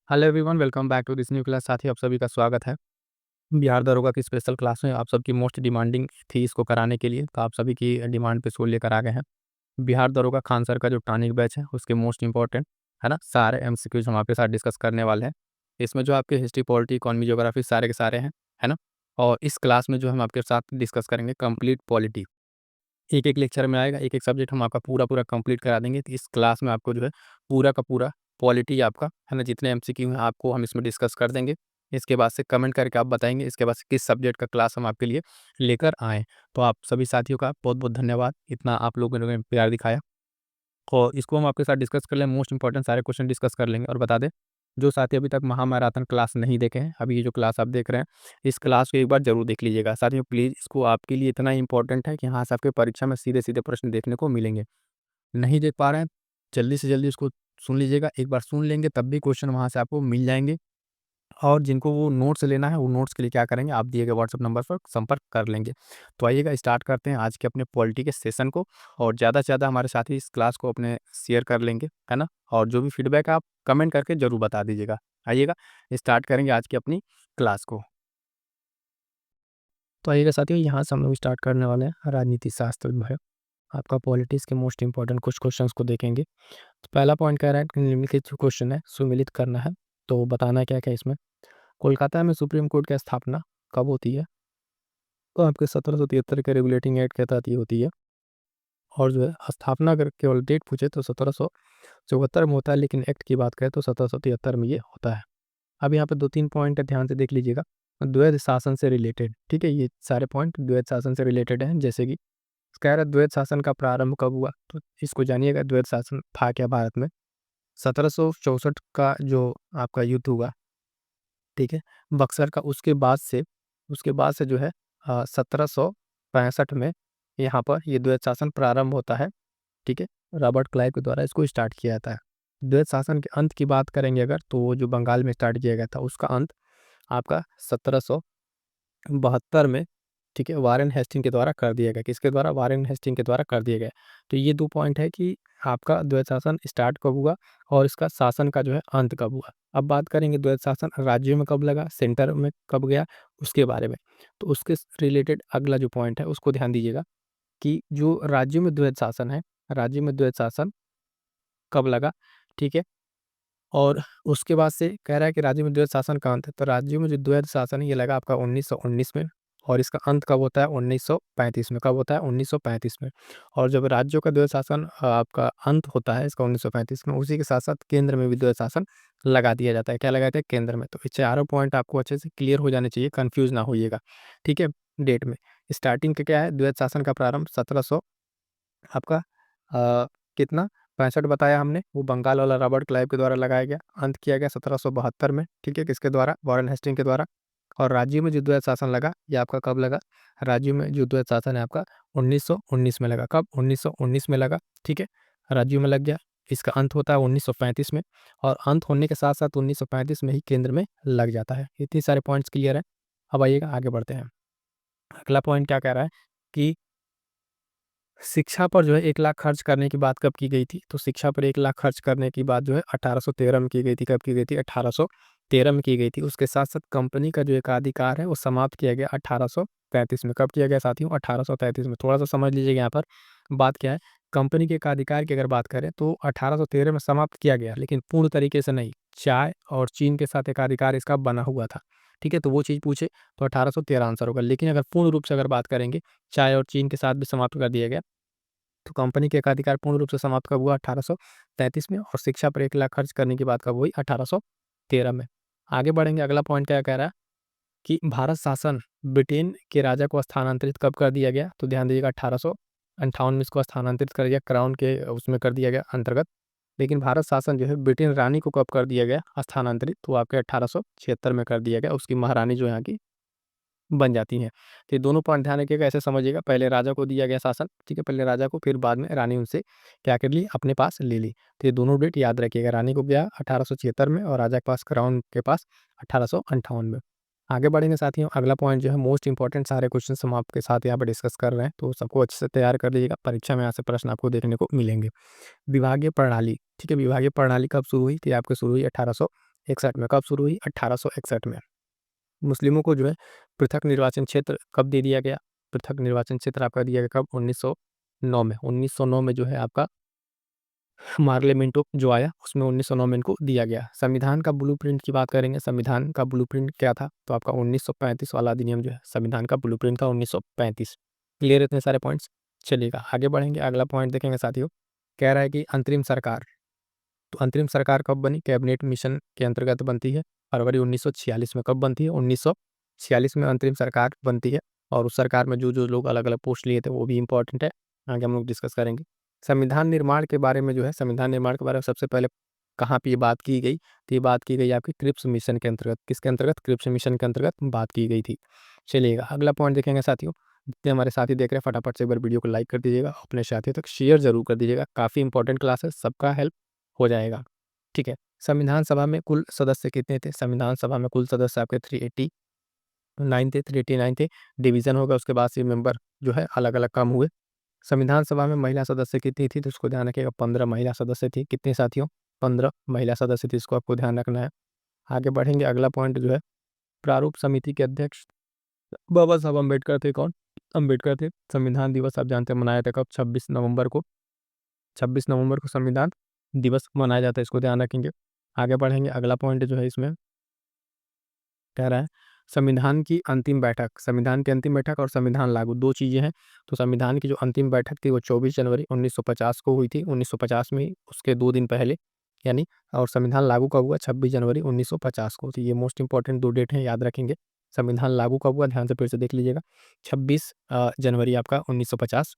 Hello everyone, welcome back to this new class. साथी आप सभी का स्वागत है। बिहार दरोगा की स्पेशल क्लास में आप सबकी मोस्ट डिमांडिंग थी इसको कराने के लिए, तो आप सभी की डिमांड पे इसको लेकर आ गए हैं। बिहार दरोगा खान सर का जो टॉनिक बैच है उसके मोस्ट इंपॉर्टेंट है ना सारे एमसीक्यूज हम आपके साथ डिस्कस करने वाले हैं। इसमें जो आपके हिस्ट्री, पॉलिटी, इकोनॉमी, ज्योग्राफी सारे के सारे हैं, है ना। और इस क्लास में जो हम आपके साथ डिस्कस करेंगे कंप्लीट पॉलिटी। एक एक लेक्चर में आएगा, एक एक सब्जेक्ट हम आपका पूरा पूरा कंप्लीट करा देंगे। तो इस क्लास में आपको जो है पूरा का पूरा पॉलिटी आपका है ना, जितने एमसीक्यू हैं आपको हम इसमें डिस्कस कर देंगे। इसके बाद से कमेंट करके आप बताएंगे इसके बाद से किस सब्जेक्ट का क्लास हम आपके लिए लेकर आएँ। तो आप सभी साथियों का बहुत बहुत धन्यवाद, इतना आप लोगों ने प्यार दिखाया। और इसको हम आपके साथ डिस्कस कर लें, मोस्ट इंपॉर्टेंट सारे क्वेश्चन डिस्कस कर लेंगे। और बता दें, जो साथी अभी तक महामैराथन क्लास नहीं देखे हैं, अभी ये जो क्लास आप देख रहे हैं, इस क्लास को एक बार जरूर देख लीजिएगा साथियों प्लीज़। इसको आपके लिए इतना इंपॉर्टेंट है कि यहाँ से आपके परीक्षा में सीधे सीधे प्रश्न देखने को मिलेंगे। नहीं देख पा रहे हैं, जल्दी से जल्दी उसको सुन लीजिएगा। एक बार सुन लेंगे तब भी क्वेश्चन वहाँ से आपको मिल जाएँगे। और जिनको वो नोट्स लेना है, वो नोट्स के लिए क्या करेंगे, आप दिए गए व्हाट्सएप नंबर पर संपर्क कर लेंगे। तो आइएगा स्टार्ट करते हैं आज के अपने पॉलिटी के सेशन को। और ज़्यादा से ज़्यादा हमारे साथी इस क्लास को अपने शेयर कर लेंगे, है ना। और जो भी फीडबैक है आप कमेंट करके ज़रूर बता दीजिएगा। आइएगा स्टार्ट करेंगे आज की अपनी क्लास को। तो आइएगा साथियों, यहाँ से हम लोग स्टार्ट करने वाले हैं राजनीति शास्त्र विभाग। आपका पॉलिटिक्स के मोस्ट इंपॉर्टेंट कुछ क्वेश्चंस को देखेंगे। तो पहला पॉइंट कह रहा है कि निम्नलिखित जो क्वेश्चन है सुमेलित करना है। तो बताना क्या क्या इसमें। कोलकाता में सुप्रीम कोर्ट की स्थापना कब होती है? तो आपके 1773 के रेगुलेटिंग एक्ट के तहत ये होती है। और जो है स्थापना अगर केवल डेट पूछे तो 1774 में होता है, लेकिन एक्ट की बात करें तो 1773 में ये होता है। अब यहाँ पे 2-3 पॉइंट है, ध्यान से देख लीजिएगा। द्वैध शासन से रिलेटेड, ठीक है, ये सारे पॉइंट द्वैध शासन से रिलेटेड हैं। जैसे कि कह रहा है द्वैध शासन का प्रारंभ कब हुआ, तो इसको जानिएगा। द्वैध शासन था क्या भारत में? 1764 का जो आपका युद्ध हुआ, ठीक है, बक्सर का, उसके बाद से जो है 1765 में यहाँ पर ये द्वैध शासन प्रारंभ होता है, ठीक है। रॉबर्ट क्लाइव के द्वारा इसको स्टार्ट किया जाता है। द्वैध शासन के अंत की बात करेंगे अगर, तो वो जो बंगाल में स्टार्ट किया गया था उसका अंत आपका 1772 में, ठीक है, वारेन हेस्टिंग के द्वारा कर दिया गया। किसके द्वारा? वारेन हेस्टिंग के द्वारा कर दिया गया। तो ये 2 पॉइंट है कि आपका द्वैध शासन स्टार्ट कब हुआ और इसका शासन का जो है अंत कब हुआ। अब बात करेंगे द्वैध शासन राज्यों में कब लगा, सेंटर में कब गया, उसके बारे में। तो उसके रिलेटेड अगला जो पॉइंट है उसको ध्यान दीजिएगा कि जो राज्यों में द्वैध शासन है, राज्यों में द्वैध शासन कब लगा, ठीक है। और उसके बाद से कह रहा है कि राज्य में द्वैध शासन का अंत है। तो राज्यों में जो द्वैध शासन है ये लगा आपका 1919 में। और इसका अंत कब होता है? 1935 में। कब होता है? 1935 में। और जब राज्यों का द्वैध शासन आपका अंत होता है इसका 1935 में, उसी के साथ साथ केंद्र में भी द्वैध शासन लगा दिया जाता है। क्या लगाते हैं? केंद्र में। तो ये चारों पॉइंट आपको अच्छे से क्लियर हो जाने चाहिए, कन्फ्यूज ना होइएगा, ठीक है। डेट में स्टार्टिंग का क्या है, द्वैध शासन का प्रारंभ 1700 आपका कितना 65 बताया हमने, वो बंगाल वाला रॉबर्ट क्लाइव के द्वारा लगाया गया। अंत किया गया 1772 में, ठीक है, किसके द्वारा? वॉरेन हेस्टिंग के द्वारा। और राज्यों में जो द्वैध शासन लगा ये आपका कब लगा? राज्यों में जो द्वैध शासन है आपका 1919 में लगा। कब? 1919 में लगा, ठीक है, राज्यों में लग गया। इसका अंत होता है 1935 में। और अंत होने के साथ साथ 1935 में ही केंद्र में लग जाता है। इतने सारे पॉइंट्स क्लियर है। अब आइएगा आगे बढ़ते हैं। अगला पॉइंट क्या कह रहा है कि शिक्षा पर जो है 1 लाख खर्च करने की बात कब की गई थी? तो शिक्षा पर 1 लाख खर्च करने की बात जो है 1813 में की गई थी। कब की गई थी? 1813 में की गई थी। उसके साथ-साथ कंपनी का जो एकाधिकार है वो समाप्त किया गया 1833 में। कब किया गया साथियों? 1833 में। थोड़ा-सा समझ लीजिएगा यहाँ पर बात क्या है। कंपनी के एकाधिकार की अगर बात करें तो 1813 में समाप्त किया गया, लेकिन पूर्ण तरीके से नहीं। चाय और चीन के साथ एकाधिकार इसका बना हुआ था, ठीक है, तो वो चीज़ पूछे तो 1813 आंसर होगा। लेकिन अगर पूर्ण रूप से अगर बात करेंगे, चाय और चीन के साथ भी समाप्त कर दिया गया। तो कंपनी के एकाधिकार पूर्ण रूप से समाप्त कब हुआ? 1833 में। और शिक्षा पर 1 लाख खर्च करने की बात कब हुई? 1813 में। आगे बढ़ेंगे, अगला पॉइंट क्या कह रहा है कि भारत शासन ब्रिटेन के राजा को स्थानांतरित कब कर दिया गया? तो ध्यान दीजिएगा 1858 में इसको स्थानांतरित कर दिया, क्राउन के उसमें कर दिया गया अंतर्गत। लेकिन भारत शासन जो है ब्रिटेन रानी को कब कर दिया गया स्थानांतरित? तो आपके 1876 में कर दिया गया। उसकी महारानी जो यहाँ की बन जाती हैं। तो ये दोनों पॉइंट ध्यान रखिएगा, ऐसे समझिएगा। पहले राजा को दिया गया शासन, ठीक है, पहले राजा को, फिर बाद में रानी उनसे क्या कर ली? अपने पास ले ली। तो ये दोनों डेट याद रखिएगा, रानी को गया 1876 में और राजा के पास, क्राउन के पास 1858 में। आगे बढ़ेंगे साथियों, अगला पॉइंट जो है मोस्ट इंपॉर्टेंट, सारे क्वेश्चन हम आपके साथ यहाँ पर डिस्कस कर रहे हैं, तो सबको अच्छे से तैयार कर लीजिएगा। परीक्षा में यहाँ से प्रश्न आपको देखने को मिलेंगे। विभागीय प्रणाली, ठीक है, विभागीय प्रणाली कब शुरू हुई? थी आपकी शुरू हुई 1861 में। कब शुरू हुई? 1861 में। मुस्लिमों को जो है पृथक निर्वाचन क्षेत्र कब दे दिया गया? पृथक निर्वाचन क्षेत्र आपका दिया गया कब? 1909 में। 1909 में जो है आपका पार्लियामेंटो जो आया उसमें 1909 में इनको दिया गया। संविधान का ब्लूप्रिंट की बात करेंगे, संविधान का ब्लूप्रिंट क्या था? तो आपका 1935 वाला अधिनियम जो है संविधान का ब्लूप्रिंट था 1935। क्लियर है इतने सारे पॉइंट्स? चलिएगा आगे बढ़ेंगे, अगला पॉइंट देखेंगे साथियों। कह रहा है कि अंतरिम सरकार, तो अंतरिम सरकार कब बनी? कैबिनेट मिशन के अंतर्गत बनती है फरवरी 1946 में। कब बनती है? 1946 में अंतरिम सरकार बनती है। और उस सरकार में जो जो लोग अलग अलग पोस्ट लिए थे वो भी इंपॉर्टेंट है, आगे हम लोग डिस्कस करेंगे। संविधान निर्माण के बारे में जो है, संविधान निर्माण के बारे में सबसे पहले कहाँ पे ये बात की गई? तो ये बात की गई आपकी क्रिप्स मिशन के अंतर्गत। किसके अंतर्गत? क्रिप्स मिशन के अंतर्गत बात की गई थी। चलिएगा अगला पॉइंट देखेंगे साथियों। जितने हमारे साथी देख रहे हैं फटाफट से एक बार वीडियो को लाइक कर दीजिएगा, अपने साथियों तक शेयर जरूर कर दीजिएगा, काफ़ी इंपॉर्टेंट क्लास है, सबका हेल्प हो जाएगा। ठीक है, संविधान सभा में कुल सदस्य कितने थे? संविधान सभा में कुल सदस्य आपके 389 थे, 389 थे। डिवीजन होगा उसके बाद से मेंबर जो है अलग अलग कम हुए। संविधान सभा में महिला सदस्य कितनी थी? तो उसको ध्यान रखिएगा, 15 महिला सदस्य थी। कितने साथियों? 15 महिला सदस्य थी, इसको आपको ध्यान रखना है। आगे बढ़ेंगे, अगला पॉइंट जो है, प्रारूप समिति के अध्यक्ष बाबा साहब अम्बेडकर थे। कौन? अम्बेडकर थे। संविधान दिवस आप जानते हैं मनाया था कब? 26 नवंबर को। 26 नवंबर को संविधान दिवस मनाया जाता है, इसको ध्यान रखेंगे। आगे बढ़ेंगे, अगला पॉइंट जो है इसमें कह रहा है संविधान की अंतिम बैठक, संविधान की अंतिम बैठक और संविधान लागू दो चीज़ें हैं। तो संविधान की जो अंतिम बैठक थी वो 24 जनवरी 1950 को हुई थी, 1950 में ही, उसके 2 दिन पहले यानी। और संविधान लागू कब हुआ? 26 जनवरी 1950 को। तो ये मोस्ट इंपॉर्टेंट 2 डेट हैं, याद रखेंगे। संविधान लागू कब हुआ? ध्यान से फिर से देख लीजिएगा, 26 जनवरी आपका 1950,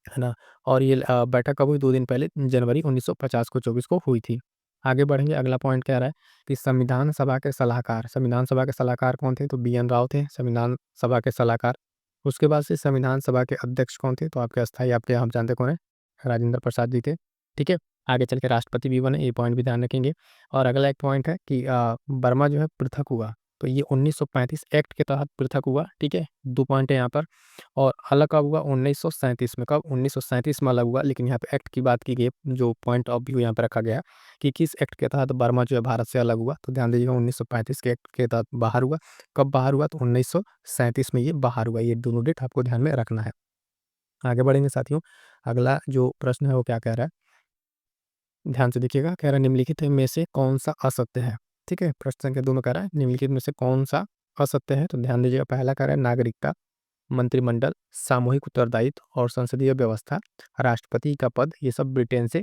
है ना। और ये बैठक कब हुई? 2 दिन पहले, जनवरी 1950 को 24 को हुई थी। आगे बढ़ेंगे, अगला पॉइंट कह रहा है कि संविधान सभा के सलाहकार, संविधान सभा के सलाहकार कौन थे? तो BN राव थे संविधान सभा के सलाहकार। उसके बाद से संविधान सभा के अध्यक्ष कौन थे? तो आपके अस्थायी, आपके हम जानते कौन है? राजेंद्र प्रसाद जी थे। ठीक है, आगे चल के राष्ट्रपति भी बने, ये पॉइंट भी ध्यान रखेंगे। और अगला एक पॉइंट है कि बर्मा जो है पृथक हुआ, तो ये 1935 एक्ट के तहत पृथक हुआ। ठीक है, 2 पॉइंट है यहाँ पर। और अलग कब हुआ? 1937 में। कब? 1937 में अलग हुआ, लेकिन यहाँ पे एक्ट की बात की गई, जो पॉइंट ऑफ व्यू यहाँ पे रखा गया है कि किस एक्ट के तहत बर्मा जो है भारत से अलग हुआ। तो ध्यान दीजिएगा, 1935 के एक्ट के तहत बाहर हुआ। कब बाहर हुआ? तो 1937 में ये बाहर हुआ। ये दोनों डेट आपको ध्यान में रखना है। आगे बढ़ेंगे साथियों, अगला जो प्रश्न है वो क्या कह रहा है, ध्यान से देखिएगा। कह रहा है निम्नलिखित में से कौन सा असत्य है? ठीक है, प्रश्न संख्या 2 में कह रहा है निम्नलिखित में से कौन सा असत्य है? तो ध्यान दीजिएगा, पहला कह रहा है नागरिकता, मंत्रिमंडल, सामूहिक उत्तरदायित्व और संसदीय व्यवस्था, राष्ट्रपति का पद, ये सब ब्रिटेन से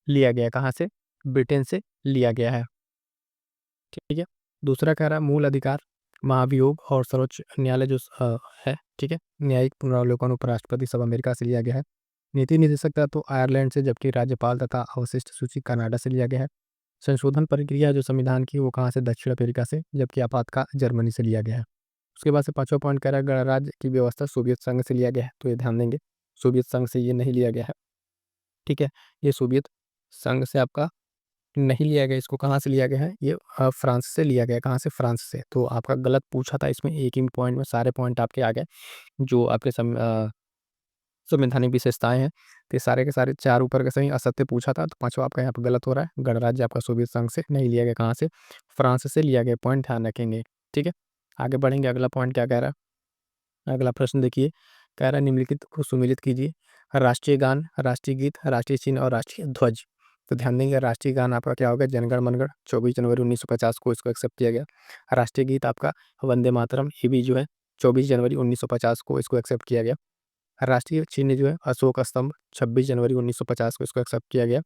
लिया गया है। कहाँ से? ब्रिटेन से लिया गया है। ठीक है, दूसरा कह रहा है मूल अधिकार, महाभियोग और सर्वोच्च न्यायालय जो है, ठीक है, न्यायिक पुनरावलोकन उपराष्ट्रपति सब अमेरिका से लिया गया है। नीति निदेशक तो आयरलैंड से, जबकि राज्यपाल तथा अवशिष्ट सूची कनाडा से लिया गया है। संशोधन प्रक्रिया जो संविधान की वो कहाँ से? दक्षिण अफ्रीका से, जबकि आपातकाल जर्मनी से लिया गया है। उसके बाद से पांचवा पॉइंट कह रहा है गणराज्य की व्यवस्था सोवियत संघ से लिया गया है, तो ये ध्यान देंगे, सोवियत संघ से ये नहीं लिया गया है। ठीक है, ये सोवियत संघ से आपका नहीं लिया गया, इसको कहाँ से लिया गया है? ये फ्रांस से लिया गया है। कहाँ से? फ्रांस से। तो आपका गलत पूछा था इसमें, एक ही पॉइंट में सारे पॉइंट आपके आ गए जो आपके संवैधानिक विशेषताएं हैं। तो ये सारे के सारे 4 ऊपर के सही, असत्य पूछा था, तो पांचवा आपका यहाँ पर गलत हो रहा है। गणराज्य आपका सोवियत संघ से नहीं लिया गया, कहाँ से? फ्रांस से लिया गया, पॉइंट ध्यान रखेंगे। ठीक है, आगे बढ़ेंगे, अगला पॉइंट क्या कह रहा है, अगला प्रश्न देखिए। कह रहा है निम्नलिखित को सुमेलित कीजिए, राष्ट्रीय गान, राष्ट्रीय गीत, राष्ट्रीय चिन्ह और राष्ट्रीय ध्वज। तो ध्यान देंगे, राष्ट्रीय गान आपका क्या होगा? जनगण मनगढ़, 24 जनवरी 1950 को इसको एक्सेप्ट किया गया। राष्ट्रीय गीत आपका वंदे मातरम, ये भी जो है 24 जनवरी 1950 को इसको एक्सेप्ट किया गया। राष्ट्रीय चिन्ह जो है अशोक स्तंभ, 26 जनवरी 1950 को इसको एक्सेप्ट किया गया।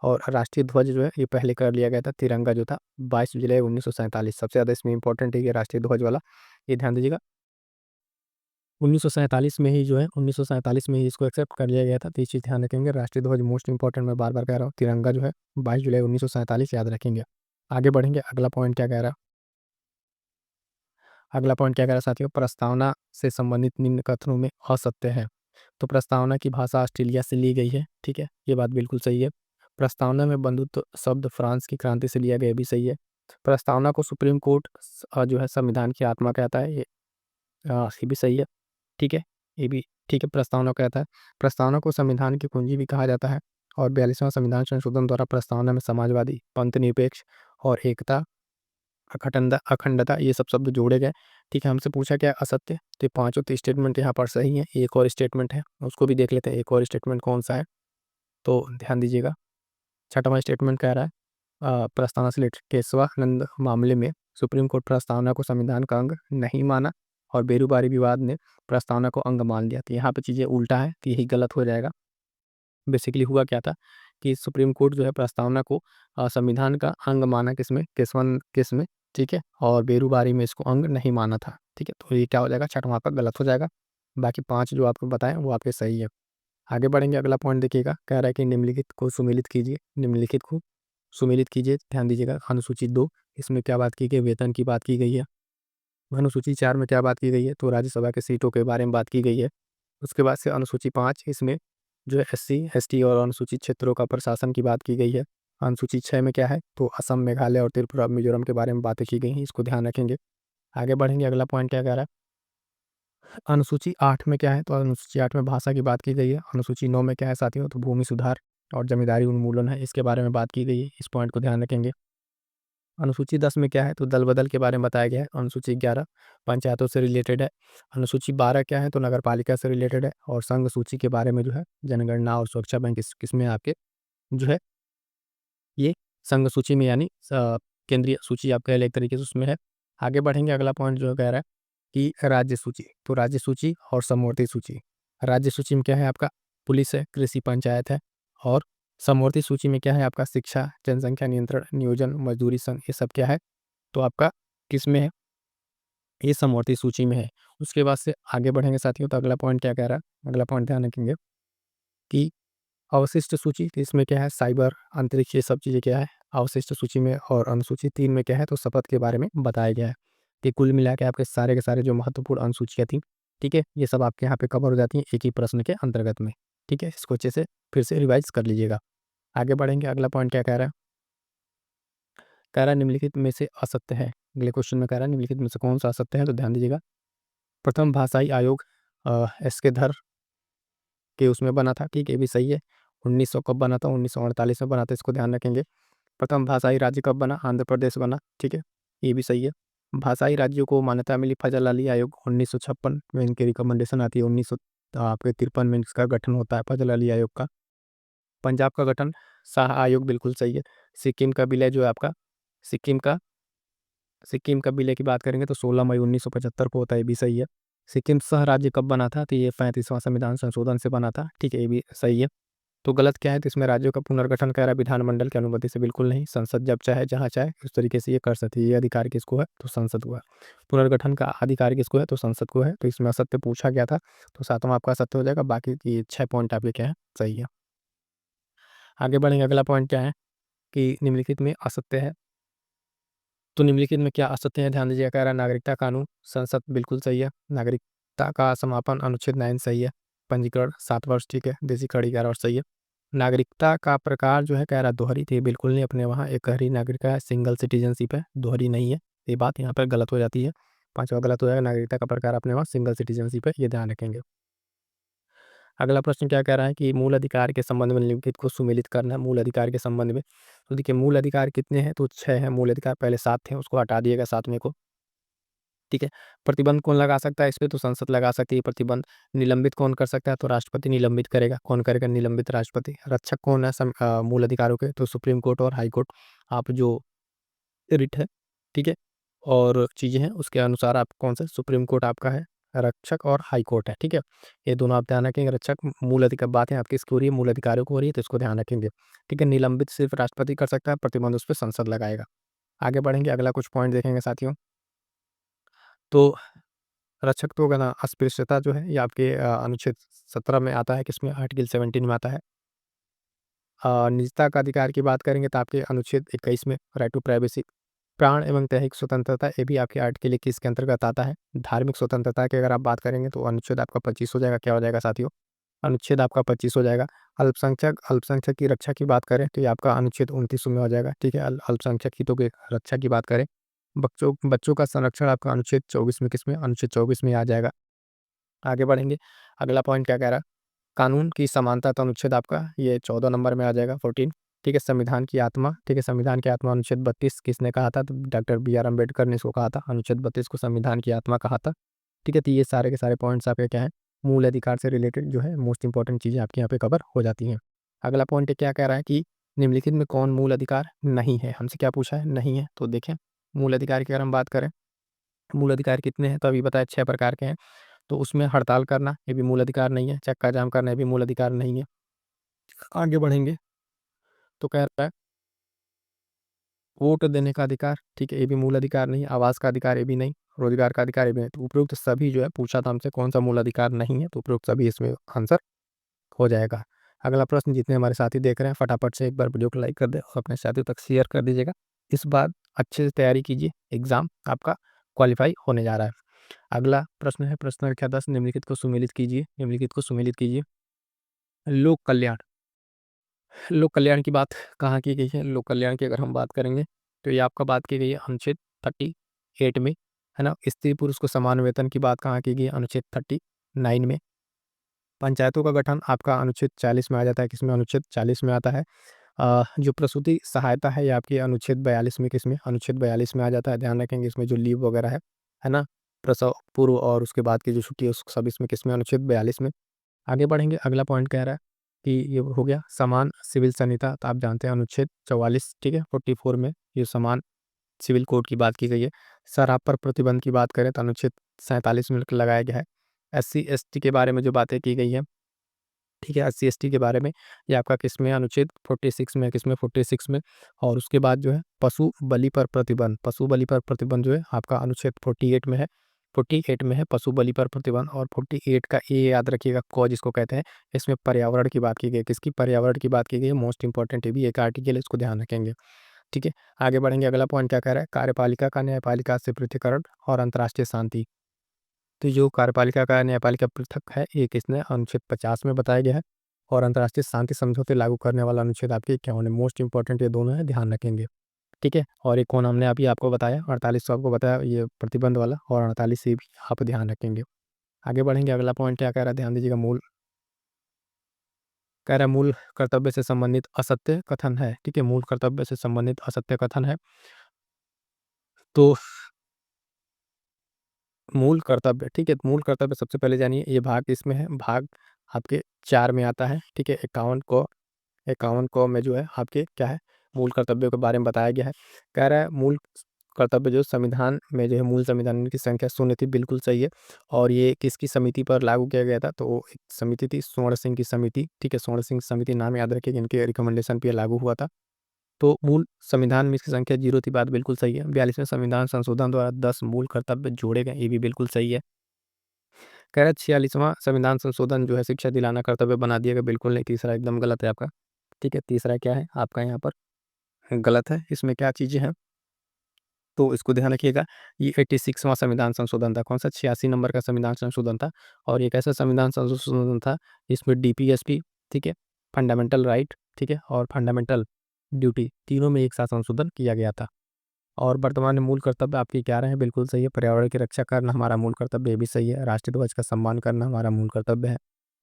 और राष्ट्रीय ध्वज जो है ये पहले कर लिया गया था, तिरंगा जो था 22 जुलाई 1947। सबसे ज़्यादा इसमें इंपॉर्टेंट है ये राष्ट्रीय ध्वज वाला, ये ध्यान दीजिएगा। 1947 में ही जो है, 1947 में ही इसको एक्सेप्ट कर लिया गया था, तो ये चीज़ ध्यान रखेंगे। राष्ट्रीय ध्वज मोस्ट इंपॉर्टेंट, मैं बार बार कह रहा हूँ। तिरंगा जो है 22 जुलाई 1947 याद रखेंगे। आगे बढ़ेंगे, अगला पॉइंट क्या कह रहा है, अगला पॉइंट क्या कह रहा है साथियों, प्रस्तावना से संबंधित निम्न कथनों में असत्य है। तो प्रस्तावना की भाषा ऑस्ट्रेलिया से ली गई है, ठीक है, ये बात बिल्कुल सही है। प्रस्तावना में बंधुत्व शब्द फ्रांस की क्रांति से लिया गया, भी सही है। प्रस्तावना को सुप्रीम कोर्ट जो है संविधान की आत्मा कहता है, ये भी सही है। ठीक है, ये भी ठीक है, प्रस्तावना कहता है। प्रस्तावना को संविधान की कुंजी भी कहा जाता है। और 42वां संविधान संशोधन द्वारा प्रस्तावना में समाजवादी, पंथ निरपेक्ष और एकता, अखंडता ये सब शब्द जोड़े गए। ठीक है, हमसे पूछा क्या असत्य, तो ये पांचों तो स्टेटमेंट यहाँ पर सही है। एक और स्टेटमेंट है, उसको भी देख लेते हैं, एक और स्टेटमेंट कौन सा है, तो ध्यान दीजिएगा। छठवां स्टेटमेंट कह रहा है प्रस्तावना से रिलेटेड केशवानंद मामले में सुप्रीम कोर्ट प्रस्तावना को संविधान का अंग नहीं माना और बेरोबारी विवाद ने प्रस्तावना को अंग मान लिया। तो यहाँ पे चीज़ें उल्टा है, तो यही गलत हो जाएगा। बेसिकली हुआ क्या था कि सुप्रीम कोर्ट जो है प्रस्तावना को संविधान का अंग माना, किसमें, केसवन केस में, ठीक है, और बेरोबारी में इसको अंग नहीं माना था। ठीक है, तो ये क्या हो जाएगा, छठवां आपका गलत हो जाएगा। बाकी पांच जो आपको बताएं वो आपके सही है। आगे बढ़ेंगे, अगला पॉइंट देखिएगा, कह रहा है कि निम्नलिखित को सुमेलित कीजिए। निम्नलिखित को सुमेलित कीजिए, ध्यान दीजिएगा। अनुसूची 2 इसमें क्या बात की गई, वेतन की बात की गई है। अनुसूची 4 में क्या बात की गई है, तो राज्यसभा के सीटों के बारे में बात की गई है। उसके बाद से अनुसूची 5 इसमें जो है एससी एसटी और अनुसूचित क्षेत्रों का प्रशासन की बात की गई है। अनुसूची 6 में क्या है, तो असम, मेघालय और त्रिपुरा मिजोरम के बारे में बातें की गई हैं, इसको ध्यान रखेंगे। आगे बढ़ेंगे, अगला पॉइंट क्या कह रहा है, अनुसूची 8 में क्या है, तो अनुसूची 8 में भाषा की बात की गई है। अनुसूची 9 में क्या है साथियों, तो भूमि सुधार और जमींदारी उन्मूलन है, इसके बारे में बात की गई है, इस पॉइंट को ध्यान रखेंगे। अनुसूची 10 में क्या है, तो दल बदल के बारे में बताया गया है। अनुसूची 11 पंचायतों से रिलेटेड है। अनुसूची 12 क्या है, तो नगर पालिका से रिलेटेड है। और संघ सूची के बारे में जो है जनगणना और सुरक्षा बैंक किसमें आपके जो है ये संघ सूची में, यानी केंद्रीय सूची आप कह लें एक तरीके से, उसमें है। आगे बढ़ेंगे, अगला पॉइंट जो कह रहा है कि राज्य सूची, तो राज्य सूची और समवर्ती सूची। राज्य सूची में क्या है आपका, पुलिस है, कृषि, पंचायत है। और समवर्ती सूची में क्या है आपका, शिक्षा, जनसंख्या नियंत्रण, नियोजन, मजदूरी संघ, ये सब क्या है, तो आपका किस में है, ये समवर्ती सूची में है। उसके बाद से आगे बढ़ेंगे साथियों, तो अगला पॉइंट क्या कह रहा है, अगला पॉइंट ध्यान रखेंगे कि अवशिष्ट सूची, तो इसमें क्या है, साइबर, अंतरिक्ष, ये सब चीज़ें क्या है अवशिष्ट सूची में। और अनुसूची 3 में क्या है, तो शपथ के बारे में बताया गया है। कि कुल मिला के आपके सारे के सारे जो महत्वपूर्ण अनुसूचियाँ थी, ठीक है, ये सब आपके यहाँ पे कवर हो जाती हैं एक ही प्रश्न के अंतर्गत में। ठीक है, इसको अच्छे से फिर से रिवाइज कर लीजिएगा। आगे बढ़ेंगे, अगला पॉइंट क्या कह रहा है, कह रहा है निम्नलिखित में से असत्य है। अगले क्वेश्चन में कह रहा है निम्नलिखित में से कौन सा असत्य है, तो ध्यान दीजिएगा। प्रथम भाषाई आयोग एस के धर के उसमें बना था, ठीक है, ये भी सही है। 1900 कब बना था, 1948 में बना था, इसको ध्यान रखेंगे। प्रथम भाषाई राज्य कब बना, आंध्र प्रदेश बना, ठीक है, ये भी सही है। भाषाई राज्यों को मान्यता मिली फजल अली आयोग 1956 में, इनकी रिकमेंडेशन आती है। 1900 आपके 53 में इसका गठन होता है फजल अली आयोग का। पंजाब का गठन शाह आयोग, बिल्कुल सही है। सिक्किम का विलय जो है आपका, सिक्किम का सिक्किम का विलय की बात करेंगे तो 16 मई 1975 को होता है, ये भी सही है। सिक्किम सह राज्य कब बना था, तो ये 35वां संविधान संशोधन से बना था, ठीक है, ये भी सही है। तो गलत क्या है, तो इसमें राज्यों का पुनर्गठन कह रहा है विधानमंडल की अनुमति से, बिल्कुल नहीं। संसद जब चाहे जहाँ चाहे उस तरीके से ये कर सकती है, ये अधिकार किसको है, तो संसद को है। पुनर्गठन का अधिकार किसको है, तो संसद को है। तो इसमें असत्य पूछा गया था, तो सातवां आपका असत्य हो जाएगा। बाकी ये 6 पॉइंट आपके क्या है, सही है। आगे बढ़ेंगे, अगला पॉइंट क्या है कि निम्नलिखित में असत्य है, तो निम्नलिखित में क्या असत्य है, ध्यान दीजिए। कह रहा है नागरिकता कानून, संसद, बिल्कुल सही है। नागरिकता का समापन, अनुच्छेद 9 सही है। पंजीकरण 7 वर्ष, ठीक है। देशी खड़ी 11 वर्ष, सही है। नागरिकता का प्रकार जो है, कह रहा दोहरी थी, बिल्कुल नहीं। अपने वहाँ एक ही नागरिकता है, सिंगल सिटीजनशिप है, दोहरी नहीं है। ये बात यहाँ पर गलत हो जाती है। पांचवा गलत हो जाएगा, नागरिकता का प्रकार अपने वहाँ सिंगल सिटीजनशिप है, ये ध्यान रखेंगे। अगला प्रश्न क्या कह रहा है कि मूल अधिकार के संबंध में निम्नलिखित को सुमेलित करना है। मूल अधिकार के संबंध में, तो देखिए मूल अधिकार कितने हैं, तो 6 है मूल अधिकार, पहले 7 थे, उसको हटा दिएगा 7वें को, ठीक है। प्रतिबंध कौन लगा सकता है इस पे, तो संसद लगा सकती है प्रतिबंध। निलंबित कौन कर सकता है, तो राष्ट्रपति निलंबित करेगा। कौन करेगा, निलंबित, राष्ट्रपति। रक्षक कौन है मूल अधिकारों के, तो सुप्रीम कोर्ट और हाई कोर्ट, आप जो रिट है, ठीक है, और चीज़ें हैं उसके अनुसार आप कौन सा, सुप्रीम कोर्ट आपका है रक्षक और हाई कोर्ट है, ठीक है। ये दोनों आप ध्यान रखेंगे। रक्षक मूल अधिकार, बात है आपकी किसकी हो रही है, मूल अधिकारों को हो रही है, तो इसको ध्यान रखेंगे, ठीक है। निलंबित सिर्फ राष्ट्रपति कर सकता है, प्रतिबंध उस पर संसद लगाएगा। आगे बढ़ेंगे, अगला कुछ पॉइंट देखेंगे साथियों। तो रक्षक तो होगा ना, अस्पृश्यता जो है ये आपके अनुच्छेद 17 में आता है, किसमें, आर्टिकल 17 में आता है। निजता का अधिकार की बात करेंगे तो आपके अनुच्छेद 21 में, राइट टू प्राइवेसी। प्राण एवं दैहिक स्वतंत्रता, ये भी आपके आर्टिकल 21 के अंतर्गत आता है। धार्मिक स्वतंत्रता की अगर आप बात करेंगे तो अनुच्छेद आपका 25 हो जाएगा। क्या हो जाएगा साथियों, अनुच्छेद आपका 25 हो जाएगा। अल्पसंख्यक की रक्षा की बात करें तो ये आपका अनुच्छेद 29 में हो जाएगा, ठीक है। अल्पसंख्यक हितों की रक्षा की बात करें, बच्चों बच्चों का संरक्षण आपका अनुच्छेद 24 में, किसमें, अनुच्छेद 24 में आ जाएगा। आगे बढ़ेंगे, अगला पॉइंट क्या कह रहा है कानून की समानता तो अनुच्छेद आपका ये 14 नंबर में आ जाएगा 14। ठीक है, संविधान की आत्मा, ठीक है, संविधान की आत्मा अनुच्छेद 32 किसने कहा था? तो डॉक्टर बी आर अम्बेडकर ने इसको कहा था, अनुच्छेद 32 को संविधान की आत्मा कहा था। ठीक है, तो ये सारे के सारे पॉइंट्स आपके क्या है, मूल अधिकार से रिलेटेड जो है मोस्ट इंपॉर्टेंट चीज़ें आपके यहाँ पे कवर हो जाती हैं। अगला पॉइंट क्या कह रहा है कि निम्नलिखित में कौन मूल अधिकार नहीं है? हमसे क्या पूछा है? नहीं है। तो देखें, मूल अधिकार की अगर हम बात करें, मूल अधिकार कितने हैं? तो अभी बताया 6 प्रकार के हैं। तो उसमें हड़ताल करना ये भी मूल अधिकार नहीं है, चक्का जाम करना ये भी मूल अधिकार नहीं है। आगे बढ़ेंगे तो कह रहा है वोट देने का अधिकार, ठीक है, ये भी मूल अधिकार नहीं, आवास का अधिकार ये भी नहीं, रोजगार का अधिकार ये भी नहीं। तो उपरोक्त सभी जो है पूछा था हमसे कौन सा मूल अधिकार नहीं है, तो उपरोक्त सभी इसमें आंसर हो जाएगा। अगला प्रश्न, जितने हमारे साथी देख रहे हैं फटाफट से एक बार वीडियो को लाइक कर दे और अपने साथियों तक शेयर कर दीजिएगा। इस बार अच्छे से तैयारी कीजिए, एग्जाम आपका क्वालिफाई होने जा रहा है। अगला प्रश्न है प्रश्न संख्या 10, निम्नलिखित को सुमेलित कीजिए, निम्नलिखित को सुमेलित कीजिए। लोक कल्याण, लोक कल्याण की बात कहाँ की गई है? लोक कल्याण की अगर हम बात करेंगे तो ये आपका बात की गई है अनुच्छेद 38 में, है ना। स्त्री पुरुष को समान वेतन की बात कहाँ की गई है? अनुच्छेद 39 में। पंचायतों का गठन आपका अनुच्छेद 40 में आ जाता है, किसमें? अनुच्छेद 40 में आता है। जो प्रसूति सहायता है ये आपकी अनुच्छेद 42 में, किसमें? अनुच्छेद 42 में आ जाता है। ध्यान रखेंगे इसमें जो लीव वगैरह है ना, प्रसव पूर्व और उसके बाद की जो छुट्टी है उस सब इसमें किसमें? अनुच्छेद 42 में। आगे बढ़ेंगे, अगला पॉइंट कह रहा है कि ये हो गया समान सिविल संहिता, तो आप जानते हैं अनुच्छेद 44, ठीक है, 44 में ये समान सिविल कोड की बात की गई है। शराब पर प्रतिबंध की बात करें तो अनुच्छेद 47 में लगाया गया है। SC ST के बारे में जो बातें की गई है, ठीक है, SC ST के बारे में ये आपका किसमें? अनुच्छेद 46 में, किसमें? 46 में। और उसके बाद जो है पशु बलि पर प्रतिबंध, पशु बलि पर प्रतिबंध जो है आपका अनुच्छेद 48 में है, 48 में है पशु बलि पर प्रतिबंध। और 48 का ये याद रखिएगा कॉज इसको कहते हैं। इसमें पर्यावरण की बात की गई है, किसकी? पर्यावरण की बात की गई है, मोस्ट इंपॉर्टेंट ये भी एक आर्टिकल है, इसको ध्यान रखेंगे। ठीक है, आगे बढ़ेंगे, अगला पॉइंट क्या कह रहा है? कार्यपालिका का न्यायपालिका से पृथकीकरण और अंतर्राष्ट्रीय शांति। तो जो कार्यपालिका का न्यायपालिका पृथक है ये किसने? अनुच्छेद 50 में बताया गया है। और अंतर्राष्ट्रीय शांति समझौते लागू करने वाला अनुच्छेद आपके 51 है। मोस्ट इंपॉर्टेंट ये दोनों है, ध्यान रखेंगे। ठीक है, और एक कौन हमने अभी आपको बताया, 48 को आपको बताया ये प्रतिबंध वाला, और 48 से भी आप ध्यान रखेंगे। आगे बढ़ेंगे, अगला पॉइंट क्या कह रहा है? ध्यान दीजिएगा। मूल कह रहा है मूल कर्तव्य से संबंधित असत्य कथन है। ठीक है, मूल कर्तव्य से संबंधित असत्य कथन है। तो मूल कर्तव्य, ठीक है, मूल कर्तव्य सबसे पहले जानिए ये भाग किसमें है? भाग आपके 4 में आता है। ठीक है, 51 को में जो है आपके क्या है? मूल कर्तव्यों के बारे में बताया गया है। कह रहा है मूल कर्तव्य जो संविधान में जो है मूल संविधान की संख्या शून्य थी, बिल्कुल सही है। और ये किसकी समिति पर लागू किया गया था? तो वो एक समिति थी, स्वर्ण सिंह की समिति। ठीक है, स्वर्ण सिंह समिति नाम याद रखिए, इनके रिकमेंडेशन पे लागू हुआ था। तो मूल संविधान में इसकी संख्या 0 थी, बात बिल्कुल सही है। 42वें संविधान संशोधन द्वारा 10 मूल कर्तव्य जोड़े गए, ये भी बिल्कुल सही है। कह रहा है 46वां संविधान संशोधन जो है शिक्षा दिलाना कर्तव्य बना दिया गया, बिल्कुल नहीं, तीसरा एकदम गलत है आपका। ठीक है, तीसरा क्या है आपका यहाँ पर? गलत है। इसमें क्या चीज़ें हैं तो इसको ध्यान रखिएगा। ये 86वां संविधान संशोधन था। कौन सा? 86 नंबर का संविधान संशोधन था। और एक ऐसा संविधान संशोधन था जिसमें डीपीएसपी, ठीक है, फंडामेंटल राइट, ठीक है, और फंडामेंटल ड्यूटी तीनों में एक साथ संशोधन किया गया था। और वर्तमान में मूल कर्तव्य आपके क्या रहे हैं? बिल्कुल सही है। पर्यावरण की रक्षा करना हमारा मूल कर्तव्य, ये भी सही है। राष्ट्रीय ध्वज का सम्मान करना हमारा मूल कर्तव्य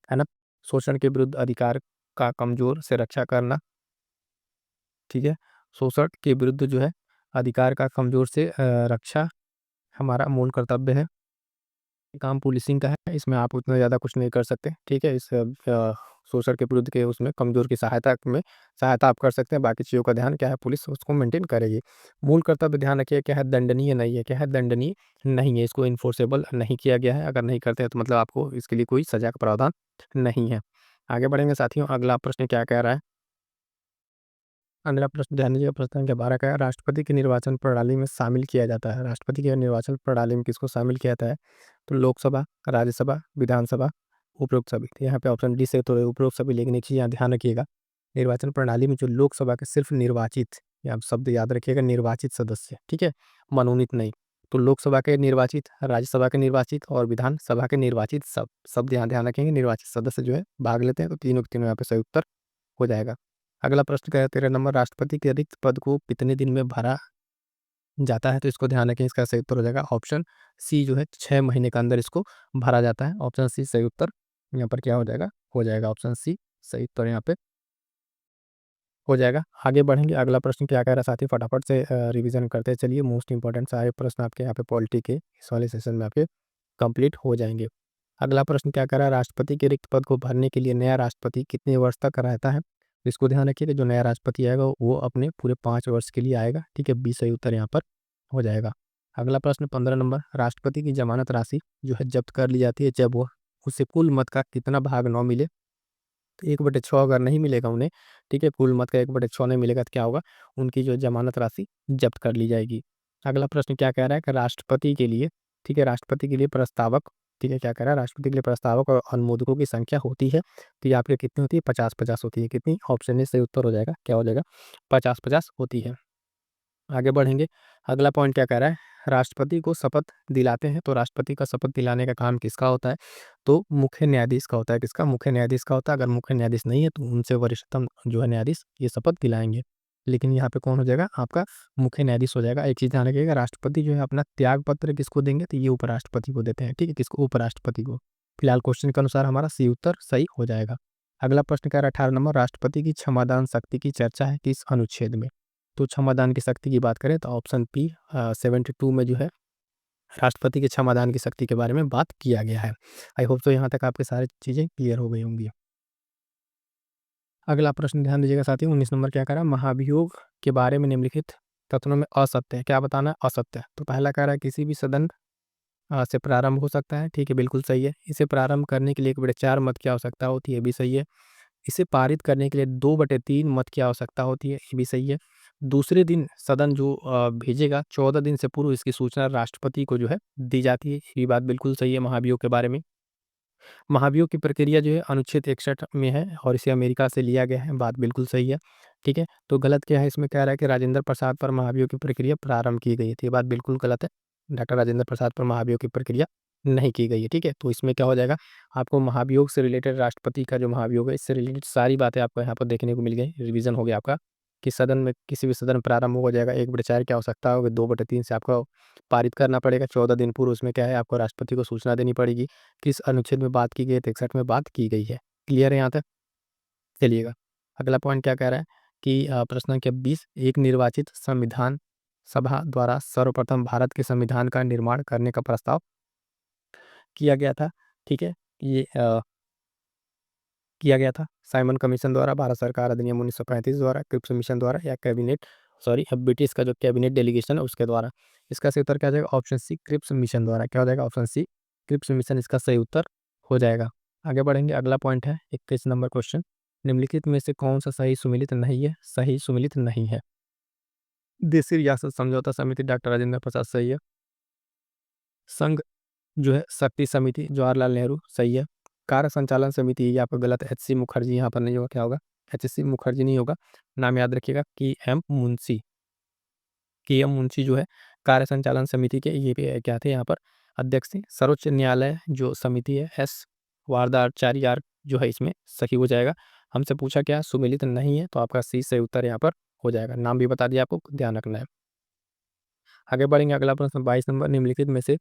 है ना। शोषण के विरुद्ध अधिकार का कमजोर से रक्षा करना, ठीक है, शोषण के विरुद्ध जो है अधिकार का कमजोर से रक्षा हमारा मूल कर्तव्य है। काम पुलिसिंग का है, इसमें आप उतना ज़्यादा कुछ नहीं कर सकते। ठीक है, इस शोषण के विरुद्ध के उसमें कमजोर की सहायता आप कर सकते हैं। बाकी चीज़ों का ध्यान क्या है? पुलिस उसको मेंटेन करेगी। मूल कर्तव्य ध्यान रखिए क्या है? दंडनीय नहीं है। क्या है? दंडनीय नहीं है। इसको इन्फोर्सेबल नहीं किया गया है। अगर नहीं करते हैं तो मतलब आपको इसके लिए कोई सजा का प्रावधान नहीं है। आगे बढ़ेंगे साथियों, अगला प्रश्न क्या कह रहा है? अगला प्रश्न ध्यान दीजिएगा, प्रश्न संख्या 12 का है, राष्ट्रपति की निर्वाचन प्रणाली में शामिल किया जाता है। राष्ट्रपति की निर्वाचन प्रणाली में किसको शामिल किया जाता है? तो लोकसभा, राज्यसभा, विधानसभा, उपरोक्त सभी। तो यहाँ पे ऑप्शन डी से तो उपरोक्त सभी, लेकिन एक चीज़ यहाँ ध्यान रखिएगा, निर्वाचन प्रणाली में जो लोकसभा के सिर्फ निर्वाचित, ये आप शब्द याद रखिएगा, निर्वाचित सदस्य, ठीक है, मनोनीत नहीं। तो लोकसभा के निर्वाचित, राज्यसभा के निर्वाचित और विधानसभा के निर्वाचित सब शब्द यहाँ ध्यान रखेंगे। निर्वाचित सदस्य जो है भाग लेते हैं, तो तीनों के तीनों यहाँ पे सही उत्तर हो जाएगा। अगला प्रश्न क्या है? 13 नंबर, राष्ट्रपति के रिक्त पद को कितने दिन में भरा जाता है? तो इसको ध्यान रखें, इसका सही उत्तर हो जाएगा ऑप्शन सी जो है 6 महीने के अंदर इसको भरा जाता है। ऑप्शन सी सही उत्तर यहाँ पर क्या हो जाएगा? हो जाएगा ऑप्शन सी सही उत्तर यहाँ पे हो जाएगा। आगे बढ़ेंगे, अगला प्रश्न क्या कह रहा है साथी, फटाफट से रिवीजन करते चलिए। मोस्ट इंपॉर्टेंट सारे प्रश्न आपके यहाँ पे पॉलिटी के इस वाले सेशन में आपके कंप्लीट हो जाएंगे। अगला प्रश्न क्या कर रहा है, राष्ट्रपति के रिक्त पद को भरने के लिए नया राष्ट्रपति कितने वर्ष तक रहता है। तो इसको ध्यान रखिए कि जो नया राष्ट्रपति आएगा वो अपने पूरे 5 वर्ष के लिए आएगा। ठीक है, 20 सही उत्तर यहाँ पर हो जाएगा। अगला प्रश्न 15 नंबर, राष्ट्रपति की जमानत राशि जो है जब्त कर ली जाती है जब वो उसे कुल मत का कितना भाग न मिले। तो 1/6 अगर नहीं मिलेगा उन्हें, ठीक है, कुल मत का 1/6 नहीं मिलेगा तो क्या होगा, उनकी जो जमानत राशि जब्त कर ली जाएगी। अगला प्रश्न क्या कह रहा है कि राष्ट्रपति के लिए, ठीक है, राष्ट्रपति के लिए प्रस्तावक, ठीक है, क्या कह रहा है, राष्ट्रपति के लिए प्रस्तावक और अनुमोदकों की संख्या होती है तो ये आपके कितनी होती है, 50-50 होती है। कितनी, ऑप्शन ए सही उत्तर हो जाएगा, क्या हो जाएगा, 50-50 होती है। आगे बढ़ेंगे, अगला पॉइंट क्या कह रहा है, राष्ट्रपति को शपथ दिलाते हैं तो राष्ट्रपति का शपथ दिलाने का काम किसका होता है, तो मुख्य न्यायाधीश का होता है। किसका, मुख्य न्यायाधीश का होता है। अगर मुख्य न्यायाधीश नहीं है तो उनसे वरिष्ठतम जो है न्यायाधीश ये शपथ दिलाएंगे। लेकिन यहाँ पे कौन हो जाएगा, आपका मुख्य न्यायाधीश हो जाएगा। एक चीज ध्यान रखिएगा, राष्ट्रपति जो है अपना त्याग पत्र किसको देंगे, तो ये उपराष्ट्रपति को देते हैं। ठीक है, किसको, उपराष्ट्रपति को। फिलहाल क्वेश्चन के अनुसार हमारा सी उत्तर सही हो जाएगा। अगला प्रश्न कह रहा है 18 नंबर, राष्ट्रपति की क्षमादान शक्ति की चर्चा है किस अनुच्छेद में। तो क्षमादान की शक्ति की बात करें तो ऑप्शन पी 72 में जो है राष्ट्रपति के क्षमादान की शक्ति के बारे में बात किया गया है। आई होप तो यहाँ तक आपके सारी चीज़ें क्लियर हो गई होंगी। अगला प्रश्न ध्यान दीजिएगा साथियों, 19 नंबर क्या कह रहा है, महाभियोग के बारे में निम्नलिखित कथनों में असत्य है। क्या बताना है, असत्य है। तो पहला कह रहा है किसी भी सदन से प्रारंभ हो सकता है। ठीक है, बिल्कुल सही है। इसे प्रारंभ करने के लिए 1/4 मत की आवश्यकता होती है, ये भी सही है। इसे पारित करने के लिए 2/3 मत की आवश्यकता होती है, ये भी सही है। दूसरे दिन सदन जो भेजेगा 14 दिन से पूर्व इसकी सूचना राष्ट्रपति को जो है दी जाती है, ये बात बिल्कुल सही है महाभियोग के बारे में। महाभियोग की प्रक्रिया जो है अनुच्छेद 61 में है और इसे अमेरिका से लिया गया है, बात बिल्कुल सही है। ठीक है, तो गलत क्या है, इसमें कह रहा है कि राजेंद्र प्रसाद पर महाभियोग की प्रक्रिया प्रारंभ की गई थी, ये बात बिल्कुल गलत है। डॉक्टर राजेंद्र प्रसाद पर महाभियोग की प्रक्रिया नहीं की गई है। ठीक है, तो इसमें क्या हो जाएगा, आपको महाभियोग से रिलेटेड, राष्ट्रपति का जो महाभियोग है इससे रिलेटेड सारी बातें आपको यहाँ पर देखने को मिल गई। रिवीजन हो गया आपका कि सदन में, किसी भी सदन में प्रारंभ हो जाएगा 1/4 की आवश्यकता होगी, 2/3 से आपको पारित करना पड़ेगा, 14 दिन पूर्व उसमें क्या है, आपको राष्ट्रपति को सूचना देनी पड़ेगी। किस अनुच्छेद में बात की गई है, तो 61 में बात की गई है। क्लियर है यहाँ तक, चलिएगा। अगला पॉइंट क्या कह रहा है कि प्रश्न संख्या 20, एक निर्वाचित संविधान सभा द्वारा सर्वप्रथम भारत के संविधान का निर्माण करने का प्रस्ताव किया गया था। ठीक है, ये किया गया था साइमन कमीशन द्वारा, भारत सरकार अधिनियम 1935 द्वारा, क्रिप्स मिशन द्वारा, या कैबिनेट, सॉरी अब ब्रिटिश का जो कैबिनेट डेलीगेशन है उसके द्वारा। इसका सही उत्तर क्या हो जाएगा, ऑप्शन सी क्रिप्स मिशन द्वारा। क्या हो जाएगा, ऑप्शन सी क्रिप्स मिशन इसका सही उत्तर हो जाएगा। आगे बढ़ेंगे, अगला पॉइंट है 21 नंबर क्वेश्चन, निम्नलिखित में से कौन सा सही सुमिलित नहीं है, सही सुमिलित नहीं है। देशी रियासत समझौता समिति, डॉक्टर राजेंद्र प्रसाद सही है। संघ जो है शक्ति समिति, जवाहरलाल नेहरू सही है। कार्य संचालन समिति ये आपका गलत है, एच सी मुखर्जी यहाँ पर नहीं होगा, क्या होगा, एच सी मुखर्जी नहीं होगा। नाम याद रखिएगा, की एम मुंशी, की एम मुंशी जो है कार्य संचालन समिति के ये भी क्या थे यहाँ पर अध्यक्ष थे। सर्वोच्च न्यायालय जो समिति है, एस वारदाचार्य जो है इसमें सही हो जाएगा। हमसे पूछा क्या, सुमिलित नहीं है, तो आपका सी सही उत्तर यहाँ पर हो जाएगा। नाम भी बता दिया, आपको ध्यान रखना है। आगे बढ़ेंगे, अगला प्रश्न 22 नंबर, निम्नलिखित में से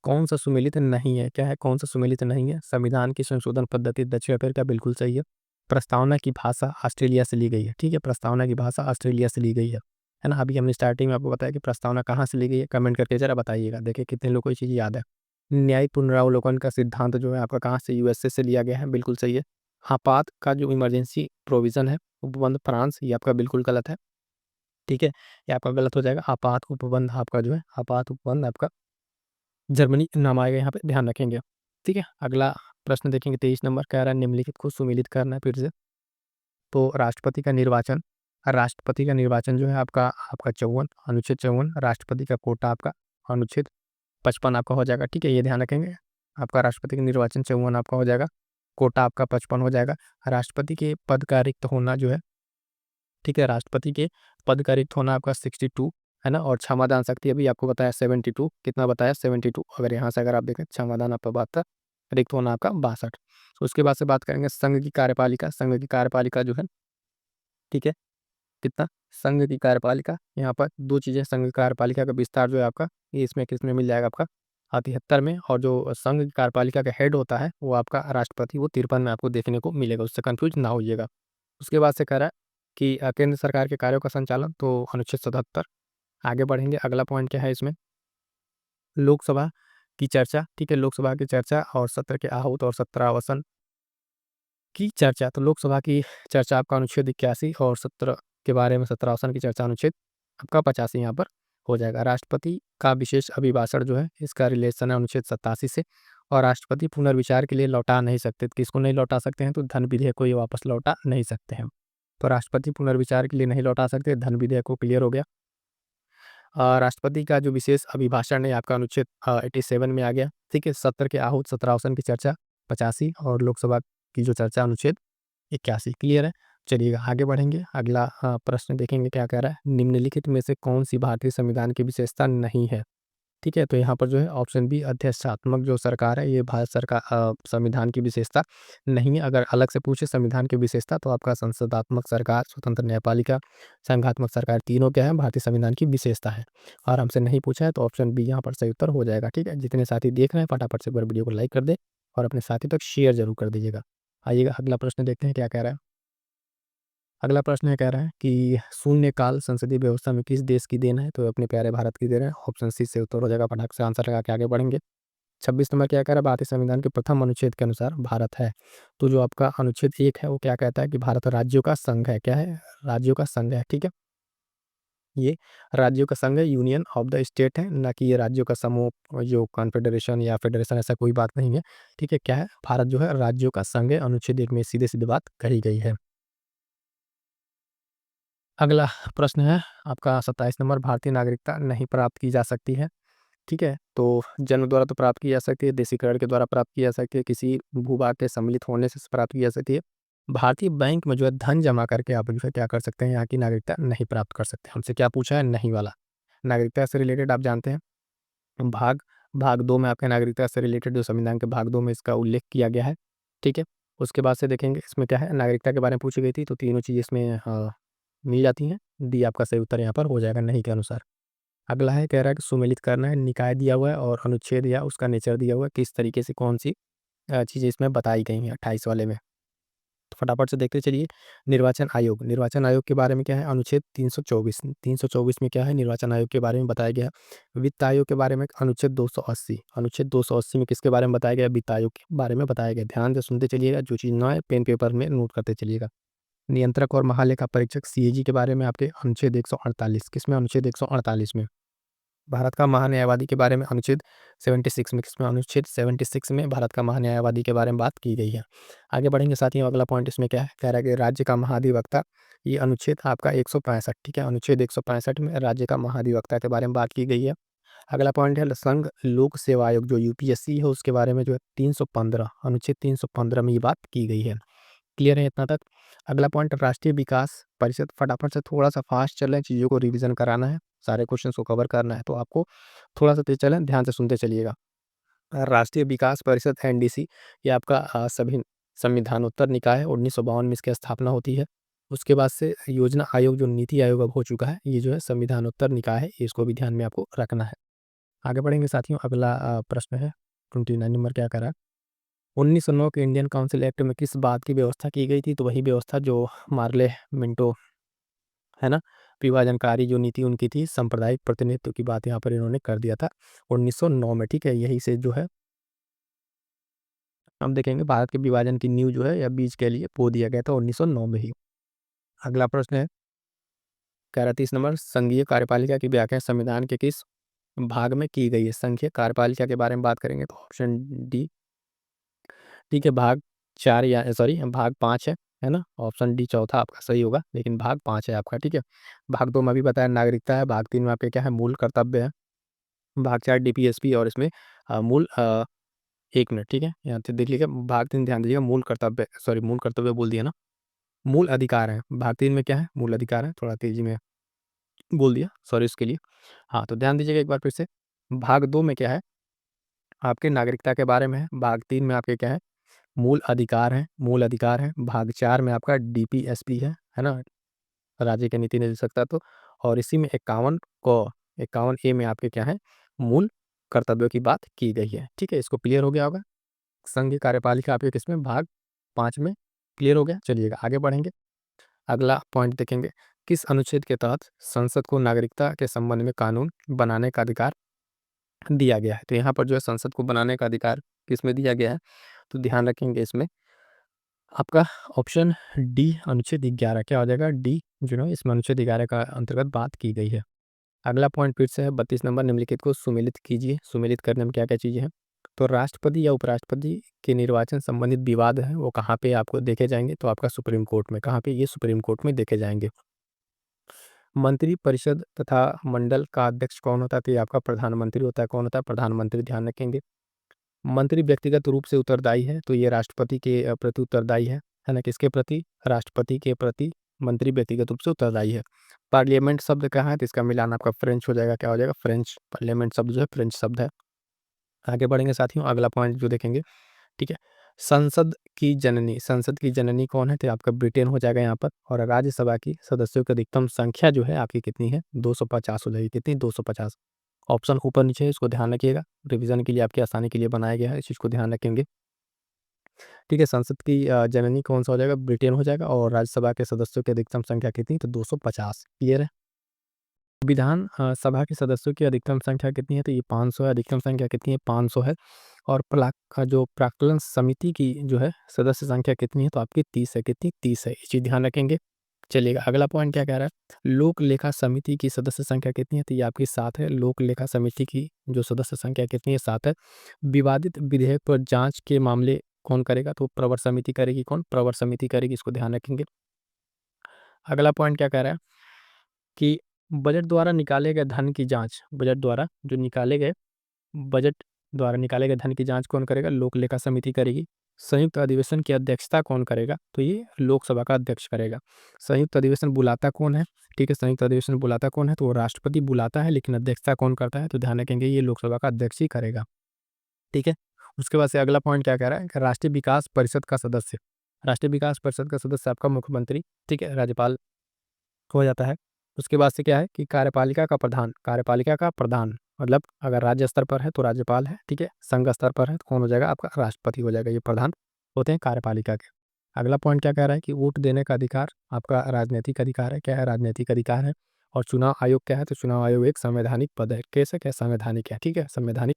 कौन सा सुमेलित नहीं है। क्या है, कौन सा सुमेलित नहीं है, संविधान की संशोधन पद्धति दक्षिण अफ्रीका, बिल्कुल सही है। प्रस्तावना की भाषा ऑस्ट्रेलिया से ली गई है। ठीक है, प्रस्तावना की भाषा ऑस्ट्रेलिया से ली गई है ना। अभी हमने स्टार्टिंग में आपको बताया कि प्रस्तावना कहाँ से ली गई है, कमेंट करके जरा बताइएगा, देखिए कितने लोगों को ये चीज़ याद है। न्यायिक पुनरावलोकन का सिद्धांत जो है आपका कहाँ से, यूएसए से लिया गया है, बिल्कुल सही है। आपात का जो इमरजेंसी प्रोविजन है, उपबंध फ्रांस, ये आपका बिल्कुल गलत है। ठीक है, ये आपका गलत हो जाएगा। आपात उपबंध आपका जो है, आपात उपबंध आपका जर्मनी नाम आएगा, यहाँ पे ध्यान रखेंगे। ठीक है, अगला प्रश्न देखेंगे 23 नंबर, कह रहा है निम्नलिखित को सुमेलित करना है फिर से। तो राष्ट्रपति का निर्वाचन जो है आपका आपका 54, अनुच्छेद 54, राष्ट्रपति का कोटा आपका अनुच्छेद 55 आपका हो जाएगा। ठीक है, ये ध्यान रखेंगे, आपका राष्ट्रपति का निर्वाचन 54 आपका हो जाएगा, कोटा आपका 55 हो जाएगा। राष्ट्रपति के पद का रिक्त होना जो है, ठीक है, राष्ट्रपति के पद का रिक्त होना आपका 62 है ना। और क्षमादान शक्ति अभी आपको बताया 72, कितना बताया 72। अगर यहाँ से अगर आप देखें क्षमादान आपका 72, रिक्त होना आपका 62। तो उसके बाद से बात करेंगे संघ की कार्यपालिका, संघ की कार्यपालिका जो है, ठीक है, कितना, संघ की कार्यपालिका यहाँ पर दो चीज़ें, संघ की कार्यपालिका का विस्तार जो है आपका, ये इसमें किसमें मिल जाएगा, आपका 73 में, और जो संघ की कार्यपालिका का हेड होता है वो आपका राष्ट्रपति, वो 53 में आपको देखने को मिलेगा, उससे कन्फ्यूज़ ना होइएगा। उसके बाद से कह रहा है कि केंद्र सरकार के कार्यों का संचालन, तो अनुच्छेद 77। आगे बढ़ेंगे, अगला पॉइंट क्या है इसमें, लोकसभा की चर्चा, ठीक है, लोकसभा की चर्चा और सत्र के आहूत और सत्रावसान की चर्चा। तो लोकसभा की चर्चा आपका अनुच्छेद 81, और सत्र के बारे में सत्रावसान की चर्चा अनुच्छेद आपका 85 यहाँ पर हो जाएगा। राष्ट्रपति का विशेष अभिभाषण जो है, इसका रिलेशन है अनुच्छेद 87 से। और राष्ट्रपति पुनर्विचार के लिए लौटा नहीं सकते, तो किसको नहीं लौटा सकते हैं, तो धन विधेयक को ये वापस लौटा नहीं सकते हैं। तो राष्ट्रपति पुनर्विचार के लिए नहीं लौटा सकते, धन विधेयक को, क्लियर हो गया। राष्ट्रपति का जो विशेष अभिभाषण है आपका अनुच्छेद 87 में आ गया, ठीक है। सत्र के आहूत सत्रावसान की चर्चा 85, और लोकसभा की जो चर्चा अनुच्छेद 81, क्लियर है। चलिएगा आगे बढ़ेंगे, अगला प्रश्न देखेंगे क्या कह रहा है, निम्नलिखित में से कौन सी भारतीय संविधान की विशेषता नहीं है, ठीक है। तो यहाँ पर जो है ऑप्शन बी, अध्यक्षात्मक जो सरकार है, ये भारत सरकार संविधान की विशेषता नहीं है। अगर अलग से पूछे संविधान की विशेषता, तो आपका संसदात्मक सरकार, स्वतंत्र न्यायपालिका, संघात्मक सरकार, तीनों क्या है, भारतीय संविधान की विशेषता है। और हमसे नहीं पूछा है, तो ऑप्शन बी यहाँ पर सही उत्तर हो जाएगा, ठीक है। जितने साथी देख रहे हैं फटाफट से एक बार वीडियो को लाइक कर दे और अपने साथी तक शेयर जरूर कर दीजिएगा। आइएगा अगला प्रश्न देखते हैं क्या कह रहा है। अगला प्रश्न ये कह रहा है कि शून्यकाल संसदीय व्यवस्था में किस देश की देन है, तो अपने प्यारे भारत की देन है। ऑप्शन सी से उत्तर हो जाएगा, फटाक से आंसर लगा के आगे बढ़ेंगे। 26 नंबर क्या कह रहा है, भारतीय संविधान के प्रथम अनुच्छेद के अनुसार भारत है। तो जो आपका अनुच्छेद 1 है वो क्या कहता है कि भारत राज्यों का संघ है, क्या है, राज्यों का संघ है, ठीक है। ये राज्यों का संघ है, यूनियन ऑफ द स्टेट है, ना कि ये राज्यों का समूह, जो कॉन्फेडरेशन या फेडरेशन, ऐसा कोई बात नहीं है, ठीक है। क्या है, भारत जो है राज्यों का संघ है, अनुच्छेद 1 में सीधे सीधे बात कही गई है। अगला प्रश्न है आपका 27 नंबर, भारतीय नागरिकता नहीं प्राप्त की जा सकती है, ठीक है। तो जन्म द्वारा तो प्राप्त की जा सकती है, देशीकरण के द्वारा प्राप्त की जा सकती है, किसी भूभाग के सम्मिलित होने से प्राप्त की जा सकती है। भारतीय बैंक में जो है धन जमा करके आप जो है क्या कर सकते हैं, यहाँ की नागरिकता नहीं प्राप्त कर सकते। हमसे क्या पूछा है, नहीं वाला। नागरिकता से रिलेटेड आप जानते हैं, भाग भाग 2 में आपके नागरिकता से रिलेटेड जो संविधान के भाग 2 में इसका उल्लेख किया गया है, ठीक है। उसके बाद से देखेंगे इसमें क्या है, नागरिकता के बारे में पूछी गई थी, तो तीनों चीज़ इसमें मिल जाती हैं। डी आपका सही उत्तर यहाँ पर हो जाएगा, नहीं के अनुसार। अगला है, कह रहा है कि सुमेलित करना है, निकाय दिया हुआ है और अनुच्छेद या उसका नेचर दिया हुआ है, किस तरीके से कौन सी चीज़ें इसमें बताई गई हैं 28 वाले में। तो फटाफट से देखते चलिए। निर्वाचन आयोग, निर्वाचन आयोग के बारे में क्या है, अनुच्छेद 324, 324 में क्या है, निर्वाचन आयोग के बारे में बताया गया है। वित्त आयोग के बारे में अनुच्छेद 280, अनुच्छेद 280 में किसके बारे में बताया गया, वित्त आयोग के बारे में बताया गया। ध्यान से सुनते चलिएगा, जो चीज़ ना है पेन पेपर में नोट करते चलिएगा। नियंत्रक और महालेखा परीक्षक सीएजी के बारे में आपके अनुच्छेद 148, किसमें, अनुच्छेद 148 में। भारत का महान्यायवादी के बारे में अनुच्छेद 76 में, किसमें, अनुच्छेद 76 में भारत का महान्यायवादी के बारे में बात की गई है। आगे बढ़ेंगे साथियों, अगला पॉइंट इसमें क्या है, कह रहा है कि राज्य का महाधिवक्ता, ये अनुच्छेद आपका 165, ठीक है, अनुच्छेद 165 में राज्य का महाधिवक्ता के बारे में बात की गई है। अगला पॉइंट है संघ लोक सेवा आयोग, जो यूपीएससी है, उसके बारे में जो है 315, अनुच्छेद 315 में ये बात की गई है। क्लियर है इतना तक। अगला पॉइंट, राष्ट्रीय विकास परिषद, फटाफट से थोड़ा सा फास्ट चलें, चीज़ों को रिवीजन कराना है, सारे क्वेश्चंस को कवर करना है, तो आपको थोड़ा सा तेज चलें, ध्यान से सुनते चलिएगा। राष्ट्रीय विकास परिषद एनडीसी, ये आपका सभी संविधानोत्तर निकाय है, 1952 में इसकी स्थापना होती है। उसके बाद से योजना आयोग, जो नीति आयोग अब हो चुका है, ये जो है संविधानोत्तर निकाय है, इसको भी ध्यान में आपको रखना है। आगे बढ़ेंगे साथियों, अगला प्रश्न है 29 नंबर, क्या करा, 1909 के इंडियन काउंसिल एक्ट में किस बात की व्यवस्था की गई थी, तो वही व्यवस्था जो मार्ले मिंटो, है ना, विभाजनकारी जो नीति उनकी थी, सांप्रदायिक प्रतिनिधित्व की बात यहाँ पर इन्होंने कर दिया था 1909 में, ठीक है। यही से जो है हम देखेंगे भारत के विभाजन की नींव जो है, या बीज के लिए बो दिया गया था 1909 में ही। अगला प्रश्न है, कह रहा 30 नंबर, संघीय कार्यपालिका की व्याख्या संविधान के किस भाग में की गई है। संघीय कार्यपालिका के बारे में बात करेंगे, तो ऑप्शन डी, ठीक है, भाग 4 या सॉरी भाग 5 है ना, ऑप्शन डी चौथा आपका सही होगा, लेकिन भाग 5 है आपका, ठीक है। भाग 2 में भी बताया नागरिकता है, भाग 3 में आपके क्या है, मूल कर्तव्य है, भाग 4 डीपीएसपी, और इसमें मूल 1 मिनट, ठीक है, यहाँ से देख लीजिएगा, भाग 3 ध्यान दीजिएगा, मूल कर्तव्य, सॉरी मूल कर्तव्य बोल दिया ना, मूल अधिकार है, भाग 3 में क्या है, मूल अधिकार है, थोड़ा तेजी में बोल दिया, सॉरी इसके लिए। हाँ, तो ध्यान दीजिएगा एक बार फिर से, भाग 2 में क्या है, आपके नागरिकता के बारे में है, भाग 3 में आपके क्या है, मूल अधिकार है, मूल अधिकार है, भाग 4 में आपका डीपीएसपी है ना, राज्य के नीति निर्देशकता तो, और इसी में 51 को 51 ए में आपके क्या है, मूल कर्तव्यों की बात की गई है। ठीक है, इसको क्लियर हो गया होगा। संघीय कार्यपालिका आपके किसमें, भाग 5 में क्लियर हो गया। चलिएगा आगे बढ़ेंगे। अगला पॉइंट देखेंगे, किस अनुच्छेद के तहत संसद को नागरिकता के संबंध में कानून बनाने का अधिकार दिया गया है। तो यहाँ पर जो है संसद को बनाने का अधिकार किसमें दिया गया है, तो ध्यान रखेंगे इसमें आपका ऑप्शन डी अनुच्छेद 11 क्या हो जाएगा, डी जो है इसमें अनुच्छेद 11 का अंतर्गत बात की गई है। अगला पॉइंट फिर से है 32 नंबर, निम्नलिखित को सुमेलित कीजिए। सुमेलित करने में क्या क्या चीज़ें हैं, तो राष्ट्रपति या उपराष्ट्रपति के निर्वाचन संबंधित विवाद है वो कहाँ पे आपको देखे जाएंगे, तो आपका सुप्रीम कोर्ट में। कहाँ पे, ये सुप्रीम कोर्ट में देखे जाएंगे। मंत्री परिषद तथा मंडल का अध्यक्ष कौन होता है, तो ये आपका प्रधानमंत्री होता है। कौन होता है, प्रधानमंत्री, ध्यान रखेंगे। मंत्री व्यक्तिगत रूप से उत्तरदायी है, तो ये राष्ट्रपति के प्रति उत्तरदायी है ना, किसके प्रति, राष्ट्रपति के प्रति मंत्री व्यक्तिगत रूप से उत्तरदायी है। पार्लियामेंट शब्द कहाँ है, तो इसका मिलान आपका फ्रेंच हो जाएगा, क्या हो जाएगा, फ्रेंच। पार्लियामेंट शब्द जो है फ्रेंच शब्द है। आगे बढ़ेंगे साथियों, अगला पॉइंट जो देखेंगे, ठीक है, संसद की जननी, संसद की जननी कौन है, तो आपका ब्रिटेन हो जाएगा यहाँ पर। और राज्यसभा की सदस्यों की अधिकतम संख्या जो है आपकी कितनी है, 250 हो जाएगी। कितनी, 250। ऑप्शन ऊपर नीचे है, इसको ध्यान रखिएगा, रिवीजन के लिए आपकी आसानी के लिए बनाया गया है, इस चीज़ को ध्यान रखेंगे। ठीक है, संसद की जननी कौन सा हो जाएगा, ब्रिटेन हो जाएगा। और राज्यसभा के सदस्यों की अधिकतम संख्या कितनी, तो 250। क्लियर है। विधान सभा के सदस्यों की अधिकतम संख्या कितनी है, तो ये 500 है। अधिकतम संख्या कितनी है, 500 है। और जो प्राक्कलन समिति की जो है सदस्य संख्या कितनी है, तो आपकी 30 है। कितनी, 30 है, ये चीज़ ध्यान रखेंगे। चलिएगा अगला पॉइंट क्या कह रहा है, लोक लेखा समिति की सदस्य संख्या कितनी है, तो ये आपकी 7 है। लोक लेखा समिति की जो सदस्य संख्या कितनी है, 7 है। विवादित विधेयक पर जांच के मामले कौन करेगा, तो प्रवर समिति करेगी। कौन, प्रवर समिति करेगी, इसको ध्यान रखेंगे। अगला पॉइंट क्या कह रहा है कि बजट द्वारा निकाले गए धन की जांच, बजट द्वारा जो निकाले गए, बजट द्वारा निकाले गए धन की जांच कौन करेगा, लोक लेखा समिति करेगी। संयुक्त अधिवेशन की अध्यक्षता कौन करेगा, तो ये लोकसभा का अध्यक्ष करेगा। संयुक्त अधिवेशन बुलाता कौन है, ठीक है, संयुक्त अधिवेशन बुलाता कौन है, तो वो राष्ट्रपति बुलाता है, लेकिन अध्यक्षता कौन करता है, तो ध्यान रखेंगे ये लोकसभा का अध्यक्ष ही करेगा। ठीक है। उसके बाद से अगला पॉइंट क्या कह रहा है कि राष्ट्रीय विकास परिषद का सदस्य, राष्ट्रीय विकास परिषद का सदस्य आपका मुख्यमंत्री, ठीक है, राज्यपाल हो जाता है। उसके बाद से क्या है कि कार्यपालिका का प्रधान, कार्यपालिका का प्रधान मतलब अगर राज्य स्तर पर है तो राज्यपाल है, ठीक है, संघ स्तर पर है तो कौन हो जाएगा, आपका राष्ट्रपति हो जाएगा। ये प्रधान होते हैं कार्यपालिका के। अगला पॉइंट क्या कह रहा है कि वोट देने का अधिकार आपका राजनीतिक अधिकार है। क्या है, राजनीतिक अधिकार है। और चुनाव आयोग क्या है, तो चुनाव आयोग एक संवैधानिक पद है। कैसे, क्या संवैधानिक है, ठीक है, संवैधानिक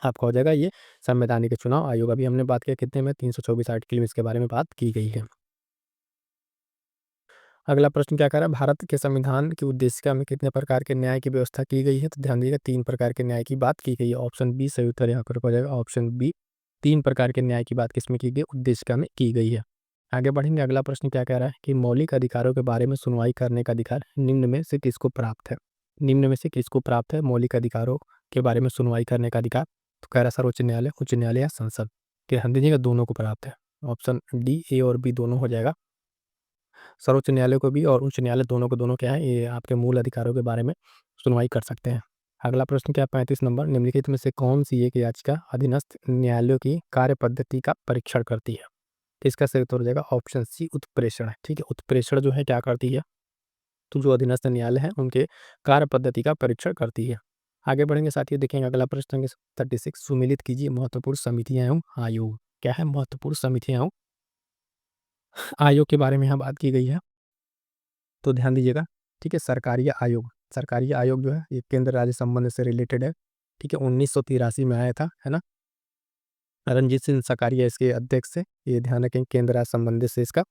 आपका हो जाएगा ये संवैधानिक चुनाव आयोग। अभी हमने बात किया कितने में, 324 आर्टिकल में इसके बारे में बात की गई है। अगला प्रश्न क्या कर रहा है, भारत के संविधान की उद्देशिका में कितने प्रकार के न्याय की व्यवस्था की गई है, तो ध्यान दीजिएगा 3 प्रकार के न्याय की बात की गई है। ऑप्शन बी सही उत्तर यहाँ पर हो जाएगा, ऑप्शन बी। 3 प्रकार के न्याय की बात किसमें की गई, उद्देशिका में की गई है। आगे बढ़ेंगे, अगला प्रश्न क्या कह रहा है कि मौलिक अधिकारों के बारे में सुनवाई करने का अधिकार निम्न में से किसको प्राप्त है, निम्न में से किसको प्राप्त है मौलिक अधिकारों के बारे में सुनवाई करने का अधिकार, तो कह रहा है सर्वोच्च न्यायालय, उच्च न्यायालय या संसद। ध्यान दीजिएगा दोनों को प्राप्त है। ऑप्शन डी, ए और बी दोनों हो जाएगा। सर्वोच्च न्यायालय को भी और उच्च न्यायालय दोनों को, दोनों क्या है, ये आपके मूल अधिकारों के बारे में सुनवाई कर सकते हैं। अगला प्रश्न क्या है, 35 नंबर, निम्नलिखित में से कौन सी एक याचिका अधीनस्थ न्यायालयों की कार्य पद्धति का परीक्षण करती है, तो इसका सही उत्तर हो जाएगा ऑप्शन सी, उत्प्रेषण है। ठीक है, उत्प्रेषण जो है क्या करती है, तो जो अधीनस्थ न्यायालय है उनके कार्य पद्धति का परीक्षण करती है। आगे बढ़ेंगे साथियों, देखेंगे अगला प्रश्न 36, सुमेलित कीजिए महत्वपूर्ण समितियां एवं आयोग। क्या है, महत्वपूर्ण समितियां एवं आयोग के बारे में यहाँ बात की गई है, तो ध्यान दीजिएगा। ठीक है, सरकारी आयोग, सरकारी आयोग जो है ये केंद्र राज्य संबंध से रिलेटेड है। ठीक है, 1983 में आया था, है ना। रणजीत सिंह सकारिया इसके अध्यक्ष थे। ये ध्यान रखें, केंद्र राज्य संबंध से इसका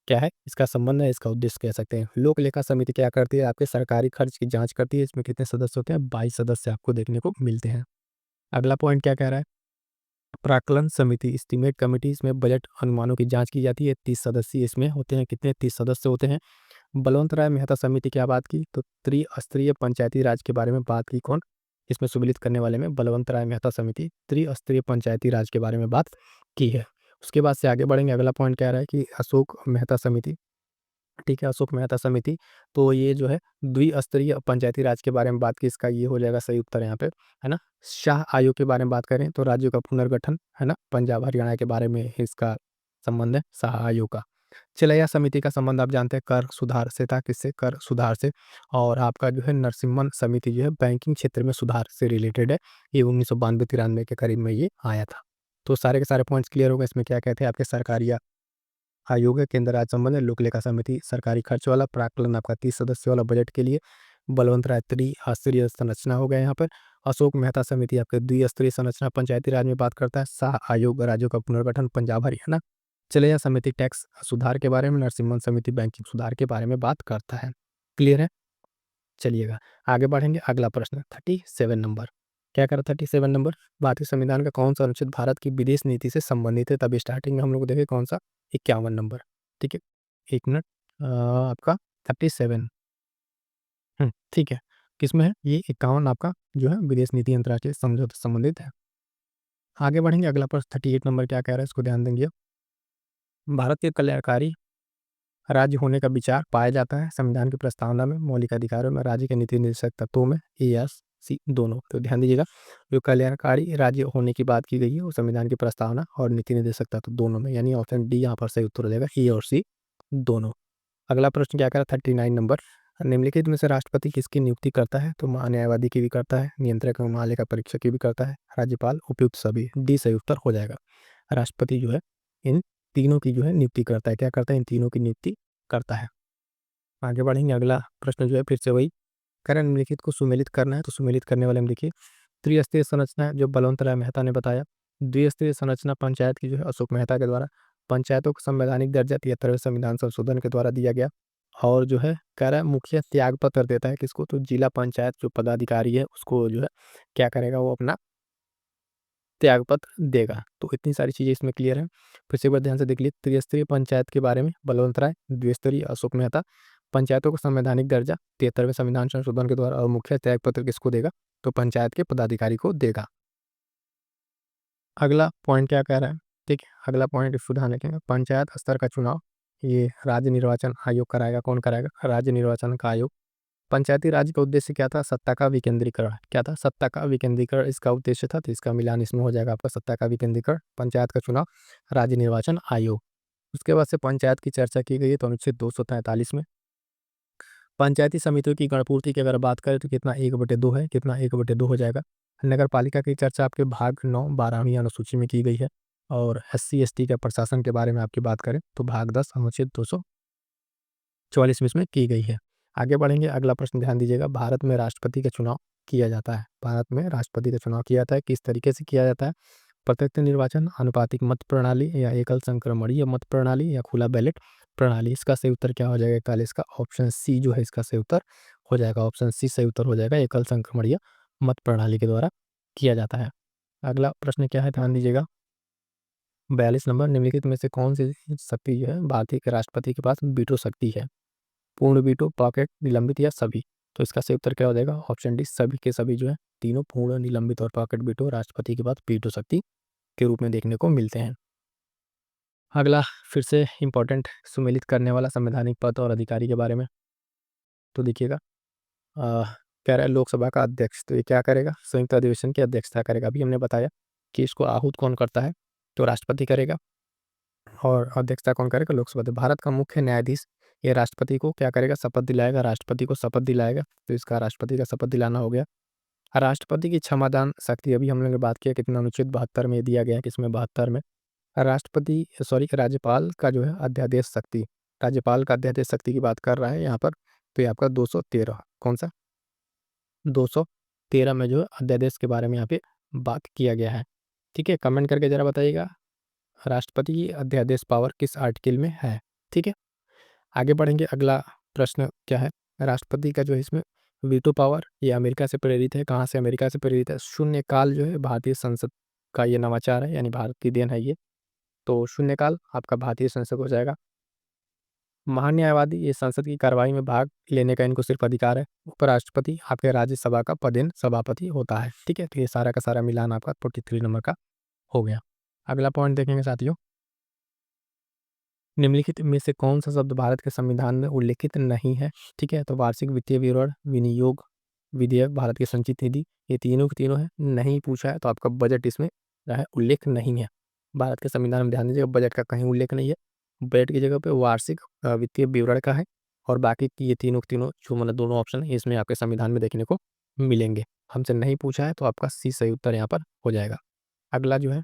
क्या है, इसका संबंध है, इसका उद्देश्य कह सकते हैं। लोक लेखा समिति क्या करती है, आपके सरकारी खर्च की जांच करती है। इसमें कितने सदस्य होते हैं, 22 सदस्य आपको देखने को मिलते हैं। अगला पॉइंट क्या कह रहा है, प्राक्कलन समिति, एस्टीमेट कमेटी, इसमें बजट अनुमानों की जांच की जाती है। 30 सदस्य इसमें होते हैं। कितने, 30 सदस्य होते हैं। बलवंत राय मेहता समिति क्या बात की, तो त्रिस्तरीय पंचायती राज के बारे में बात की। कौन, इसमें सुमेलित करने वाले में बलवंत राय मेहता समिति त्रिस्तरीय पंचायती राज के बारे में बात की है। उसके बाद से आगे बढ़ेंगे, अगला पॉइंट कह रहा है कि अशोक मेहता समिति, ठीक है, अशोक मेहता समिति, तो ये जो है द्विस्तरीय पंचायती राज के बारे में बात की। इसका ये हो जाएगा सही उत्तर यहाँ पे, है ना। शाह आयोग के बारे में बात करें तो राज्यों का पुनर्गठन, है ना, पंजाब हरियाणा के बारे में इसका संबंध है शाह आयोग का। चिलैया समिति का संबंध आप जानते हैं कर सुधार से था, किससे? कर सुधार से। और आपका जो है नरसिम्हन समिति जो है बैंकिंग क्षेत्र में सुधार से रिलेटेड है। ये 1992-93 के करीब में ये आया था। तो सारे के सारे पॉइंट्स क्लियर हो गए। इसमें क्या-क्या थे आपके? सरकारी आयोग है, केंद्र राज्य संबंध है, लोक लेखा समिति, सरकारी खर्च वाला, प्राक्कलन आपका 30 सदस्य वाला बजट के लिए, बलवंत राय त्रिस्तरीय संरचना हो गया यहाँ पर। अशोक मेहता समिति आपके द्विस्तरीय संरचना पंचायती राज में बात करता है। शाह आयोग राज्यों का पुनर्गठन पंजाब हरियाणा। चिलैया समिति टैक्स सुधार के बारे में, नरसिम्हन समिति बैंकिंग सुधार के बारे में बात करता है। क्लियर है? चलिएगा आगे बढ़ेंगे। अगला प्रश्न 37 नंबर क्या कर 37 नंबर, भारतीय संविधान का कौन सा अनुच्छेद भारत की विदेश नीति से संबंधित है? तभी स्टार्टिंग में हम लोग देखें कौन सा, 51 नंबर। ठीक है, एक मिनट, आपका 37, ठीक है, किसमें है ये? 51 आपका जो है विदेश नीति अंतर्राष्ट्रीय समझौते से संबंधित है। आगे बढ़ेंगे। अगला प्रश्न 38 नंबर क्या कह रहा है, इसको ध्यान देंगे। भारत के कल्याणकारी राज्य होने का विचार पाया जाता है संविधान की प्रस्तावना में, मौलिक अधिकारों में, राज्य के नीति निर्देशक तत्वों में, ए या सी दोनों। तो ध्यान दीजिएगा, जो कल्याणकारी राज्य होने की बात की गई है वो संविधान की प्रस्तावना और नीति निर्देशक तत्व दोनों में, यानी ऑप्शन डी यहाँ पर सही उत्तर हो जाएगा, ए और सी दोनों। अगला प्रश्न क्या करा 39 नंबर, निम्नलिखित में से राष्ट्रपति किसकी नियुक्ति करता है? तो महान्यायवादी की भी करता है, नियंत्रक एवं महालेखा परीक्षक की भी करता है, राज्यपाल, उपयुक्त सभी। डी सही उत्तर हो जाएगा। राष्ट्रपति जो है इन तीनों की जो है नियुक्ति करता है। क्या करता है? इन तीनों की नियुक्ति करता है। आगे बढ़ेंगे। अगला प्रश्न जो है फिर से वही कह रहा है, निम्नलिखित को सुमेलित करना है। तो सुमेलित करने वाले में देखिए, त्रिस्तरीय संरचना है जो बलवंत राय मेहता ने बताया। द्विस्तरीय संरचना पंचायत की जो है अशोक मेहता के द्वारा। पंचायतों को संवैधानिक दर्जा 73वें संविधान संशोधन के द्वारा दिया गया। और जो है कह रहा है मुखिया त्याग पत्र देता है किसको? तो जिला पंचायत जो पदाधिकारी है उसको जो है क्या करेगा, वो अपना त्यागपत्र देगा। तो इतनी सारी चीज़ें इसमें क्लियर है। फिर से एक बार ध्यान से देख लीजिए, त्रिस्तरीय पंचायत के बारे में बलवंत राय, द्विस्तरीय अशोक मेहता, पंचायतों को संवैधानिक दर्जा 73वें संविधान संशोधन के द्वारा, और मुखिया त्यागपत्र किसको देगा? तो पंचायत के पदाधिकारी को देगा। अगला पॉइंट क्या कह रहा है? ठीक है, अगला पॉइंट इसको ध्यान रखेंगे, पंचायत स्तर का चुनाव ये राज्य निर्वाचन आयोग कराएगा। कौन कराएगा? राज्य निर्वाचन का आयोग। पंचायती राज का उद्देश्य क्या था? सत्ता का विकेंद्रीकरण। क्या था? सत्ता का विकेंद्रीकरण इसका उद्देश्य था। तो इसका मिलान इसमें हो जाएगा आपका, सत्ता का विकेंद्रीकरण, पंचायत का चुनाव, राज्य निर्वाचन आयोग। उसके बाद से पंचायत की चर्चा की गई है तो अनुच्छेद 243 में। पंचायती समितियों की गणपूर्ति की अगर बात करें तो कितना 1/2 है, कितना 1/2 हो जाएगा। नगर पालिका की चर्चा आपके भाग 9 12वीं अनुसूची में की गई है। और SC ST के प्रशासन के बारे में आपकी बात करें तो भाग 10 अनुच्छेद 244 में इसमें की गई है। आगे बढ़ेंगे। अगला प्रश्न ध्यान दीजिएगा, भारत में राष्ट्रपति का चुनाव किया जाता है। भारत में राष्ट्रपति का चुनाव किया जाता है, किस तरीके से किया जाता है? प्रत्यक्ष निर्वाचन, आनुपातिक मत प्रणाली, या एकल संक्रमणीय मत प्रणाली, या खुला बैलेट प्रणाली। इसका सही उत्तर क्या हो जाएगा? 41 का ऑप्शन सी जो है इसका सही उत्तर हो जाएगा। ऑप्शन सी सही उत्तर हो जाएगा, एकल संक्रमणीय मत प्रणाली के द्वारा किया जाता है। अगला प्रश्न क्या है, ध्यान दीजिएगा, 42 नंबर, निम्नलिखित में से कौन सी शक्ति जो है भारतीय के राष्ट्रपति के पास वीटो शक्ति है? पूर्ण वीटो, पॉकेट, निलंबित, या सभी? तो इसका सही उत्तर क्या हो जाएगा? ऑप्शन डी सभी के सभी जो है, तीनों पूर्ण, निलंबित और पॉकेट वीटो राष्ट्रपति के पास वीटो शक्ति के रूप में देखने को मिलते हैं। अगला फिर से इंपॉर्टेंट सुमेलित करने वाला संवैधानिक पद और अधिकारी के बारे में। तो देखिएगा, कह रहा है लोकसभा का अध्यक्ष, तो ये क्या करेगा? संयुक्त अधिवेशन की अध्यक्षता करेगा। अभी हमने बताया कि इसको आहूत कौन करता है? तो राष्ट्रपति करेगा। और अध्यक्षता कौन करेगा? लोकसभा। तो भारत का मुख्य न्यायाधीश ये राष्ट्रपति को क्या करेगा? शपथ दिलाएगा। राष्ट्रपति को शपथ दिलाएगा। तो इसका राष्ट्रपति का शपथ दिलाना हो गया। राष्ट्रपति की क्षमादान शक्ति अभी हम लोग ने बात किया कितना, अनुच्छेद 72 में दिया गया है। किसमें? 72 में। राष्ट्रपति सॉरी राज्यपाल का जो है अध्यादेश शक्ति, राज्यपाल का अध्यादेश शक्ति की बात कर रहा है यहाँ पर। तो ये आपका 213, कौन सा? 213 में जो है अध्यादेश के बारे में यहाँ पे बात किया गया है। ठीक है, कमेंट करके जरा बताइएगा राष्ट्रपति की अध्यादेश पावर किस आर्टिकल में है। ठीक है, आगे बढ़ेंगे। अगला प्रश्न क्या है, राष्ट्रपति का जो है इसमें वीटो पावर ये अमेरिका से प्रेरित है। कहाँ से? अमेरिका से प्रेरित है। शून्यकाल जो है भारतीय संसद का ये नवाचार है, यानी भारत की देन है ये। तो शून्यकाल आपका भारतीय संसद हो जाएगा। महान्यायवादी ये संसद की कार्रवाई में भाग लेने का इनको सिर्फ अधिकार है। उपराष्ट्रपति आपके राज्यसभा का पदेन सभापति होता है। ठीक है, तो ये सारा का सारा मिलान आपका 43 नंबर का हो गया। अगला पॉइंट देखेंगे साथियों, निम्नलिखित में से कौन सा शब्द भारत के संविधान में उल्लेखित नहीं है? ठीक है, तो वार्षिक वित्तीय विवरण, विनियोग विधेयक, भारत की संचित निधि, ये तीनों के तीनों है। नहीं पूछा है तो आपका बजट इसमें जो है उल्लेख नहीं है। भारत के संविधान में ध्यान दीजिएगा, बजट का कहीं उल्लेख नहीं है। बजट की जगह पे वार्षिक वित्तीय विवरण का है, और बाकी ये तीनों के तीनों जो मतलब दोनों ऑप्शन है इसमें आपके संविधान में देखने को मिलेंगे। हमसे नहीं पूछा है तो आपका सी सही उत्तर यहाँ पर हो जाएगा। अगला जो है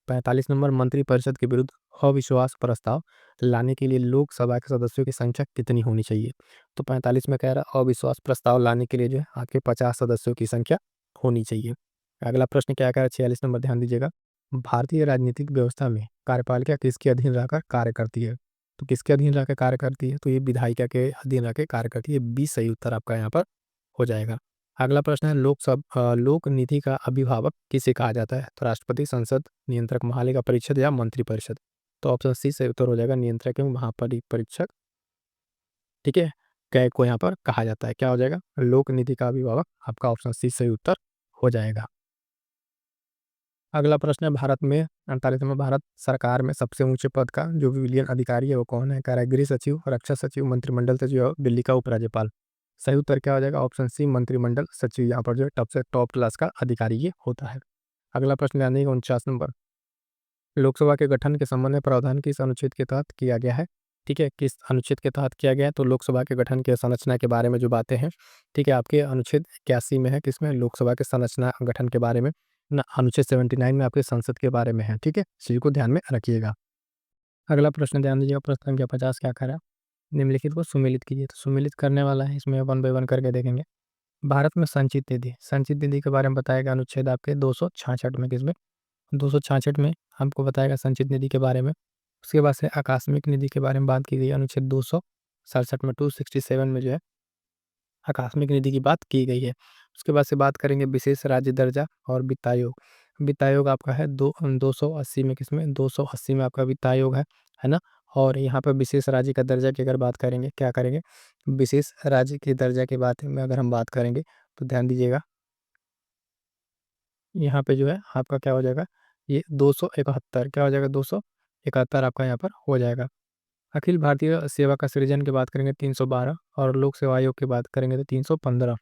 45 नंबर, मंत्रिपरिषद के विरुद्ध अविश्वास प्रस्ताव लाने के लिए लोकसभा के सदस्यों की संख्या कितनी होनी चाहिए? तो 45 में कह रहा है अविश्वास प्रस्ताव लाने के लिए जो है आपके 50 सदस्यों की संख्या होनी चाहिए। अगला प्रश्न क्या कह रहा है 46 नंबर, ध्यान दीजिएगा। भारतीय राजनीतिक व्यवस्था में कार्यपालिका किसके अधीन रहकर कार्य करती है? तो किसके अधीन रहकर कार्य करती है? तो ये विधायिका के अधीन रहकर कार्य करती है। बी सही उत्तर आपका यहाँ पर हो जाएगा। अगला प्रश्न है लोक नीति का अभिभावक किसे कहा जाता है? तो राष्ट्रपति, संसद, नियंत्रक महालेखा परीक्षक या मंत्रिपरिषद? तो ऑप्शन सी सही उत्तर हो जाएगा, नियंत्रक एवं महापरिपरीक्षक, ठीक है, कै को यहाँ पर कहा जाता है। क्या हो जाएगा? लोक नीति का अभिभावक, आपका ऑप्शन सी सही उत्तर हो जाएगा। अगला प्रश्न है भारत में 48 में, भारत सरकार में सबसे ऊंचे पद का जो विलियन अधिकारी है वो कौन है? कह रहा है गृह सचिव, रक्षा सचिव, मंत्रिमंडल सचिव और दिल्ली का उपराज्यपाल। सही उत्तर क्या हो जाएगा? ऑप्शन सी मंत्रिमंडल सचिव, यहाँ पर जो है टॉप से टॉप क्लास का अधिकारी ये होता है। अगला प्रश्न ध्यान देंगे 49 नंबर, लोकसभा के गठन के संबंध में प्रावधान किस अनुच्छेद के तहत किया गया है? ठीक है, किस अनुच्छेद के तहत किया गया है? तो लोकसभा के गठन के संरचना के बारे में जो बातें हैं, ठीक है, आपके अनुच्छेद 81 में है, किसमें? लोकसभा के संरचना गठन के बारे में ना, अनुच्छेद 79 में आपके संसद के बारे में है, ठीक है, इस चीज को ध्यान में रखिएगा। अगला प्रश्न ध्यान दीजिएगा, प्रश्न संख्या 50 क्या कह रहा है? निम्नलिखित को सुमेलित कीजिए। तो सुमेलित करने वाला है, इसमें वन बाय वन करके देखेंगे। भारत में संचित निधि के बारे में बताएगा अनुच्छेद आपके 266 में, किसमें? 266 में हमको बताएगा संचित निधि के बारे में। उसके बाद से आकस्मिक निधि के बारे में बात की गई है अनुच्छेद 267 में, 267 में जो है आकस्मिक निधि की बात की गई है। उसके बाद से बात करेंगे विशेष राज्य दर्जा और वित्त आयोग। वित्त आयोग आपका है 280 में, किसमें? 280 में आपका वित्त आयोग है ना। और यहाँ पर विशेष राज्य का दर्जा की अगर बात करेंगे, क्या करेंगे? विशेष राज्य के दर्जा के बात में अगर हम बात करेंगे तो ध्यान दीजिएगा, यहाँ पे जो है आपका क्या हो जाएगा? ये 271, क्या हो जाएगा? 271 आपका यहाँ पर हो जाएगा। अखिल भारतीय सेवा का सृजन की बात करेंगे 312, और लोक सेवा आयोग की बात करेंगे तो 315।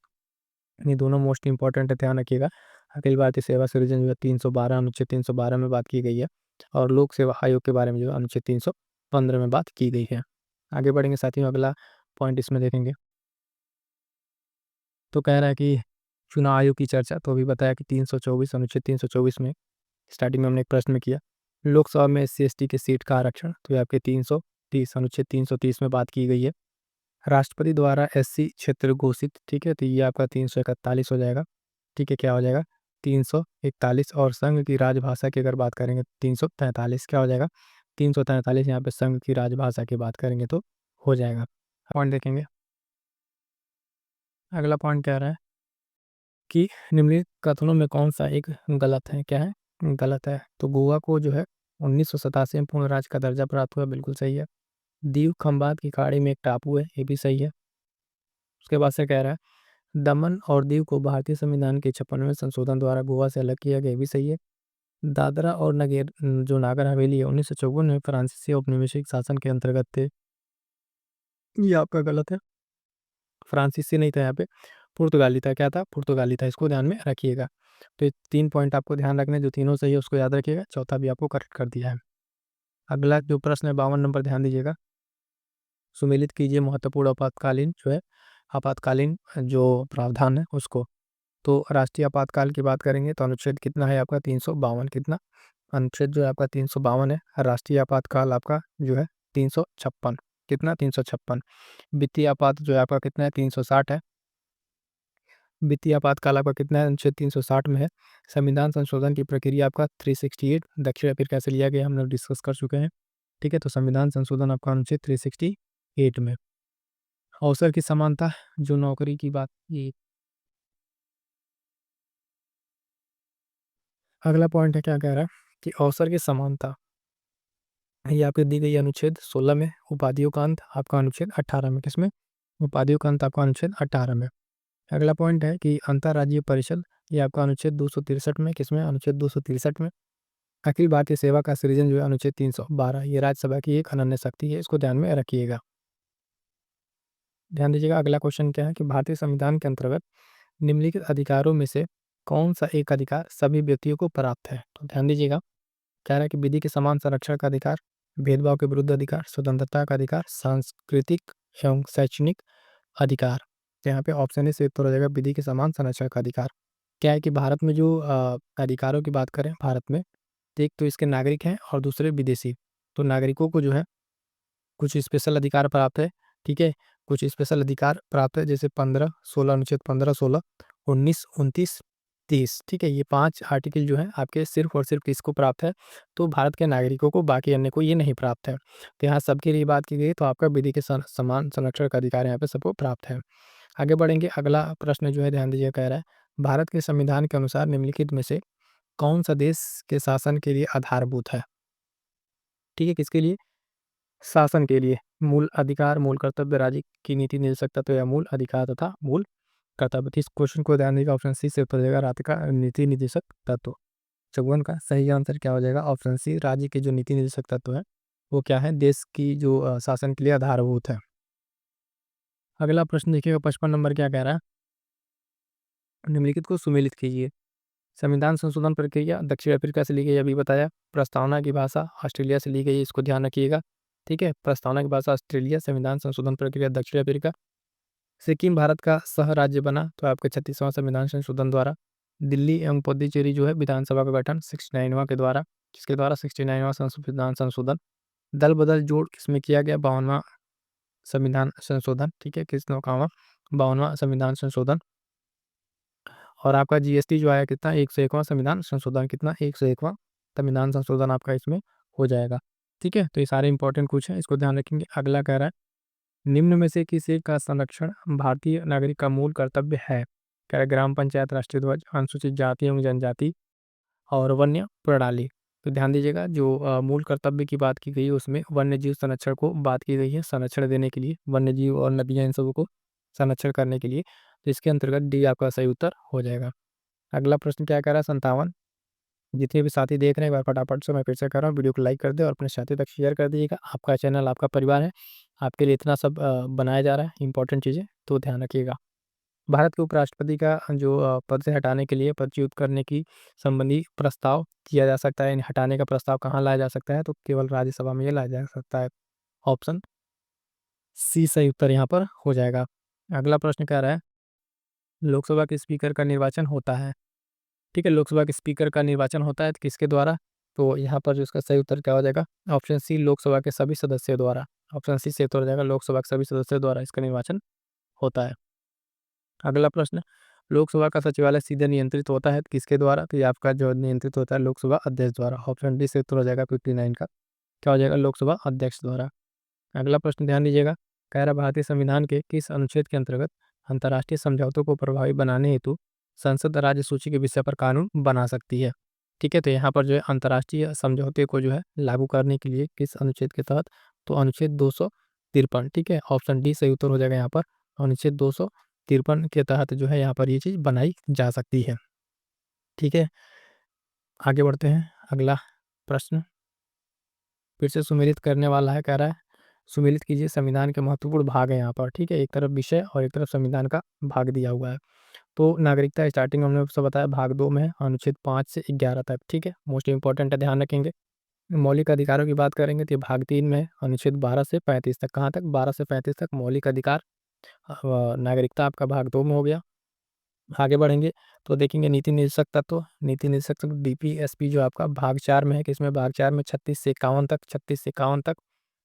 ये दोनों मोस्ट इंपॉर्टेंट है, ध्यान रखिएगा। अखिल भारतीय सेवा सृजन जो है 312, अनुच्छेद 312 में बात की गई है, और लोक सेवा आयोग के बारे में जो है अनुच्छेद 315 में बात की गई है। आगे बढ़ेंगे साथियों, अगला पॉइंट इसमें देखेंगे तो कह रहा है कि चुनाव आयोग की चर्चा, तो अभी बताया कि 324, अनुच्छेद 324 में स्टार्टिंग में हमने एक प्रश्न में किया। लोकसभा में SC/ST के सीट का आरक्षण, तो ये आपके 330, अनुच्छेद 330 में बात की गई है। राष्ट्रपति द्वारा SC क्षेत्र घोषित, ठीक है, तो ये आपका 341 हो जाएगा, ठीक है, क्या हो जाएगा? 341। और संघ की राजभाषा की अगर बात करेंगे 343, क्या हो जाएगा? 343 यहाँ पे संघ की राजभाषा की बात करेंगे तो हो जाएगा। पॉइंट देखेंगे, अगला पॉइंट कह रहा है कि निम्नलिखित कथनों में कौन सा एक गलत है? क्या है? गलत है। तो गोवा को जो है 1987 में पूर्ण राज्य का दर्जा प्राप्त हुआ, बिल्कुल सही है। दीव खंबात की खाड़ी में एक टापू है, ये भी सही है। उसके बाद से कह रहा है दमन और दीव को भारतीय संविधान के 56वें संशोधन द्वारा गोवा से अलग किया गया, ये भी सही है। दादरा और नगेर जो नागर हवेली है 1954 में फ्रांसीसी औपनिवेशिक शासन के अंतर्गत थे, ये आपका गलत है। फ्रांसीसी नहीं था यहाँ पे, पुर्तगाली था। क्या था? पुर्तगाली था, इसको ध्यान में रखिएगा। तो ये 3 पॉइंट आपको ध्यान रखने, जो तीनों सही है उसको याद रखिएगा, चौथा भी आपको करेक्ट कर दिया है। अगला जो प्रश्न है 52 नंबर, ध्यान दीजिएगा। सुमेलित कीजिए महत्वपूर्ण आपातकालीन जो है, आपातकालीन जो प्रावधान है उसको। तो राष्ट्रीय आपातकाल की बात करेंगे तो अनुच्छेद कितना है आपका? 352। कितना? अनुच्छेद जो है आपका 352 है। राष्ट्रीय आपातकाल आपका जो है 356। कितना? 356। वित्तीय आपात जो है आपका कितना है? 360 है। वित्तीय आपातकाल आपका कितना है? अनुच्छेद 360 में है। संविधान संशोधन की प्रक्रिया आपका 368 दक्षिण अफ्रीका से लिया गया, हम लोग डिस्कस कर चुके हैं, ठीक है। तो संविधान संशोधन आपका अनुच्छेद 368 में। अवसर की समानता, जो नौकरी की बात, ये अगला पॉइंट है, क्या कह रहा है कि अवसर की समानता ये आपको दी गई अनुच्छेद 16 में, उपाधियों का अंत आपका अनुच्छेद 18 में, किसमें? उपाधियों का अंत आपका अनुच्छेद 18 में। अगला पॉइंट है कि अंतर्राज्यीय परिषद, ये आपका अनुच्छेद 263 में, किसमें? अनुच्छेद 263 में। अखिल भारतीय सेवा का सृजन जो है अनुच्छेद 312, ये राज्यसभा की एक अनन्य शक्ति है, इसको ध्यान में रखिएगा। ध्यान दीजिएगा, अगला क्वेश्चन क्या है कि भारतीय संविधान के अंतर्गत निम्नलिखित अधिकारों में से कौन सा एक अधिकार सभी व्यक्तियों को प्राप्त है? तो ध्यान दीजिएगा, कह रहा है कि विधि के समान संरक्षण का अधिकार, भेदभाव के विरुद्ध अधिकार, स्वतंत्रता का अधिकार, सांस्कृतिक एवं शैक्षणिक अधिकार। तो यहाँ पे ऑप्शन ए से उत्तर हो जाएगा विधि के समान संरक्षण का अधिकार। क्या है कि भारत में जो अधिकारों की बात करें भारत में, तो एक तो इसके नागरिक हैं और दूसरे विदेशी। तो नागरिकों को जो है कुछ स्पेशल अधिकार प्राप्त है, ठीक है? कुछ स्पेशल अधिकार प्राप्त है, जैसे 15, 16 अनुच्छेद 15, 16, 19, 29, 30, ठीक है? ये 5 आर्टिकल जो हैं आपके सिर्फ़ और सिर्फ़ किसको प्राप्त है? तो भारत के नागरिकों को, बाकी अन्य को ये नहीं प्राप्त है। तो यहाँ सबके लिए बात की गई, तो आपका विधि के समान संरक्षण का अधिकार यहाँ पे सबको प्राप्त है। आगे बढ़ेंगे, अगला प्रश्न जो है ध्यान दीजिए, कह रहा है भारत के संविधान के अनुसार निम्नलिखित में से कौन-सा देश के शासन के लिए आधारभूत है? ठीक है, किसके लिए? शासन के लिए। मूल अधिकार, मूल कर्तव्य, राज्य की नीति निदेशक तत्व या मूल अधिकार तथा मूल कर्तव्य। तो इस क्वेश्चन को ध्यान दीजिएगा, ऑप्शन सी से उत्तर हो जाएगा राज्य का नीति निदेशक तत्व। 54 का सही आंसर क्या हो जाएगा? ऑप्शन सी, राज्य के जो नीति निदेशक तत्व है, वो क्या है? देश की जो शासन के लिए आधारभूत है। अगला प्रश्न देखिएगा, 55 नंबर क्या कह रहा है? निम्नलिखित को सुमेलित कीजिए। संविधान संशोधन प्रक्रिया दक्षिण अफ्रीका से ली गई, अभी बताया। प्रस्तावना की भाषा ऑस्ट्रेलिया से ली गई, इसको ध्यान रखिएगा, ठीक है? प्रस्तावना की भाषा ऑस्ट्रेलिया, संविधान संशोधन प्रक्रिया दक्षिण अफ्रीका। सिक्किम भारत का सह राज्य बना तो आपके 36वां संविधान संशोधन द्वारा। दिल्ली एवं पुडुचेरी जो है विधानसभा का गठन 69वां के द्वारा। किसके द्वारा? 69वां संविधान संशोधन। दल बदल जोड़ किसमें किया गया? 52वां संविधान संशोधन, ठीक है? किस नौकावां? 52वां संविधान संशोधन। और आपका जीएसटी जो आया कितना? 101वां संविधान संशोधन। कितना? 101वां संविधान संशोधन आपका इसमें हो जाएगा, ठीक है? तो ये सारे इंपॉर्टेंट कुछ हैं, इसको ध्यान रखेंगे। अगला कह रहा है निम्न में से किसी का संरक्षण भारतीय नागरिक का मूल कर्तव्य है? कह रहा है ग्राम पंचायत, राष्ट्रीय ध्वज, अनुसूचित जाति एवं जनजाति और वन्य प्रणाली। तो ध्यान दीजिएगा, जो मूल कर्तव्य की बात की गई है उसमें वन्य जीव संरक्षण को बात की गई है, संरक्षण देने के लिए वन्य जीव और नदियाँ इन सबको संरक्षण करने के लिए। तो इसके अंतर्गत डी आपका सही उत्तर हो जाएगा। अगला प्रश्न क्या कह रहा है? 57। जितने भी साथी देख रहे हैं, एक बार फटाफट से मैं फिर से कर रहा हूँ, वीडियो को लाइक कर दें और अपने साथी तक शेयर कर दीजिएगा। आपका चैनल आपका परिवार है, आपके लिए इतना सब बनाया जा रहा है इंपॉर्टेंट चीज़ें, तो ध्यान रखिएगा। भारत के उपराष्ट्रपति का जो पद से हटाने के लिए पदच्युत करने की संबंधी प्रस्ताव किया जा सकता है, यानी हटाने का प्रस्ताव कहाँ लाया जा सकता है? तो केवल राज्यसभा में ये लाया जा सकता है। ऑप्शन सी सही उत्तर यहाँ पर हो जाएगा। अगला प्रश्न कह रहा है लोकसभा के स्पीकर का निर्वाचन होता है, ठीक है? लोकसभा के स्पीकर का निर्वाचन होता है तो किसके द्वारा? तो यहाँ पर जो इसका सही उत्तर क्या हो जाएगा? ऑप्शन सी, लोकसभा के सभी सदस्यों द्वारा। ऑप्शन सी से उत्तर हो जाएगा, लोकसभा के सभी सदस्यों द्वारा इसका निर्वाचन होता है। अगला प्रश्न, लोकसभा का सचिवालय सीधे नियंत्रित होता है तो किसके द्वारा? तो ये आपका जो नियंत्रित होता है लोकसभा अध्यक्ष द्वारा। ऑप्शन डी से उत्तर हो जाएगा 59 का, क्या हो जाएगा? लोकसभा अध्यक्ष द्वारा। अगला प्रश्न ध्यान दीजिएगा, कह रहा भारतीय संविधान के किस अनुच्छेद के अंतर्गत अंतर्राष्ट्रीय समझौतों को प्रभावी बनाने हेतु संसद राज्य सूची के विषय पर कानून बना सकती है? ठीक है, तो यहाँ पर जो है अंतर्राष्ट्रीय समझौते को जो है लागू करने के लिए किस अनुच्छेद के तहत? तो अनुच्छेद 253, ठीक है? ऑप्शन डी सही उत्तर हो जाएगा यहाँ पर, अनुच्छेद 253 के तहत जो है यहाँ पर ये चीज़ बनाई जा सकती है, ठीक है? आगे बढ़ते हैं, अगला प्रश्न फिर से सुमेलित करने वाला है, कह रहा है सुमेलित कीजिए, संविधान के महत्वपूर्ण भाग है यहाँ पर, ठीक है? एक तरफ विषय और एक तरफ संविधान का भाग दिया हुआ है। तो नागरिकता स्टार्टिंग हमने आपसे बताया भाग 2 में है, अनुच्छेद 5 से 11 तक, ठीक है? मोस्ट इंपॉर्टेंट है, ध्यान रखेंगे। मौलिक अधिकारों की बात करेंगे तो ये भाग 3 में है, अनुच्छेद 12 से 35 तक। कहाँ तक? 12 से 35 तक मौलिक अधिकार। नागरिकता आपका भाग 2 में हो गया। आगे बढ़ेंगे तो देखेंगे नीति निदेशक तत्व, नीति निदेशक तत्व डीपीएसपी जो आपका भाग 4 में है, किसमें? भाग 4 में 36 से 51 तक, 36 से 51 तक,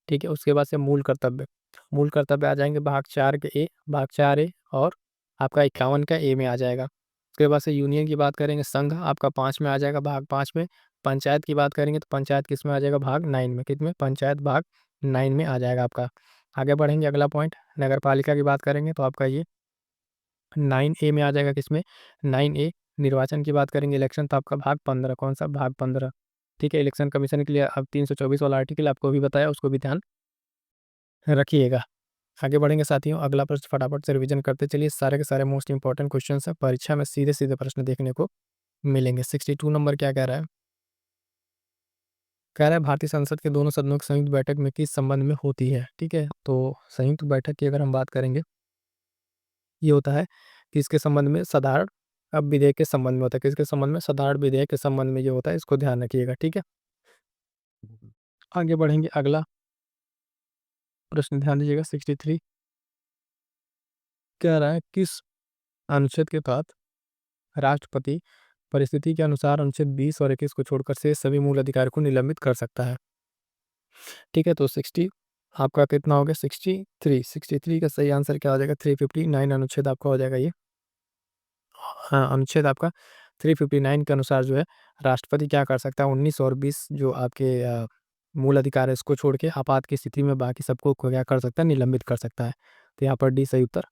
ठीक है? उसके बाद से मूल कर्तव्य, मूल कर्तव्य आ जाएँगे भाग 4 के ए, भाग 4 ए और आपका 51 का ए में आ जाएगा। उसके बाद से यूनियन की बात करेंगे, संघ आपका 5 में आ जाएगा, भाग 5 में। पंचायत की बात करेंगे तो पंचायत किसमें आ जाएगा? भाग 9 में। कितने? पंचायत भाग 9 में आ जाएगा आपका। आगे बढ़ेंगे, अगला पॉइंट नगर पालिका की बात करेंगे तो आपका ये 9 ए में आ जाएगा, किसमें? 9 ए। निर्वाचन की बात करेंगे, इलेक्शन तो आपका भाग 15, कौन-सा? भाग 15, ठीक है? इलेक्शन कमीशन के लिए अब 324 वाला आर्टिकल आपको भी बताया, उसको भी ध्यान रखिएगा। आगे बढ़ेंगे साथियों, अगला प्रश्न फटाफट से रिवीजन करते चलिए, सारे के सारे मोस्ट इंपॉर्टेंट क्वेश्चंस हैं, परीक्षा में सीधे-सीधे प्रश्न देखने को मिलेंगे। 62 नंबर क्या कह रहा है? कह रहा है भारतीय संसद के दोनों सदनों की संयुक्त बैठक में किस संबंध में होती है? ठीक है, तो संयुक्त बैठक की अगर हम बात करेंगे, ये होता है किसके संबंध में? साधारण अब विधेयक के संबंध में होता है। किसके संबंध में? साधारण विधेयक के संबंध में ये होता है, इसको ध्यान रखिएगा, ठीक है? आगे बढ़ेंगे, अगला प्रश्न ध्यान दीजिएगा 63 कह रहा है किस अनुच्छेद के तहत राष्ट्रपति परिस्थिति के अनुसार अनुच्छेद 20 और 21 को छोड़कर से सभी मूल अधिकार को निलंबित कर सकता है। ठीक है, तो 60 आपका कितना हो गया, 63। 63 का सही आंसर क्या हो जाएगा, 359 अनुच्छेद आपका हो जाएगा ये। हाँ, अनुच्छेद आपका 359 के अनुसार जो है राष्ट्रपति क्या कर सकता है, 19 और 20 जो आपके मूल अधिकार है इसको छोड़ के आपात की स्थिति में बाकी सबको क्या कर सकता है, निलंबित कर सकता है। तो यहाँ पर डी सही उत्तर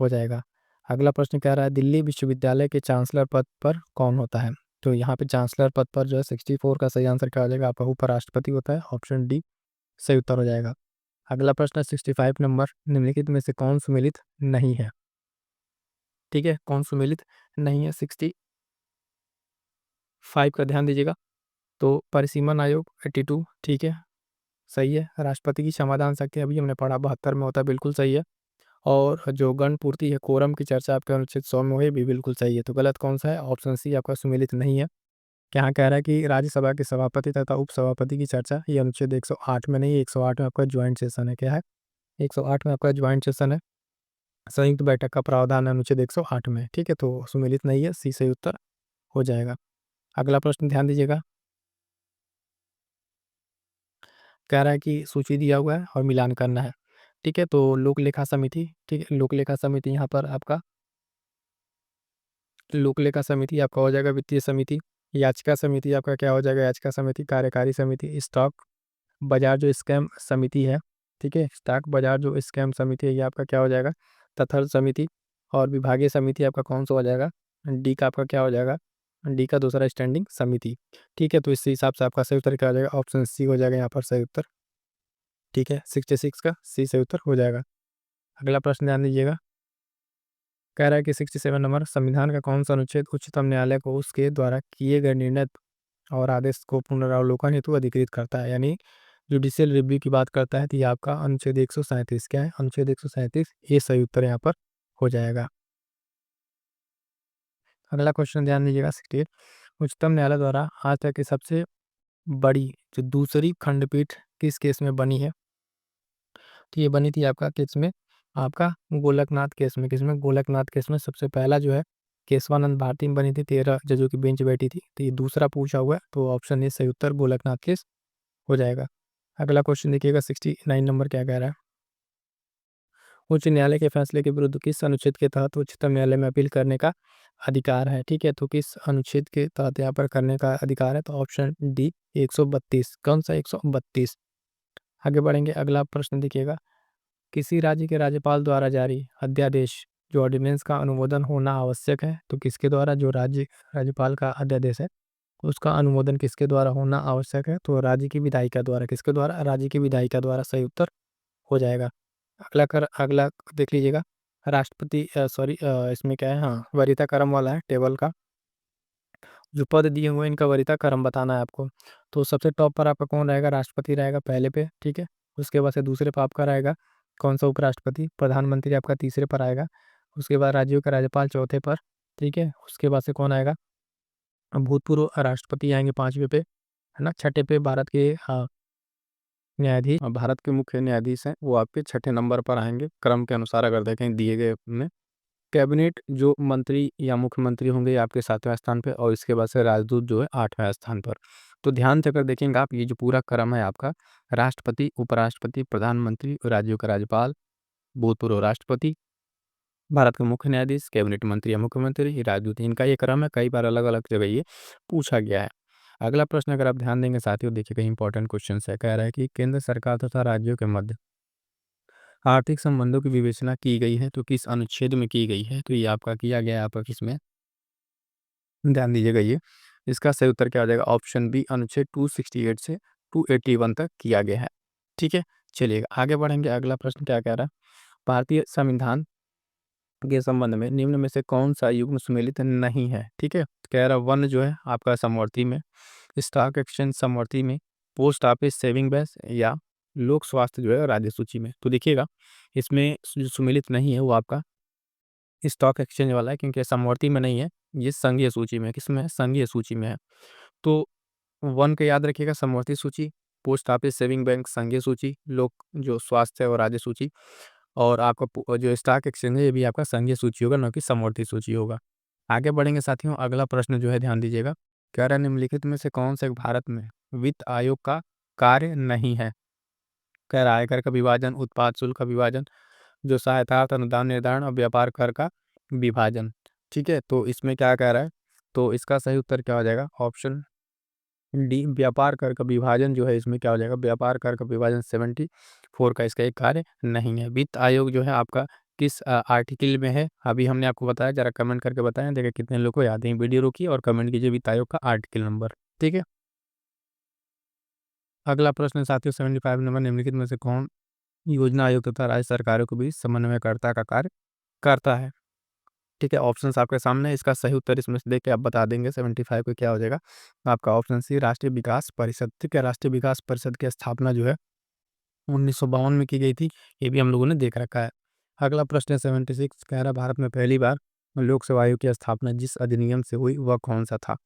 हो जाएगा। अगला प्रश्न कह रहा है दिल्ली विश्वविद्यालय के चांसलर पद पर कौन होता है। तो यहाँ पे चांसलर पद पर जो है 64 का सही आंसर क्या हो जाएगा, आपका उपराष्ट्रपति होता है, ऑप्शन डी सही उत्तर हो जाएगा। अगला प्रश्न है 65 नंबर, निम्नलिखित में से कौन सुमेलित नहीं है। ठीक है, कौन सुमेलित नहीं है 65 का ध्यान दीजिएगा। तो परिसीमन आयोग 82 ठीक है, सही है। राष्ट्रपति की क्षमादान शक्ति अभी हमने पढ़ा 72 में होता है, बिल्कुल सही है। और जो गण पूर्ति है, कोरम की चर्चा आपके अनुच्छेद 100 में हुई, भी बिल्कुल सही है। तो गलत कौन सा है, ऑप्शन सी आपका सुमेलित नहीं है। यहाँ कह रहा है कि राज्यसभा के सभापति तथा उपसभापति की चर्चा ये अनुच्छेद 108 में नहीं, 108 में आपका ज्वाइंट सेशन है। क्या है, 108 में आपका ज्वाइंट सेशन है, संयुक्त बैठक का प्रावधान है अनुच्छेद 108 में। ठीक है, तो सुमेलित नहीं है, सी सही उत्तर हो जाएगा। अगला प्रश्न ध्यान दीजिएगा, कह रहा है कि सूची दिया हुआ है और मिलान करना है। ठीक है, तो लोक लेखा समिति, ठीक है, लोक लेखा समिति यहाँ पर आपका लोक लेखा समिति आपका हो जाएगा वित्तीय समिति। याचिका समिति आपका क्या हो जाएगा, याचिका समिति। कार्यकारी समिति, स्टॉक बाजार जो स्कैम समिति है, ठीक है, स्टॉक बाजार जो स्कैम समिति है ये आपका क्या हो जाएगा, तथल समिति। और विभागीय समिति आपका कौन सा हो जाएगा, डी का आपका क्या हो जाएगा, डी का दूसरा स्टैंडिंग समिति। ठीक है, तो इस हिसाब से आपका सही उत्तर क्या हो जाएगा, ऑप्शन सी हो जाएगा यहाँ पर सही उत्तर। ठीक है, 66 का सी सही उत्तर हो जाएगा। अगला प्रश्न ध्यान दीजिएगा, कह रहा है कि 67 नंबर, संविधान का कौन सा अनुच्छेद उच्चतम न्यायालय को उसके द्वारा किए गए निर्णय और आदेश को पुनरावलोकन हेतु अधिकृत करता है, यानी जुडिशियल रिव्यू की बात करता है। तो ये आपका अनुच्छेद 137 क्या है, अनुच्छेद 137 ये सही उत्तर यहाँ पर हो जाएगा। अगला क्वेश्चन ध्यान दीजिएगा 68, उच्चतम न्यायालय द्वारा आज तक की सबसे बड़ी जो दूसरी खंडपीठ किस केस में बनी है। तो ये बनी थी आपका केस में, आपका गोलकनाथ केस में। किसमें, गोलकनाथ केस में सबसे पहला जो है केशवानंद भारती में बनी थी, 13 जजों की बेंच बैठी थी। तो ये दूसरा पूछा हुआ है, तो ऑप्शन ए सही उत्तर गोलकनाथ केस हो जाएगा। अगला क्वेश्चन देखिएगा 69 नंबर क्या कह रहा है, उच्च न्यायालय के फैसले के विरुद्ध किस अनुच्छेद के तहत उच्चतम न्यायालय में अपील करने का अधिकार है। ठीक है, तो किस अनुच्छेद के तहत यहाँ पर करने का अधिकार है, तो ऑप्शन डी 132। कौन सा 132। आगे बढ़ेंगे, अगला प्रश्न देखिएगा, किसी राज्य के राज्यपाल द्वारा जारी अध्यादेश जो ऑर्डिनेंस का अनुमोदन होना आवश्यक है, तो किसके द्वारा, जो राज्यपाल का अध्यादेश है उसका अनुमोदन किसके द्वारा होना आवश्यक है, तो राज्य की विधायिका द्वारा। किसके द्वारा, राज्य की विधायिका द्वारा सही उत्तर हो जाएगा। अगला देख लीजिएगा, राष्ट्रपति सॉरी इसमें क्या है, हाँ वरीयता क्रम वाला है टेबल का, जो पद दिए हुए हैं इनका वरीयता क्रम बताना है आपको। तो सबसे टॉप पर आपका कौन रहेगा, राष्ट्रपति रहेगा पहले पे। ठीक है, उसके बाद से दूसरे पर आपका रहेगा कौन सा, उपराष्ट्रपति। प्रधानमंत्री आपका तीसरे पर आएगा, उसके बाद राज्यों का राज्यपाल चौथे पर। ठीक है, उसके बाद से कौन आएगा, भूतपूर्व राष्ट्रपति आएंगे पांचवे पे, है ना। छठे पे भारत के न्यायाधीश, भारत के मुख्य न्यायाधीश हैं वो आपके छठे नंबर पर आएंगे क्रम के अनुसार, अगर देखें दिए गए में। कैबिनेट जो मंत्री या मुख्यमंत्री होंगे ये आपके 7वें स्थान पे, और इसके बाद से राजदूत जो है 8वें स्थान पर। तो ध्यान से अगर देखेंगे आप, ये जो पूरा क्रम है आपका, राष्ट्रपति, उपराष्ट्रपति, प्रधानमंत्री, राज्यों का राज्यपाल, भूतपूर्व राष्ट्रपति, भारत के मुख्य न्यायाधीश, कैबिनेट मंत्री या मुख्यमंत्री, राजदूत, इनका ये क्रम है। कई बार अलग अलग जगह ये पूछा गया है। अगला प्रश्न अगर आप ध्यान देंगे साथियों, देखिए कहीं इंपॉर्टेंट क्वेश्चन है, कह रहा है कि केंद्र सरकार तथा राज्यों के मध्य आर्थिक संबंधों की विवेचना की गई है, तो किस अनुच्छेद में की गई है, तो ये आपका किया गया है आपका किसमें, ध्यान दीजिएगा ये। इसका सही उत्तर क्या हो जाएगा, ऑप्शन बी अनुच्छेद 268 से 281 तक किया गया है। ठीक है, चलिए आगे बढ़ेंगे। अगला प्रश्न क्या कह रहा है, भारतीय संविधान के संबंध में निम्न में से कौन सा युग्म सुमेलित नहीं है। ठीक है, कह रहा वन जो है आपका समवर्ती में, स्टॉक एक्सचेंज समवर्ती में, पोस्ट ऑफिस सेविंग बैच, या लोक स्वास्थ्य जो है राज्य सूची में। तो देखिएगा इसमें जो सुमेलित नहीं है वो आपका स्टॉक एक्सचेंज वाला है, क्योंकि समवर्ती में नहीं है, ये संघीय सूची में है। किसमें है, संघीय सूची में है। तो वन को याद रखिएगा, समवर्ती सूची। पोस्ट ऑफिस सेविंग बैंक संघीय सूची, लोक जो स्वास्थ्य और राज्य सूची, और आपका जो स्टॉक एक्सचेंज है ये भी आपका संघीय सूची होगा, न कि समवर्ती सूची होगा। आगे बढ़ेंगे साथियों, अगला प्रश्न जो है ध्यान दीजिएगा, कह रहा है निम्नलिखित में से कौन सा भारत में वित्त आयोग का कार्य नहीं है? कह रहा है आयकर का विभाजन, उत्पाद शुल्क का विभाजन, जो सहायता अनुदान निर्धारण और व्यापार कर का विभाजन। ठीक है, तो इसमें क्या कह रहा है, तो इसका सही उत्तर क्या हो जाएगा, ऑप्शन डी व्यापार कर का विभाजन जो है इसमें क्या हो जाएगा, व्यापार कर का विभाजन 74 का इसका एक कार्य नहीं है। वित्त आयोग जो है आपका किस आर्टिकल में है, अभी हमने आपको बताया, जरा कमेंट करके बताएं, देखिए कितने लोग को याद है। वीडियो रोकिए और कमेंट कीजिए वित्त आयोग का आर्टिकल नंबर। ठीक है, अगला प्रश्न साथियों 75 नंबर, निम्नलिखित में से कौन योजना आयोग तथा राज्य सरकारों के बीच समन्वयकर्ता का कार्य करता है? ठीक है, ऑप्शंस आपके सामने है, इसका सही उत्तर इसमें से देख के आप बता देंगे 75 को क्या हो जाएगा, आपका ऑप्शन सी राष्ट्रीय विकास परिषद। ठीक है, राष्ट्रीय विकास परिषद की स्थापना जो है 1952 में की गई थी, ये भी हम लोगों ने देख रखा है। अगला प्रश्न है 76, कह रहा भारत में पहली बार लोक सेवा आयोग की स्थापना जिस अधिनियम से हुई वह कौन सा था?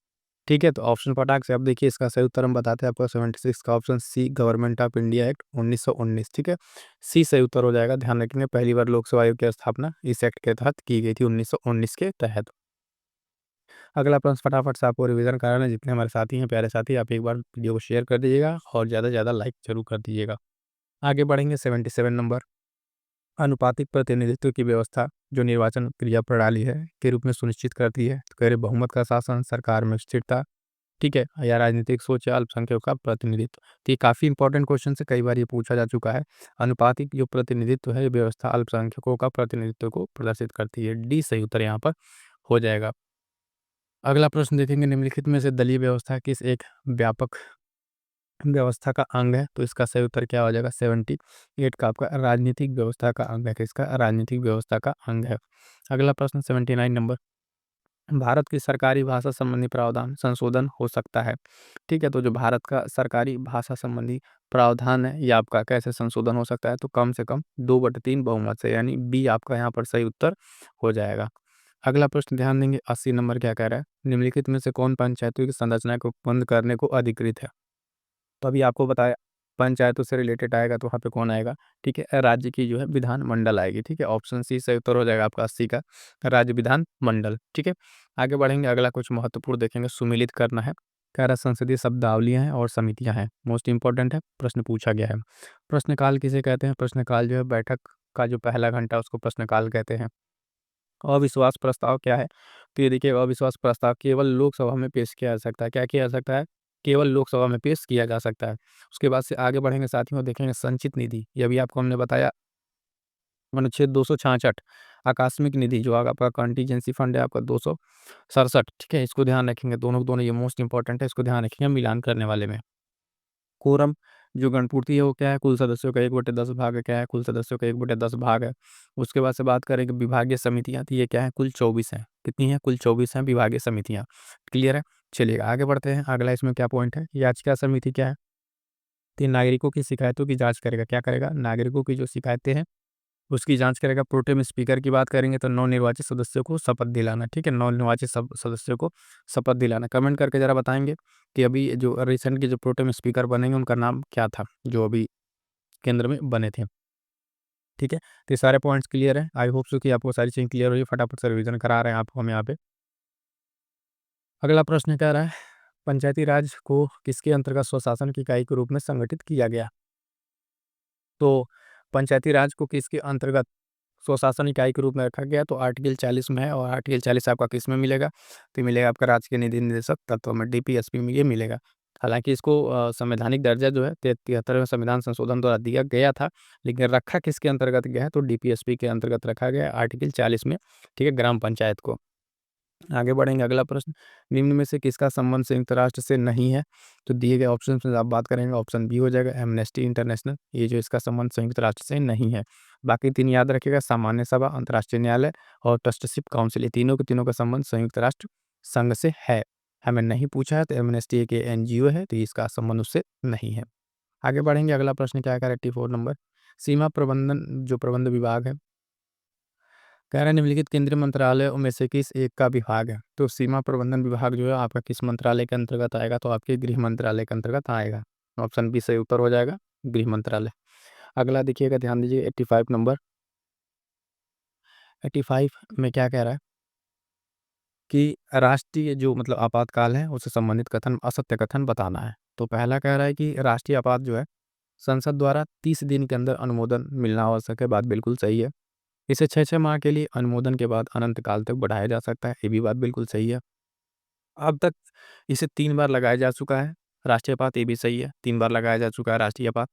ठीक है, तो ऑप्शन फटाक से आप देखिए, इसका सही उत्तर हम बताते हैं आपको 76 का option C government of India act 1919। ठीक है, सी सही उत्तर हो जाएगा। ध्यान रखेंगे पहली बार लोक सेवा आयोग की स्थापना इस एक्ट के तहत की गई थी 1919 के तहत। अगला प्रश्न फटाफट से आपको रिवीजन कराना है, जितने हमारे साथी हैं प्यारे साथी, आप एक बार वीडियो को शेयर कर दीजिएगा और ज़्यादा से ज़्यादा लाइक जरूर कर दीजिएगा। आगे बढ़ेंगे 77 नंबर, अनुपातिक प्रतिनिधित्व की व्यवस्था जो निर्वाचन क्रिया प्रणाली है के रूप में सुनिश्चित करती है, तो कह रहे बहुमत का शासन, सरकार में स्थिरता, ठीक है, या राजनीतिक सोच या अल्पसंख्यकों का प्रतिनिधित्व। तो ये काफ़ी इंपॉर्टेंट क्वेश्चन है, कई बार ये पूछा जा चुका है। अनुपातिक जो प्रतिनिधित्व है, ये व्यवस्था अल्पसंख्यकों का प्रतिनिधित्व को प्रदर्शित करती है। डी सही उत्तर यहाँ पर हो जाएगा। अगला प्रश्न देखेंगे, निम्नलिखित में से दलीय व्यवस्था किस एक व्यापक व्यवस्था का अंग है? तो इसका सही उत्तर क्या हो जाएगा, 78 का आपका राजनीतिक व्यवस्था का अंग है। किसका? राजनीतिक व्यवस्था का अंग है। अगला प्रश्न 79 नंबर, भारत की सरकारी भाषा संबंधी प्रावधान संशोधन हो सकता है। ठीक है, तो जो भारत का सरकारी भाषा संबंधी प्रावधान है ये आपका कैसे संशोधन हो सकता है, तो कम से कम 2/3 बहुमत से, यानी बी आपका यहाँ पर सही उत्तर हो जाएगा। अगला प्रश्न ध्यान देंगे, 80 नंबर क्या कह रहा है, निम्नलिखित में से कौन पंचायतों की संरचना को बंद करने को अधिकृत है? तो अभी आपको बताया पंचायतों से रिलेटेड आएगा तो वहाँ पे कौन आएगा, ठीक है, राज्य की जो है विधानमंडल आएगी। ठीक है, ऑप्शन सी सही उत्तर हो जाएगा आपका 80 का, राज्य विधानमंडल। ठीक है, आगे बढ़ेंगे, अगला कुछ महत्वपूर्ण देखेंगे, सुमिलित करना है। कह रहा संसदीय शब्दावलियां हैं और समितियां हैं, मोस्ट इंपॉर्टेंट है, प्रश्न पूछा गया है। प्रश्नकाल किसे कहते हैं? प्रश्नकाल जो है बैठक का जो पहला घंटा उसको प्रश्नकाल कहते हैं। अविश्वास प्रस्ताव क्या है? तो ये देखिए, अविश्वास प्रस्ताव केवल लोकसभा में पेश किया जा सकता है। क्या किया जा सकता है? केवल लोकसभा में पेश किया जा सकता है। उसके बाद से आगे बढ़ेंगे साथियों, देखेंगे संचित निधि, ये भी आपको हमने बताया अनुच्छेद 266, आकस्मिक निधि जो आपका कंटीजेंसी फंड है आपका 267। ठीक है, इसको ध्यान रखेंगे, दोनों दोनों ये मोस्ट इंपॉर्टेंट है, इसको ध्यान रखेंगे मिलान करने वाले में। कोरम जो गणपूर्ति है वो क्या है? कुल सदस्यों का 1/10 भाग है। क्या है? कुल सदस्यों का 1/10 भाग है। उसके बाद से बात करेंगे विभागीय समितियाँ, तो ये क्या है? कुल 24 हैं। कितनी है? कुल 24 हैं विभागीय समितियाँ। क्लियर है? चलिए आगे बढ़ते हैं। अगला इसमें क्या पॉइंट है? याचिका समिति क्या है? तो ये नागरिकों की शिकायतों की जाँच करेगा। क्या करेगा? नागरिकों की जो शिकायतें हैं उसकी जाँच करेगा। प्रोटेम स्पीकर की बात करेंगे तो नवनिर्वाचित सदस्यों को शपथ दिलाना। ठीक है, नवनिर्वाचित सब सदस्यों को शपथ दिलाना। कमेंट करके ज़रा बताएँगे कि अभी जो रिसेंट के जो प्रोटेम स्पीकर बनेंगे उनका नाम क्या था, जो अभी केंद्र में बने थे। ठीक है, तो ये सारे पॉइंट्स क्लियर हैं। आई होप सो कि आपको सारी चीज़ें क्लियर हुई। फटाफट से रिवीजन करा रहे हैं आपको हम यहाँ पे। अगला प्रश्न कह रहा है, पंचायती राज को किसके अंतर्गत स्वशासन की इकाई के रूप में संगठित किया गया? तो पंचायती राज को किसके अंतर्गत स्वशासन इकाई के रूप में रखा गया? तो आर्टिकल 40 में है, और आर्टिकल 40 आपका किस में मिलेगा? तो मिलेगा आपका राज्य के निधि निदेशक तत्व में, डीपीएसपी में ये मिलेगा। हालांकि इसको संवैधानिक दर्जा जो है 73वें संविधान संशोधन द्वारा दिया गया था, लेकिन रखा किसके अंतर्गत गया है? तो डीपीएसपी के अंतर्गत रखा गया है आर्टिकल 40 में। ठीक है, ग्राम पंचायत को। आगे बढ़ेंगे, अगला प्रश्न, निम्न में से किसका संबंध संयुक्त राष्ट्र से नहीं है? तो दिए गए ऑप्शन में आप बात करेंगे, ऑप्शन बी हो जाएगा एमनेस्टी इंटरनेशनल, ये जो इसका संबंध संयुक्त राष्ट्र से नहीं है। बाकी तीन याद रखिएगा, सामान्य सभा, अंतर्राष्ट्रीय न्यायालय और ट्रस्टशिप काउंसिल, ये तीनों के तीनों का संबंध संयुक्त राष्ट्र संघ से है। हमें नहीं पूछा है, तो एमनेस्टी एक एनजीओ है, तो इसका संबंध उससे नहीं है। आगे बढ़ेंगे, अगला प्रश्न क्या है, 84 नंबर, सीमा प्रबंधन जो प्रबंध विभाग है, कह रहे हैं निम्नलिखित केंद्रीय मंत्रालयों में से किस एक का विभाग है? तो सीमा प्रबंधन विभाग जो है आपका किस मंत्रालय के अंतर्गत आएगा? तो आपके गृह मंत्रालय के अंतर्गत आएगा। ऑप्शन बी सही उत्तर हो जाएगा, गृह मंत्रालय। अगला देखिएगा, ध्यान दीजिए 85 नंबर। 85 में क्या कह रहा है कि राष्ट्रीय जो मतलब आपातकाल है उससे संबंधित कथन असत्य कथन बताना है। तो पहला कह रहा है कि राष्ट्रीय आपात जो है संसद द्वारा 30 दिन के अंदर अनुमोदन मिलना आवश्यक है, बात बिल्कुल सही है। इसे 6-6 माह के लिए अनुमोदन के बाद अनंत काल तक बढ़ाया जा सकता है, ये भी बात बिल्कुल सही है। अब तक इसे 3 बार लगाया जा चुका है राष्ट्रीय आपात, ये भी सही है, 3 बार लगाया जा चुका है राष्ट्रीय आपात।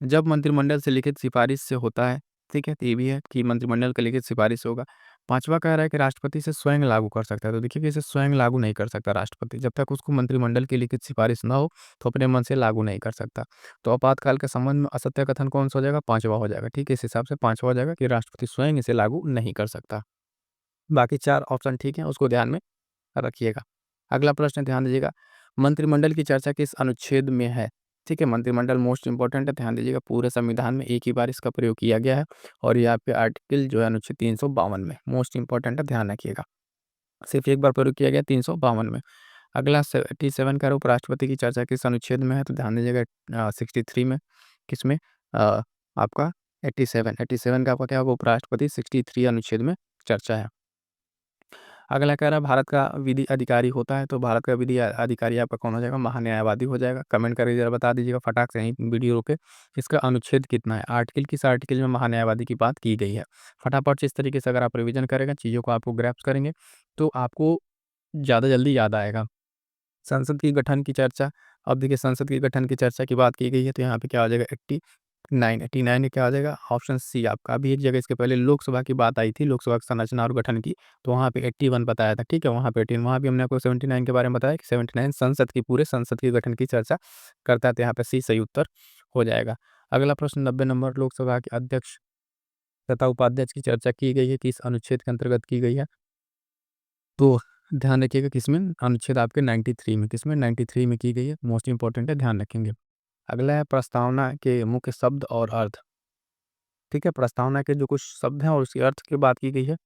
जब मंत्रिमंडल से लिखित सिफारिश से होता है, ठीक है? तो ये भी है कि मंत्रिमंडल की लिखित सिफारिश से होगा। 5वां कह रहा है कि राष्ट्रपति इसे स्वयं लागू कर सकता है, तो देखिए कि इसे स्वयं लागू नहीं कर सकता राष्ट्रपति, जब तक उसको मंत्रिमंडल की लिखित सिफारिश ना हो, तो अपने मन से लागू नहीं कर सकता। तो आपातकाल के संबंध में असत्य कथन कौन-सा हो जाएगा? 5वां हो जाएगा, ठीक है? इस हिसाब से 5वां हो जाएगा कि राष्ट्रपति स्वयं इसे लागू नहीं कर सकता। बाकी 4 ऑप्शन ठीक हैं, उसको ध्यान में रखिएगा। अगला प्रश्न ध्यान दीजिएगा, मंत्रिमंडल की चर्चा किस अनुच्छेद में है? ठीक है, मंत्रिमंडल मोस्ट इंपॉर्टेंट है, ध्यान दीजिएगा, पूरे संविधान में एक ही बार इसका प्रयोग किया गया है और ये आपके आर्टिकल जो है अनुच्छेद 352 में, मोस्ट इंपॉर्टेंट है, ध्यान रखिएगा। सिर्फ एक बार प्रयोग किया गया 352 में। अगला 77 का उपराष्ट्रपति की चर्चा किस अनुच्छेद में है? तो ध्यान दीजिएगा 63 में, किसमें? आपका 87 का आपका क्या होगा? उपराष्ट्रपति 63 अनुच्छेद में चर्चा है। अगला कह रहा है भारत का विधि अधिकारी होता है, तो भारत का विधि अधिकारी आपका कौन हो जाएगा? महान्यायवादी हो जाएगा। कमेंट करके ज़रा बता दीजिएगा फटाक से यहीं वीडियो रोके। इसका अनुच्छेद कितना है? आर्टिकल किस आर्टिकल में महान्यायवादी की बात की गई है? फटाफट से इस तरीके से अगर आप रिवीजन करेंगे, चीज़ों को आपको ग्रैप्स करेंगे, तो आपको ज़्यादा जल्दी याद आएगा। संसद की गठन की चर्चा, अब देखिए संसद के गठन की चर्चा की बात की गई है, तो यहाँ पे क्या हो जाएगा? 89 में क्या हो जाएगा? ऑप्शन सी आपका। अभी एक जगह इसके पहले लोकसभा की बात आई थी, लोकसभा की संरचना और गठन की, तो वहाँ पे 81 बताया था, ठीक है? वहाँ पे 18, वहाँ भी हमने आपको 79 के बारे में बताया कि 79 संसद की, पूरे संसद के गठन की चर्चा करता है, तो यहाँ पे सी सही उत्तर हो जाएगा। अगला प्रश्न 90 नंबर, लोकसभा के अध्यक्ष तथा उपाध्यक्ष की चर्चा की गई है, किस अनुच्छेद के अंतर्गत की गई है? तो ध्यान रखिएगा किसमें? अनुच्छेद आपके 93 में, किसमें? 93 में की गई है, मोस्ट इंपॉर्टेंट है, ध्यान रखेंगे। अगला है प्रस्तावना के मुख्य शब्द और अर्थ। ठीक है, प्रस्तावना के जो कुछ शब्द हैं और उसके अर्थ की बात की गई है।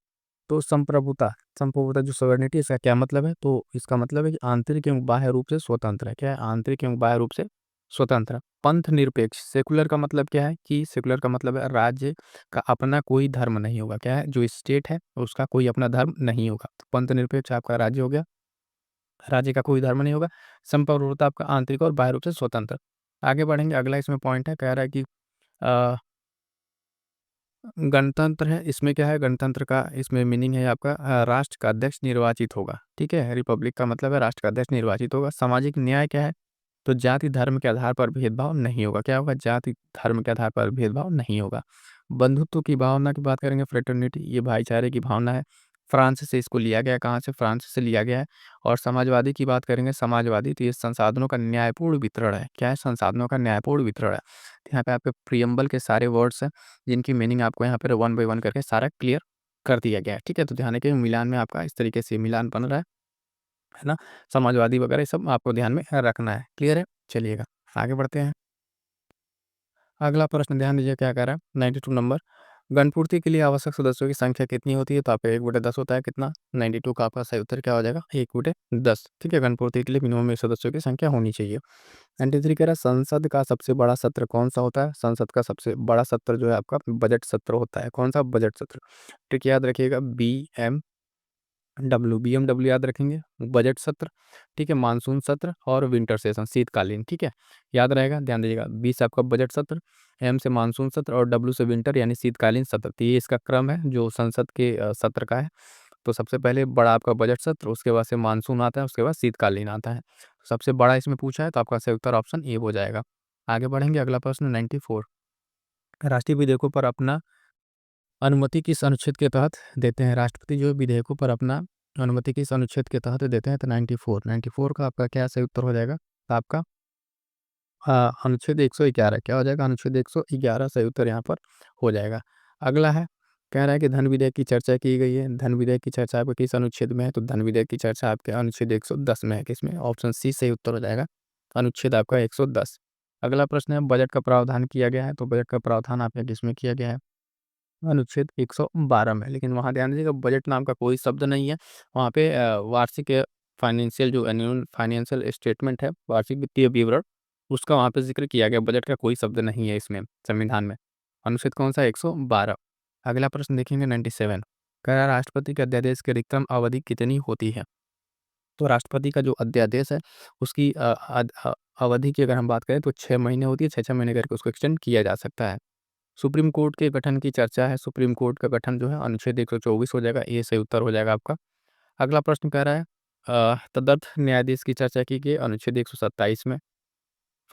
तो संप्रभुता, संप्रभुता जो सॉवरेनिटी, इसका क्या मतलब है? तो इसका मतलब है कि आंतरिक एवं बाह्य रूप से स्वतंत्र है। क्या है? आंतरिक एवं बाह्य रूप से स्वतंत्र है। पंथ निरपेक्ष, सेकुलर का मतलब क्या है? कि सेकुलर का मतलब है राज्य का अपना कोई धर्म नहीं होगा। क्या है? जो स्टेट है उसका कोई अपना धर्म नहीं होगा। तो पंथ निरपेक्ष आपका राज्य हो गया, राज्य का कोई धर्म नहीं होगा। संप्रभुता आपका आंतरिक और बाह्य रूप से स्वतंत्र। आगे बढ़ेंगे, अगला इसमें पॉइंट है, कह रहा है कि अ गणतंत्र है, इसमें क्या है? गणतंत्र का इसमें मीनिंग है आपका राष्ट्र का अध्यक्ष निर्वाचित होगा, ठीक है? रिपब्लिक का मतलब है राष्ट्र का अध्यक्ष निर्वाचित होगा। सामाजिक न्याय क्या है? तो जाति धर्म के आधार पर भेदभाव नहीं होगा। क्या होगा? जाति धर्म के आधार पर भेदभाव नहीं होगा। बंधुत्व की भावना की बात करेंगे, फ्रेटर्निटी, ये भाईचारे की भावना है। फ्रांस से इसको लिया गया है, कहाँ से? फ्रांस से लिया गया है। और समाजवादी की बात करेंगे, समाजवादी, तो ये संसाधनों का न्यायपूर्ण वितरण है। क्या है? संसाधनों का न्यायपूर्ण वितरण है। तो यहाँ पे आपके प्रियम्बल के सारे वर्ड्स हैं, जिनकी मीनिंग आपको यहाँ पर 1 बाय 1 करके सारा क्लियर कर दिया गया है, ठीक है? तो ध्यान रखिए, मिलान में आपका इस तरीके से मिलान बन रहा है ना? समाजवादी वगैरह ये सब आपको ध्यान में रखना है, क्लियर है? चलिएगा, आगे बढ़ते हैं। अगला प्रश्न ध्यान दीजिए क्या कह रहा है, 92 नंबर। गणपूर्ति के लिए आवश्यक सदस्यों की संख्या कितनी होती है? तो आपका 1/10 होता है, कितना? 92 का आपका सही उत्तर क्या हो जाएगा? 1/10, ठीक है? गणपूर्ति के लिए मिनिमम सदस्यों की संख्या होनी चाहिए। 93 कह रहा है संसद का सबसे बड़ा सत्र कौन सा होता है? संसद का सबसे बड़ा सत्र जो है आपका बजट सत्र होता है। कौन सा? बजट सत्र। ठीक, याद रखिएगा, बीएमडब्ल्यू याद रखेंगे, बजट सत्र, ठीक है? मानसून सत्र और विंटर सेशन, शीतकालीन, ठीक है? याद रहेगा, ध्यान दीजिएगा, बी से आपका बजट सत्र, एम से मानसून सत्र और डब्ल्यू से विंटर यानी शीतकालीन सत्र। तो ये इसका क्रम है जो संसद के सत्र का है। तो सबसे पहले बड़ा आपका बजट सत्र, उसके बाद से मानसून आता है, उसके बाद शीतकालीन आता है। सबसे बड़ा इसमें पूछा है, तो आपका सही उत्तर ऑप्शन ए हो जाएगा। आगे बढ़ेंगे, अगला प्रश्न 94, राष्ट्रीय विधेयकों पर अपना अनुमति किस अनुच्छेद के तहत देते हैं? राष्ट्रपति जो है विधेयकों पर अपना अनुमति किस अनुच्छेद के तहत देते हैं? तो 94 का आपका क्या सही उत्तर हो जाएगा? तो आपका अनुच्छेद 111, क्या हो जाएगा? अनुच्छेद 111 सही उत्तर यहाँ पर हो जाएगा। अगला है, कह रहा है कि धन विधेयक की चर्चा की गई है। धन विधेयक की चर्चा आपके किस अनुच्छेद में है? तो धन विधेयक की चर्चा आपके अनुच्छेद 110 में है। किसमें? ऑप्शन सी सही उत्तर हो जाएगा, अनुच्छेद आपका 110। अगला प्रश्न है, बजट का प्रावधान किया गया है, तो बजट का प्रावधान आपके किसमें किया गया है? अनुच्छेद 112 में। लेकिन वहाँ ध्यान दीजिएगा, बजट नाम का कोई शब्द नहीं है। वहाँ पे वार्षिक फाइनेंशियल जो एनुअल फाइनेंशियल स्टेटमेंट है, वार्षिक वित्तीय विवरण, उसका वहाँ पे ज़िक्र किया गया, बजट का कोई शब्द नहीं है इसमें संविधान में। अनुच्छेद कौन सा है? 112। अगला प्रश्न देखेंगे 97, कह रहा है राष्ट्रपति के अध्यादेश की अधिकतम अवधि कितनी होती है? तो राष्ट्रपति का जो अध्यादेश है उसकी अवधि की अगर हम बात करें तो 6 महीने होती है, 6-6 महीने करके उसको एक्सटेंड किया जा सकता है। सुप्रीम कोर्ट के गठन की चर्चा है, सुप्रीम कोर्ट का गठन जो है अनुच्छेद 124 हो जाएगा, ये सही उत्तर हो जाएगा आपका। अगला प्रश्न कह रहा है तदर्थ न्यायाधीश की चर्चा की गई अनुच्छेद 127 में।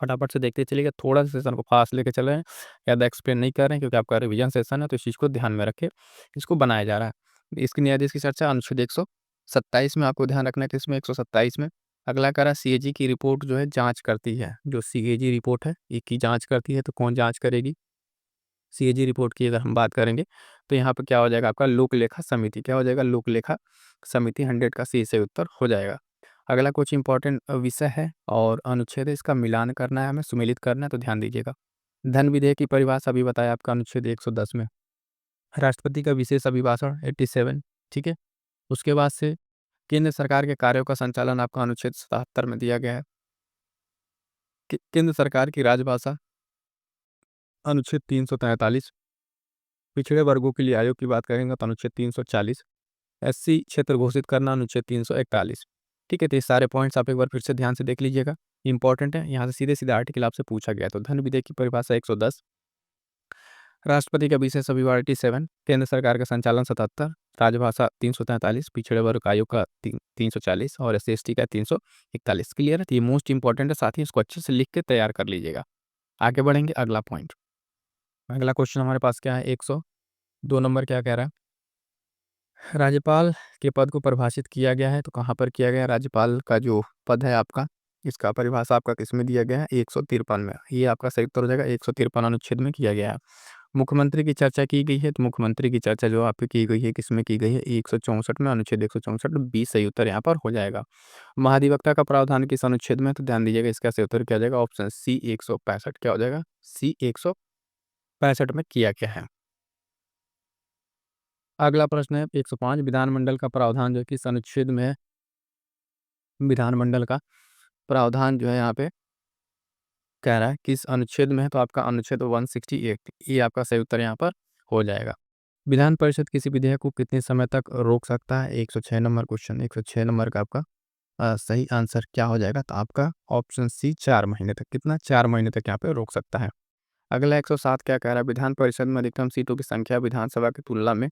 फटाफट से देखते चलिएगा, थोड़ा-सा सेशन को फास्ट लेके चल रहे हैं, ज़्यादा एक्सप्लेन नहीं कर रहे हैं क्योंकि आपका रिवीजन सेशन है तो इस चीज़ को ध्यान में रखें, इसको बनाया जा रहा है। इसकी न्यायाधीश की चर्चा अनुच्छेद 127 में आपको ध्यान रखना है, किसमें? 127 में। अगला कह रहा है सीएजी की रिपोर्ट जो है जाँच करती है, जो सीएजी रिपोर्ट है, इसकी जाँच करती है तो कौन जाँच करेगी? सीएजी रिपोर्ट की अगर हम बात करेंगे तो यहाँ पे क्या हो जाएगा आपका? लोक लेखा समिति। क्या हो जाएगा? लोक लेखा समिति। 100 का सी सही उत्तर हो जाएगा। अगला कुछ इंपॉर्टेंट विषय है और अनुच्छेद है, इसका मिलान करना है हमें, सुमेलित करना है तो ध्यान दीजिएगा। धन विधेयक की परिभाषा अभी बताया आपका अनुच्छेद 110 में। राष्ट्रपति का विशेष अभिभाषण 87, ठीक है। उसके बाद से केंद्र सरकार के कार्यों का संचालन आपका अनुच्छेद 77 में दिया गया है। केंद्र सरकार की राजभाषा अनुच्छेद 343। पिछड़े वर्गों के लिए आयोग की बात करेंगे तो अनुच्छेद 340। एससी क्षेत्र घोषित करना अनुच्छेद 341। ठीक है, तो ये सारे पॉइंट्स आप एक बार फिर से ध्यान से देख लीजिएगा, इंपॉर्टेंट है। यहाँ से सीधे-सीधे आर्टिकल आपसे पूछा गया है। तो धन विधेयक की परिभाषा 110, राष्ट्रपति का विशेष अभिभाषण 87, केंद्र सरकार का संचालन 77, राजभाषा 343, पिछड़े वर्ग आयोग का 340 और एससी/एसटी का 341। क्लियर है? तो ये मोस्ट इंपॉर्टेंट है, साथ ही इसको अच्छे से लिख के तैयार कर लीजिएगा। आगे बढ़ेंगे, अगला पॉइंट। अगला क्वेश्चन हमारे पास क्या है? 102 नंबर क्या कह रहा है? राज्यपाल के पद को परिभाषित किया गया है, तो कहाँ पर किया गया है? राज्यपाल का जो पद है आपका, इसका परिभाषा आपका किसमें दिया गया है? 153 में। ये आपका सही उत्तर हो जाएगा, 153 अनुच्छेद में किया गया है। मुख्यमंत्री की चर्चा की गई है, तो मुख्यमंत्री की चर्चा जो आपकी की गई है किसमें की गई है? 164 में, अनुच्छेद 164, 20 सही उत्तर यहाँ पर हो जाएगा। महाधिवक्ता का प्रावधान किस अनुच्छेद में है? तो ध्यान दीजिएगा, इसका सही उत्तर क्या हो जाएगा? Option C 165। क्या हो जाएगा? सी 165 में किया गया है। अगला प्रश्न है 105, विधानमंडल का प्रावधान जो है किस अनुच्छेद में है? विधानमंडल का प्रावधान जो है यहाँ पे कह रहा है किस अनुच्छेद में है? तो आपका अनुच्छेद 168, ये आपका सही उत्तर यहाँ पर हो जाएगा। विधान परिषद किसी विधेयक को कितने समय तक रोक सकता है? 106 नंबर क्वेश्चन, 106 नंबर का आपका सही आंसर क्या हो जाएगा? तो आपका ऑप्शन सी 4 महीने तक। कितना? 4 महीने तक यहाँ पे रोक सकता है। अगला 107 क्या कह रहा है? विधान परिषद में अधिकतम सीटों की संख्या विधानसभा की तुलना में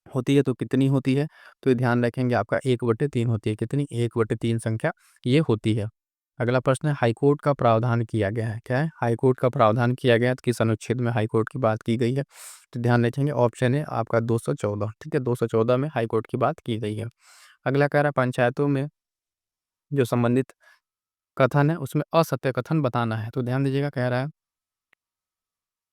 होती है तो कितनी होती है? तो ये ध्यान रखेंगे, आपका 1/3 होती है। कितनी? 1/3 संख्या ये होती है। अगला प्रश्न है हाईकोर्ट का प्रावधान किया गया है। क्या है? हाईकोर्ट का प्रावधान किया गया है, तो किस अनुच्छेद में हाईकोर्ट की बात की गई है? तो ध्यान रखेंगे, ऑप्शन है आपका 214। ठीक है, 214 में हाईकोर्ट की बात की गई है। अगला कह रहा है पंचायतों में जो संबंधित कथन है उसमें असत्य कथन बताना है। तो ध्यान दीजिएगा, कह रहा है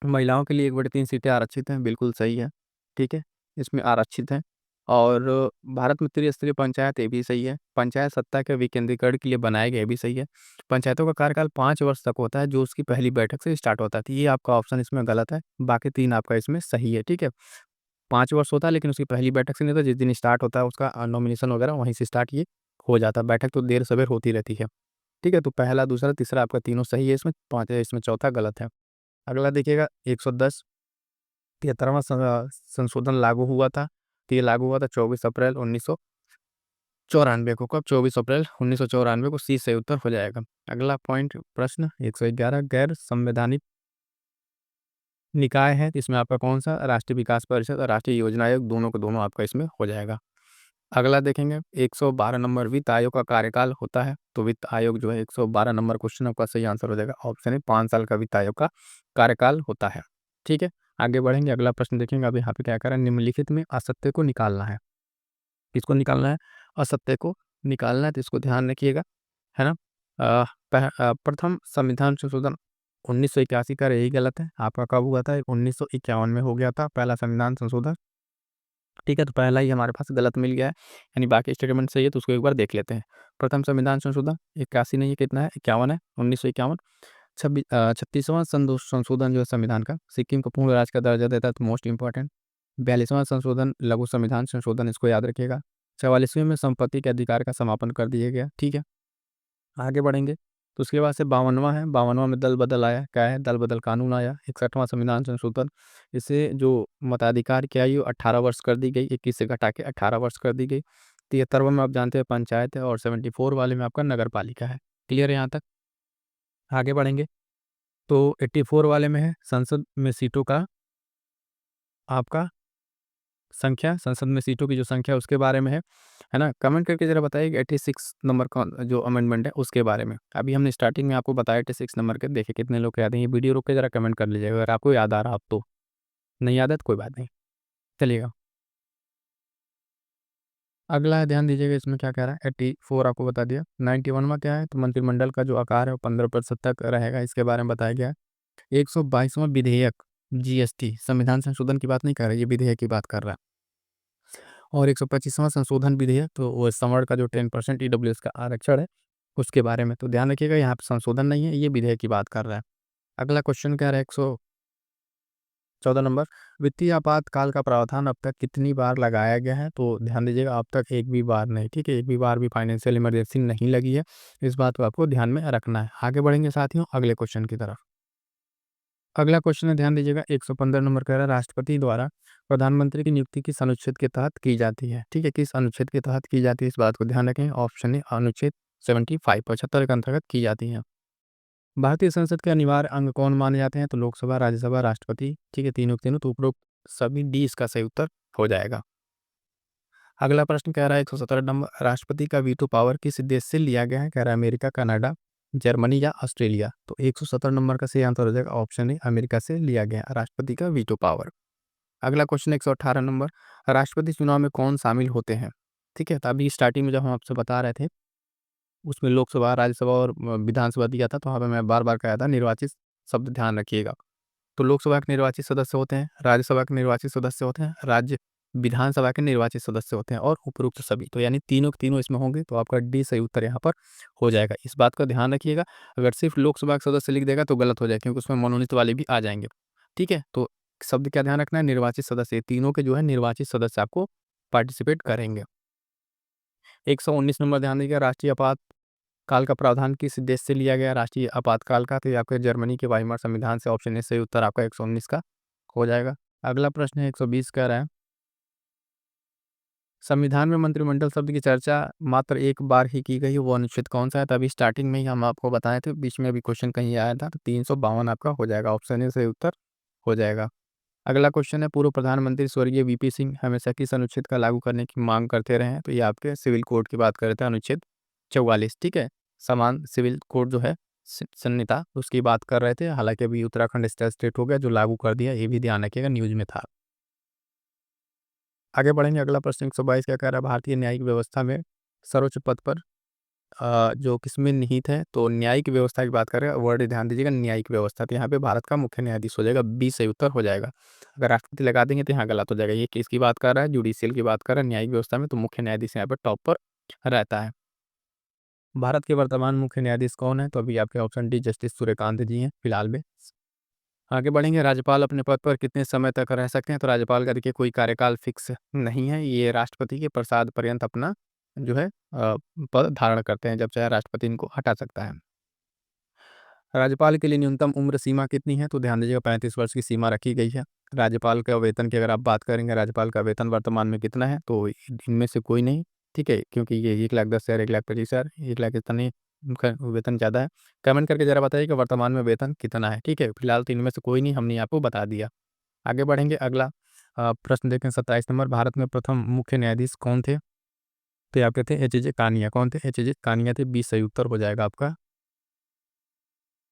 महिलाओं के लिए 1/3 सीटें आरक्षित हैं, बिल्कुल सही है, ठीक है, इसमें आरक्षित हैं। और भारत में त्रिस्तरीय पंचायत, ये भी सही है। पंचायत सत्ता के विकेंद्रीकरण के लिए बनाया गया, ये भी सही है। पंचायतों का कार्यकाल 5 वर्ष तक होता है, जो उसकी पहली बैठक से स्टार्ट होता है। तो ये आपका ऑप्शन इसमें गलत है, बाकी 3 आपका इसमें सही है, ठीक है। 5 वर्ष होता है लेकिन उसकी पहली बैठक से नहीं होता, जिस दिन स्टार्ट होता है उसका नॉमिनेशन वगैरह वहीं से स्टार्ट ये हो जाता है। बैठक तो देर-सवेर होती रहती है, ठीक है। तो पहला, दूसरा, तीसरा आपका तीनों सही है इसमें, 5 इसमें चौथा गलत है। अगला देखिएगा 110, 73वां संशोधन लागू हुआ था। तो ये लागू हुआ था 24 अप्रैल 1994 को। कब? 24 अप्रैल 1994 को। सी सही उत्तर हो जाएगा। अगला पॉइंट, प्रश्न 111, गैर संवैधानिक निकाय है, तो इसमें आपका कौन सा? राष्ट्रीय विकास परिषद और राष्ट्रीय योजना आयोग, दोनों को दोनों आपका इसमें हो जाएगा। अगला देखेंगे 112 नंबर, वित्त आयोग का कार्यकाल होता है, तो वित्त आयोग जो है 112 नंबर क्वेश्चन आपका सही आंसर हो जाएगा, ऑप्शन है 5 साल का वित्त आयोग का कार्यकाल होता है, ठीक है। आगे बढ़ेंगे, अगला प्रश्न देखेंगे। अब यहाँ पे क्या करें? निम्नलिखित में असत्य को निकालना है। किसको निकालना है? असत्य को निकालना है, तो इसको ध्यान रखिएगा, है ना। प्रथम संविधान संशोधन 1981 का, यही गलत है। आपका कब हुआ था? 1951 में हो गया था पहला संविधान संशोधन, ठीक है। तो पहला ही हमारे पास गलत मिल गया है, यानी बाकी स्टेटमेंट सही है, तो उसको एक बार देख लेते हैं। प्रथम संविधान संशोधन 81 नहीं है, कितना है? 51 है, 1951। 36वां संशोधन जो है संविधान का, सिक्किम को पूर्ण राज्य का दर्जा देता है, तो मोस्ट इंपॉर्टेंट। 42वां संशोधन, लघु संविधान संशोधन, इसको याद रखिएगा। 44वें में संपत्ति के अधिकार का समापन कर दिया गया, ठीक है। आगे बढ़ेंगे, तो उसके बाद से 52वां है, 52वां में दल बदल आया, क्या है, दल बदल कानून आया। 61वां संविधान संशोधन, इससे जो मताधिकार की आयु 18 वर्ष कर दी गई, 21 से घटा के 18 वर्ष कर दी गई। 73वां में आप जानते हैं पंचायत है, और 74 वाले में आपका नगर पालिका है। क्लियर है यहाँ तक? आगे बढ़ेंगे तो 84 वाले में है संसद में सीटों का आपका संख्या, संसद में सीटों की जो संख्या उसके बारे में है ना? कमेंट करके ज़रा बताइए कि 86 नंबर का जो अमेंडमेंट है उसके बारे में। अभी हमने स्टार्टिंग में आपको बताया 86 नंबर के, देखिए कितने लोग याद हैं। ये वीडियो रोक के ज़रा कमेंट कर लीजिएगा अगर आपको याद आ रहा हो तो, नहीं याद है तो कोई बात नहीं, चलिएगा। अगला है, ध्यान दीजिएगा इसमें क्या कह रहा है। 84 आपको बता दिया। 91वां क्या है, तो मंत्रिमंडल का जो आकार है वो 15% तक रहेगा, इसके बारे में बताया गया है। 122वां विधेयक, जीएसटी संविधान संशोधन की बात नहीं कर रहा है, ये विधेयक की बात कर रहा है। और 125वां संशोधन विधेयक, तो वो संवर्ण का जो 10% ईडब्ल्यूएस का आरक्षण है उसके बारे में। तो ध्यान रखिएगा यहाँ पे संशोधन नहीं है, ये विधेयक की बात कर रहा है। अगला क्वेश्चन क्या है, 114 नंबर, वित्तीय आपातकाल का प्रावधान अब तक कितनी बार लगाया गया है? तो ध्यान दीजिएगा अब तक एक भी बार नहीं, ठीक है, एक भी बार भी फाइनेंशियल इमरजेंसी नहीं लगी है, इस बात को आपको ध्यान में रखना है। आगे बढ़ेंगे साथियों अगले क्वेश्चन की तरफ। अगला क्वेश्चन है, ध्यान दीजिएगा, 115 नंबर कह रहा है, राष्ट्रपति द्वारा प्रधानमंत्री की नियुक्ति किस अनुच्छेद के तहत की जाती है? ठीक है, किस अनुच्छेद के तहत की जाती है, इस बात को ध्यान रखें। ऑप्शन है अनुच्छेद 75 75 के अंतर्गत की जाती है। भारतीय संसद के अनिवार्य अंग कौन माने जाते हैं? तो लोकसभा, राज्यसभा, राष्ट्रपति, ठीक है, तीनों के तीनों, तो उपरोक्त सभी डी इसका सही उत्तर हो जाएगा। अगला प्रश्न कह रहा है 117 नंबर, राष्ट्रपति का वीटो पावर किस देश से लिया गया है? कह रहा है अमेरिका, कनाडा, जर्मनी या ऑस्ट्रेलिया। तो 117 नंबर का सही आंसर हो जाएगा ऑप्शन है अमेरिका से लिया गया राष्ट्रपति का वीटो पावर। अगला क्वेश्चन 118 नंबर, राष्ट्रपति चुनाव में कौन शामिल होते हैं? ठीक है, तो अभी स्टार्टिंग में जब हम आपसे बता रहे थे उसमें लोकसभा, राज्यसभा और विधानसभा दिया था, तो वहाँ पे मैं बार बार कहा था निर्वाचित शब्द ध्यान रखिएगा। तो लोकसभा के निर्वाचित सदस्य होते हैं, राज्यसभा के निर्वाचित सदस्य होते हैं, राज्य विधानसभा के निर्वाचित सदस्य होते हैं, और उपरोक्त सभी, तो यानी तीनों के तीनों इसमें होंगे, तो आपका डी सही उत्तर यहाँ पर हो जाएगा। इस बात का ध्यान रखिएगा, अगर सिर्फ लोकसभा के सदस्य लिख देगा तो गलत हो जाएगा, क्योंकि उसमें मनोनीत वाले भी आ जाएंगे। ठीक है, तो शब्द क्या ध्यान रखना है, निर्वाचित सदस्य, तीनों के जो है निर्वाचित सदस्य आपको पार्टिसिपेट करेंगे। 119 नंबर, ध्यान दीजिएगा, राष्ट्रीय आपातकाल का प्रावधान किस देश से लिया गया? राष्ट्रीय आपातकाल का, तो ये आपके जर्मनी के वाइमार संविधान से, ऑप्शन ए सही उत्तर आपका 119 का हो जाएगा। अगला प्रश्न है 120 कह रहा है, संविधान में मंत्रिमंडल शब्द की चर्चा मात्र एक बार ही की गई, वो अनुच्छेद कौन सा है? तभी स्टार्टिंग में ही हम आपको बताए थे, बीच में अभी क्वेश्चन कहीं आया था, तो 352 आपका हो जाएगा, ऑप्शन ए सही उत्तर हो जाएगा। अगला क्वेश्चन है, पूर्व प्रधानमंत्री स्वर्गीय वीपी सिंह हमेशा किस अनुच्छेद का लागू करने की मांग करते रहे हैं? तो ये आपके सिविल कोड की बात कर रहे थे, अनुच्छेद 44, ठीक है, समान सिविल कोड जो है संहिता, उसकी बात कर रहे थे। हालांकि अभी उत्तराखंड स्टेट हो गया जो लागू कर दिया, ये भी ध्यान रखिएगा, न्यूज में था। आगे बढ़ेंगे, अगला प्रश्न 122 क्या कह रहा है, भारतीय न्यायिक व्यवस्था में सर्वोच्च पद पर जो किसमें निहित है? तो न्यायिक व्यवस्था की बात करें, वर्ड ध्यान दीजिएगा, न्यायिक व्यवस्था, तो यहाँ पे भारत का मुख्य न्यायाधीश हो जाएगा, बी सही उत्तर हो जाएगा। अगर राष्ट्रपति लगा देंगे तो यहाँ गलत हो जाएगा। ये किसकी बात कर रहा है? जुडिशियल की बात कर रहा है, न्यायिक व्यवस्था में, तो मुख्य न्यायाधीश यहाँ पर टॉप पर रहता है। भारत के वर्तमान मुख्य न्यायाधीश कौन है? तो अभी आपके ऑप्शन डी जस्टिस सूर्यकांत जी हैं फिलहाल में। आगे बढ़ेंगे, राज्यपाल अपने पद पर कितने समय तक रह सकते हैं? तो राज्यपाल का देखिए कोई कार्यकाल फिक्स नहीं है, ये राष्ट्रपति के प्रसाद पर्यंत अपना जो है पद धारण करते हैं, जब चाहे राष्ट्रपति इनको हटा सकता है। राज्यपाल के लिए न्यूनतम उम्र सीमा कितनी है? तो ध्यान दीजिएगा 35 वर्ष की सीमा रखी गई है। राज्यपाल का वेतन की अगर आप बात करेंगे, राज्यपाल का वेतन वर्तमान में कितना है? तो इनमें से कोई नहीं, ठीक है, क्योंकि ये 1,10,000, 1,25,000, 1,00,000 इतना ही उनका वेतन ज़्यादा है। कमेंट करके ज़रा बताइए कि वर्तमान में वेतन कितना है, ठीक है, फिलहाल तो इनमें से कोई नहीं, हमने आपको बता दिया। आगे बढ़ेंगे, अगला प्रश्न देखें 27 नंबर, भारत में प्रथम मुख्य न्यायाधीश कौन थे? तो ये आपके थे एच जे कानिया। कौन थे? एच जे कानिया थे, 20 सही उत्तर हो जाएगा आपका।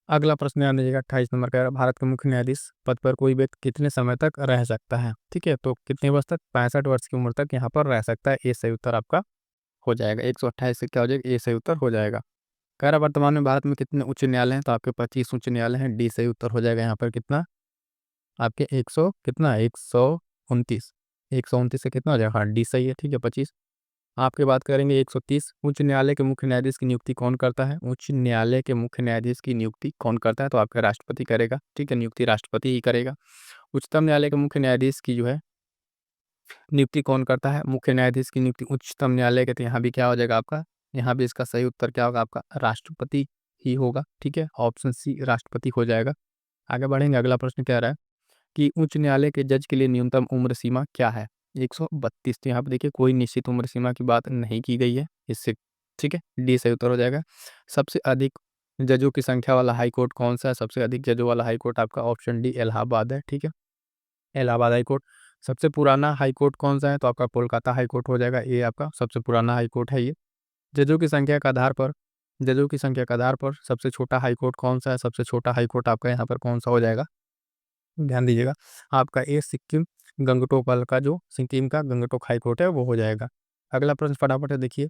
अगला प्रश्न ध्यान दीजिएगा, 28 नंबर कह रहा है, भारत के मुख्य न्यायाधीश पद पर कोई व्यक्ति कितने समय तक रह सकता है? ठीक है, तो कितने वर्ष तक? 65 वर्ष की उम्र तक यहाँ पर रह सकता है, ये सही उत्तर आपका हो जाएगा। 128 से क्या हो जाएगा? ये सही उत्तर हो जाएगा। कह रहा वर्तमान में भारत में कितने उच्च न्यायालय हैं? तो आपके 25 उच्च न्यायालय हैं, डी सही उत्तर हो जाएगा यहाँ पर। कितना? आपके 100 कितना? 129, 129 से कितना हो जाएगा? हाँ, डी सही है, ठीक है, 25। आपकी बात करेंगे 130, उच्च न्यायालय के मुख्य न्यायाधीश की नियुक्ति कौन करता है? उच्च न्यायालय के मुख्य न्यायाधीश की नियुक्ति कौन करता है? तो आपका राष्ट्रपति करेगा, ठीक है, नियुक्ति राष्ट्रपति ही करेगा। उच्चतम न्यायालय के मुख्य न्यायाधीश की जो है नियुक्ति कौन करता है? मुख्य न्यायाधीश की नियुक्ति उच्चतम न्यायालय के, तो यहाँ भी क्या हो जाएगा आपका? यहाँ भी इसका सही उत्तर क्या होगा आपका? राष्ट्रपति ही होगा, ठीक है, ऑप्शन सी राष्ट्रपति हो जाएगा। आगे बढ़ेंगे, अगला प्रश्न कह रहा है कि उच्च न्यायालय के जज के लिए न्यूनतम उम्र सीमा क्या है? 132। तो यहाँ पे देखिए कोई निश्चित उम्र सीमा की बात नहीं की गई है इससे, ठीक है, डी सही उत्तर हो जाएगा। सबसे अधिक जजों की संख्या वाला हाई कोर्ट कौन सा है? सबसे अधिक जजों वाला हाई कोर्ट आपका ऑप्शन डी इलाहाबाद है, ठीक है, इलाहाबाद हाई कोर्ट। सबसे पुराना हाई कोर्ट कौन सा है? तो आपका कोलकाता हाई कोर्ट हो जाएगा, ये आपका सबसे पुराना हाई कोर्ट है ये। जजों की संख्या के आधार पर जजों की संख्या के आधार पर सबसे छोटा हाई कोर्ट कौन सा है? सबसे छोटा हाई कोर्ट आपका यहाँ पर कौन सा हो जाएगा? ध्यान दीजिएगा, आपका ये सिक्किम गंगटोक वाला का जो सिक्किम का गंगटोक हाई कोर्ट है वो हो जाएगा। अगला प्रश्न फटाफट है, देखिए,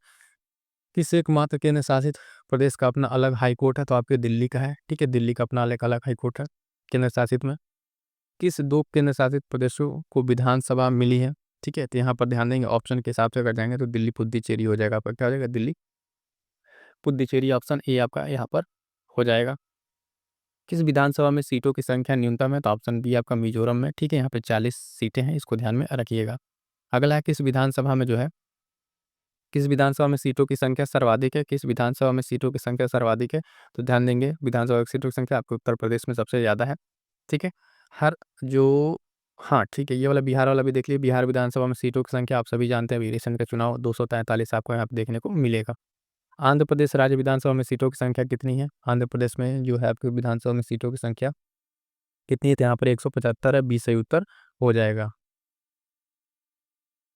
किस एकमात्र केंद्र शासित प्रदेश का अपना अलग हाई कोर्ट है? तो आपके दिल्ली का है, ठीक है, दिल्ली का अपना अलग अलग हाई कोर्ट है केंद्र शासित में। किस दो केंद्र शासित प्रदेशों को विधानसभा मिली है? ठीक है, तो यहाँ पर ध्यान देंगे, ऑप्शन के हिसाब से अगर जाएंगे तो दिल्ली पुद्दुचेरी हो जाएगा, आपका क्या हो जाएगा? दिल्ली पुद्दुचेरी, ऑप्शन ए आपका यहाँ पर हो जाएगा। किस विधानसभा में सीटों की संख्या न्यूनतम है? तो ऑप्शन बी आपका मिजोरम में, ठीक है, यहाँ पे 40 सीटें हैं, इसको ध्यान में रखिएगा। अगला है, किस विधानसभा में जो है किस विधानसभा में सीटों की संख्या सर्वाधिक है? किस विधानसभा में सीटों की संख्या सर्वाधिक है? तो ध्यान देंगे, विधानसभा की सीटों की संख्या आपके उत्तर प्रदेश में सबसे ज़्यादा है, ठीक है। हर जो हाँ, ठीक है, ये वाला बिहार वाला भी देख लीजिए, बिहार विधानसभा में सीटों की संख्या आप सभी जानते हैं, अभी रिसेंट का चुनाव 243 आपको यहाँ पे देखने को मिलेगा। आंध्र प्रदेश राज्य विधानसभा में सीटों की संख्या कितनी है? आंध्र प्रदेश में जो है आपकी विधानसभा में सीटों की संख्या कितनी है? तो यहाँ पर 175 है, बी सही उत्तर हो जाएगा।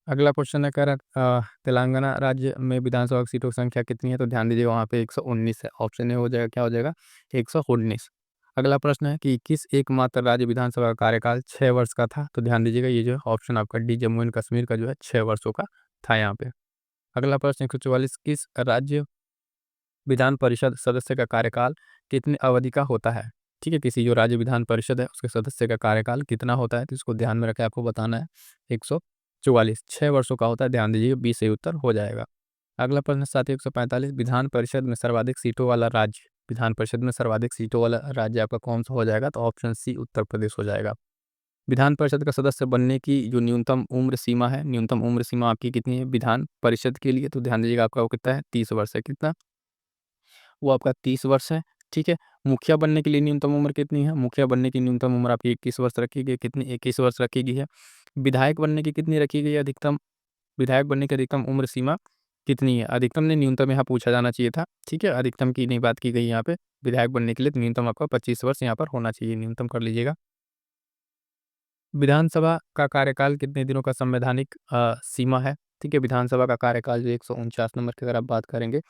अगला क्वेश्चन है, कह रहा तेलंगाना राज्य में विधानसभा की सीटों की संख्या कितनी है? तो ध्यान दीजिए, वहाँ पे 119 है, ऑप्शन ए हो जाएगा, क्या हो जाएगा? 119। अगला प्रश्न है कि किस एकमात्र राज्य विधानसभा का कार्यकाल 6 वर्ष का था? तो ध्यान दीजिएगा, ये जो है ऑप्शन आपका डी जम्मू एंड कश्मीर का जो है 6 वर्षों का था यहाँ पे। अगला प्रश्न 144, किस राज्य विधान परिषद सदस्य का कार्यकाल कितनी अवधि का होता है? ठीक है, किसी जो राज्य विधान परिषद है उसके सदस्य का कार्यकाल कितना होता है? तो इसको ध्यान में रखे आपको बताना है। 144, 6 वर्षों का होता है, ध्यान दीजिए, बी सही उत्तर हो जाएगा। अगला प्रश्न साथी 145, विधान परिषद में सर्वाधिक सीटों वाला राज्य विधान परिषद में सर्वाधिक सीटों वाला राज्य आपका कौन सा हो जाएगा? तो ऑप्शन सी उत्तर प्रदेश हो जाएगा। विधान परिषद का सदस्य बनने की जो न्यूनतम उम्र सीमा है, न्यूनतम उम्र सीमा आपकी कितनी है विधान परिषद के लिए? तो ध्यान दीजिएगा, आपका वो कितना है? 30 वर्ष है, कितना? वो आपका 30 वर्ष है, ठीक है। मुखिया बनने के लिए न्यूनतम उम्र कितनी है? मुखिया बनने की न्यूनतम उम्र आपकी 21 वर्ष रखी गई है, कितनी? 21 वर्ष रखी गई है। विधायक बनने की कितनी रखी गई है अधिकतम? विधायक बनने की अधिकतम उम्र सीमा कितनी है? अधिकतम नहीं, न्यूनतम यहाँ पूछा जाना चाहिए था, ठीक है, अधिकतम की नहीं बात की गई यहाँ पे। विधायक बनने के लिए न्यूनतम आपका 25 वर्ष यहाँ पर होना चाहिए, न्यूनतम कर लीजिएगा। विधानसभा का कार्यकाल कितने दिनों का संवैधानिक सीमा है? ठीक है, विधानसभा का कार्यकाल जो 149 नंबर की अगर आप बात करेंगे,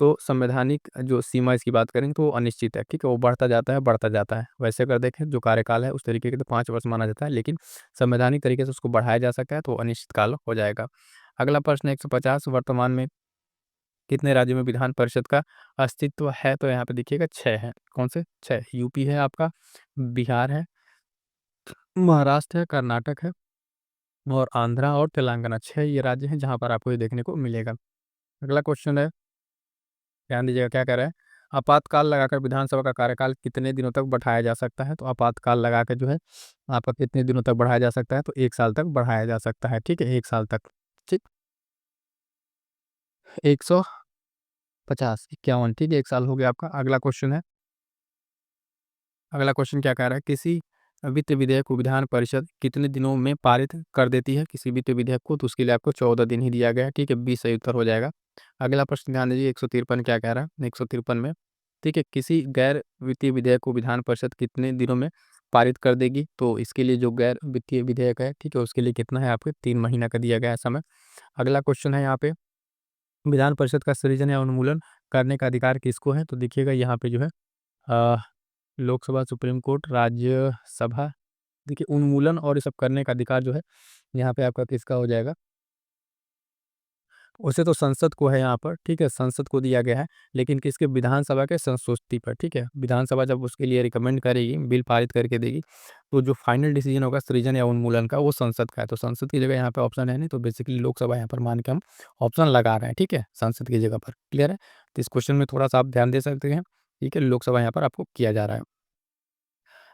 तो संवैधानिक जो सीमा इसकी बात करेंगे तो वो अनिश्चित है, ठीक है, वो बढ़ता जाता है, बढ़ता जाता है। वैसे अगर देखें जो कार्यकाल है उस तरीके के तो 5 वर्ष माना जाता है, लेकिन संवैधानिक तरीके से उसको बढ़ाया जा सकता है, तो वो अनिश्चित काल हो जाएगा। अगला प्रश्न 150, वर्तमान में कितने राज्यों में विधान परिषद का अस्तित्व है? तो यहाँ पे देखिएगा 6 है। कौन से? 6। यूपी है आपका, बिहार है, महाराष्ट्र है, कर्नाटक है और आंध्रा और तेलंगाना, 6 ये राज्य हैं जहाँ पर आपको ये देखने को मिलेगा। अगला क्वेश्चन है, ध्यान दीजिएगा, क्या कह रहा है? आपातकाल लगाकर विधानसभा का कार्यकाल कितने दिनों तक बढ़ाया जा सकता है? तो आपातकाल लगा के जो है आपका कितने दिनों तक बढ़ाया जा सकता है? तो 1 साल तक बढ़ाया जा सकता है, ठीक है, 1 साल तक, ठीक। 150, 51, ठीक है, 1 साल हो गया आपका। अगला क्वेश्चन क्या कह रहा है? किसी वित्त विधेयक को विधान परिषद कितने दिनों में पारित कर देती है? किसी वित्त विधेयक को, तो उसके लिए आपको 14 दिन ही दिया गया है, ठीक है, बी सही उत्तर हो जाएगा। अगला प्रश्न ध्यान दीजिए, 153 क्या कह रहा है? 153 में, ठीक है, किसी गैर वित्तीय विधेयक को विधान परिषद कितने दिनों में पारित कर देगी? तो इसके लिए जो गैर वित्तीय विधेयक है, ठीक है, उसके लिए कितना है? आपके 3 महीना का दिया गया है समय। अगला क्वेश्चन है यहाँ पे, विधान परिषद का सृजन या उन्मूलन करने का अधिकार किसको है? तो देखिएगा यहाँ पे जो है अ, लोकसभा, सुप्रीम कोर्ट, राज्यसभा, देखिए उन्मूलन और ये सब करने का अधिकार जो है यहाँ पे आपका किसका हो जाएगा? उसे तो संसद को है यहाँ पर, ठीक है, संसद को दिया गया है, लेकिन किसके? विधानसभा के संस्तुति पर, ठीक है, विधानसभा जब उसके लिए रिकमेंड करेगी, बिल पारित करके देगी, तो जो फाइनल डिसीजन होगा सृजन या उन्मूलन का वो संसद का है। तो संसद की जगह यहाँ पे ऑप्शन है नहीं, तो बेसिकली लोकसभा यहाँ पर मान के हम ऑप्शन लगा रहे हैं, ठीक है, संसद की जगह पर। क्लियर है? तो इस क्वेश्चन में थोड़ा सा आप ध्यान दे सकते हैं, ठीक है, लोकसभा यहाँ पर आपको किया जा रहा है।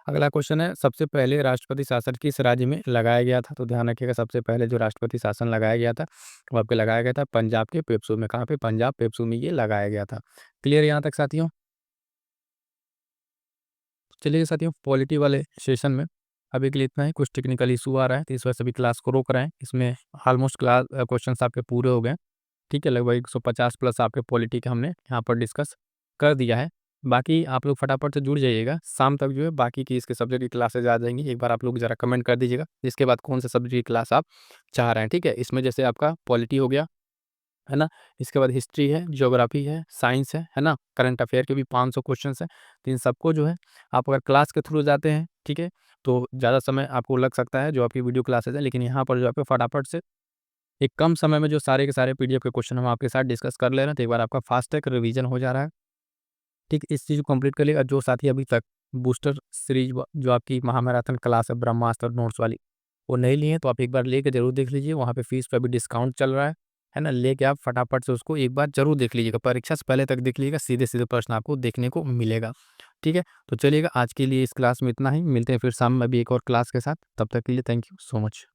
अगला क्वेश्चन है, सबसे पहले राष्ट्रपति शासन किस राज्य में लगाया गया था? तो ध्यान रखिएगा, सबसे पहले जो राष्ट्रपति शासन लगाया गया था वो आपके लगाया गया था पंजाब के पेपसू में। कहाँ पे? पंजाब पेपसू में ये लगाया गया था। क्लियर यहाँ तक साथियों? चलिए साथियों, पॉलिटी वाले सेशन में अभी के लिए इतना ही। कुछ टेक्निकल इशू आ रहा है तो इस वजह से अभी क्लास को रोक रहे हैं। इसमें ऑलमोस्ट क्लास क्वेश्चंस आपके पूरे हो गए, ठीक है। लगभग 150 प्लस आपके पॉलिटी के हमने यहाँ पर डिस्कस कर दिया है। बाकी आप लोग फटाफट से जुड़ जाइएगा, शाम तक जो है बाकी की इसके सब्जेक्ट की क्लासेज आ जाएंगी। एक बार आप लोग ज़रा कमेंट कर दीजिएगा इसके बाद कौन से सब्जेक्ट की क्लास आप चाह रहे हैं, ठीक है। इसमें जैसे आपका पॉलिटी हो गया, है ना। इसके बाद हिस्ट्री है, ज्योग्राफी है, साइंस है ना। करंट अफेयर के भी 500 क्वेश्चंस हैं। तो इन सबको जो है आप अगर क्लास के थ्रू जाते हैं, ठीक है, तो ज़्यादा समय आपको लग सकता है जो आपकी वीडियो क्लासेज है। लेकिन यहाँ पर जो आपको फटाफट से एक कम समय में जो सारे के सारे पीडीएफ के क्वेश्चन हम आपके साथ डिस्कस कर ले रहे हैं, तो एक बार आपका फास्ट ट्रैक रिवीजन हो जा रहा है, ठीक। इस चीज़ को कंप्लीट कर लिएगा। जो साथी अभी तक बूस्टर सीरीज जो आपकी महामैराथन क्लास है ब्रह्मास्त्र नोट्स वाली, वो नहीं लिए हैं तो आप एक बार लेके ज़रूर देख लीजिए। वहाँ पे फीस पे अभी डिस्काउंट चल रहा है ना। लेके आप फटाफट से उसको एक बार ज़रूर देख लीजिएगा। परीक्षा से पहले तक देख लीजिएगा, सीधे-सीधे प्रश्न आपको देखने को मिलेगा, ठीक है। तो चलिएगा, आज के लिए इस क्लास में इतना ही। मिलते हैं फिर शाम में अभी एक और क्लास के साथ। तब तक के लिए थैंक यू सो मच।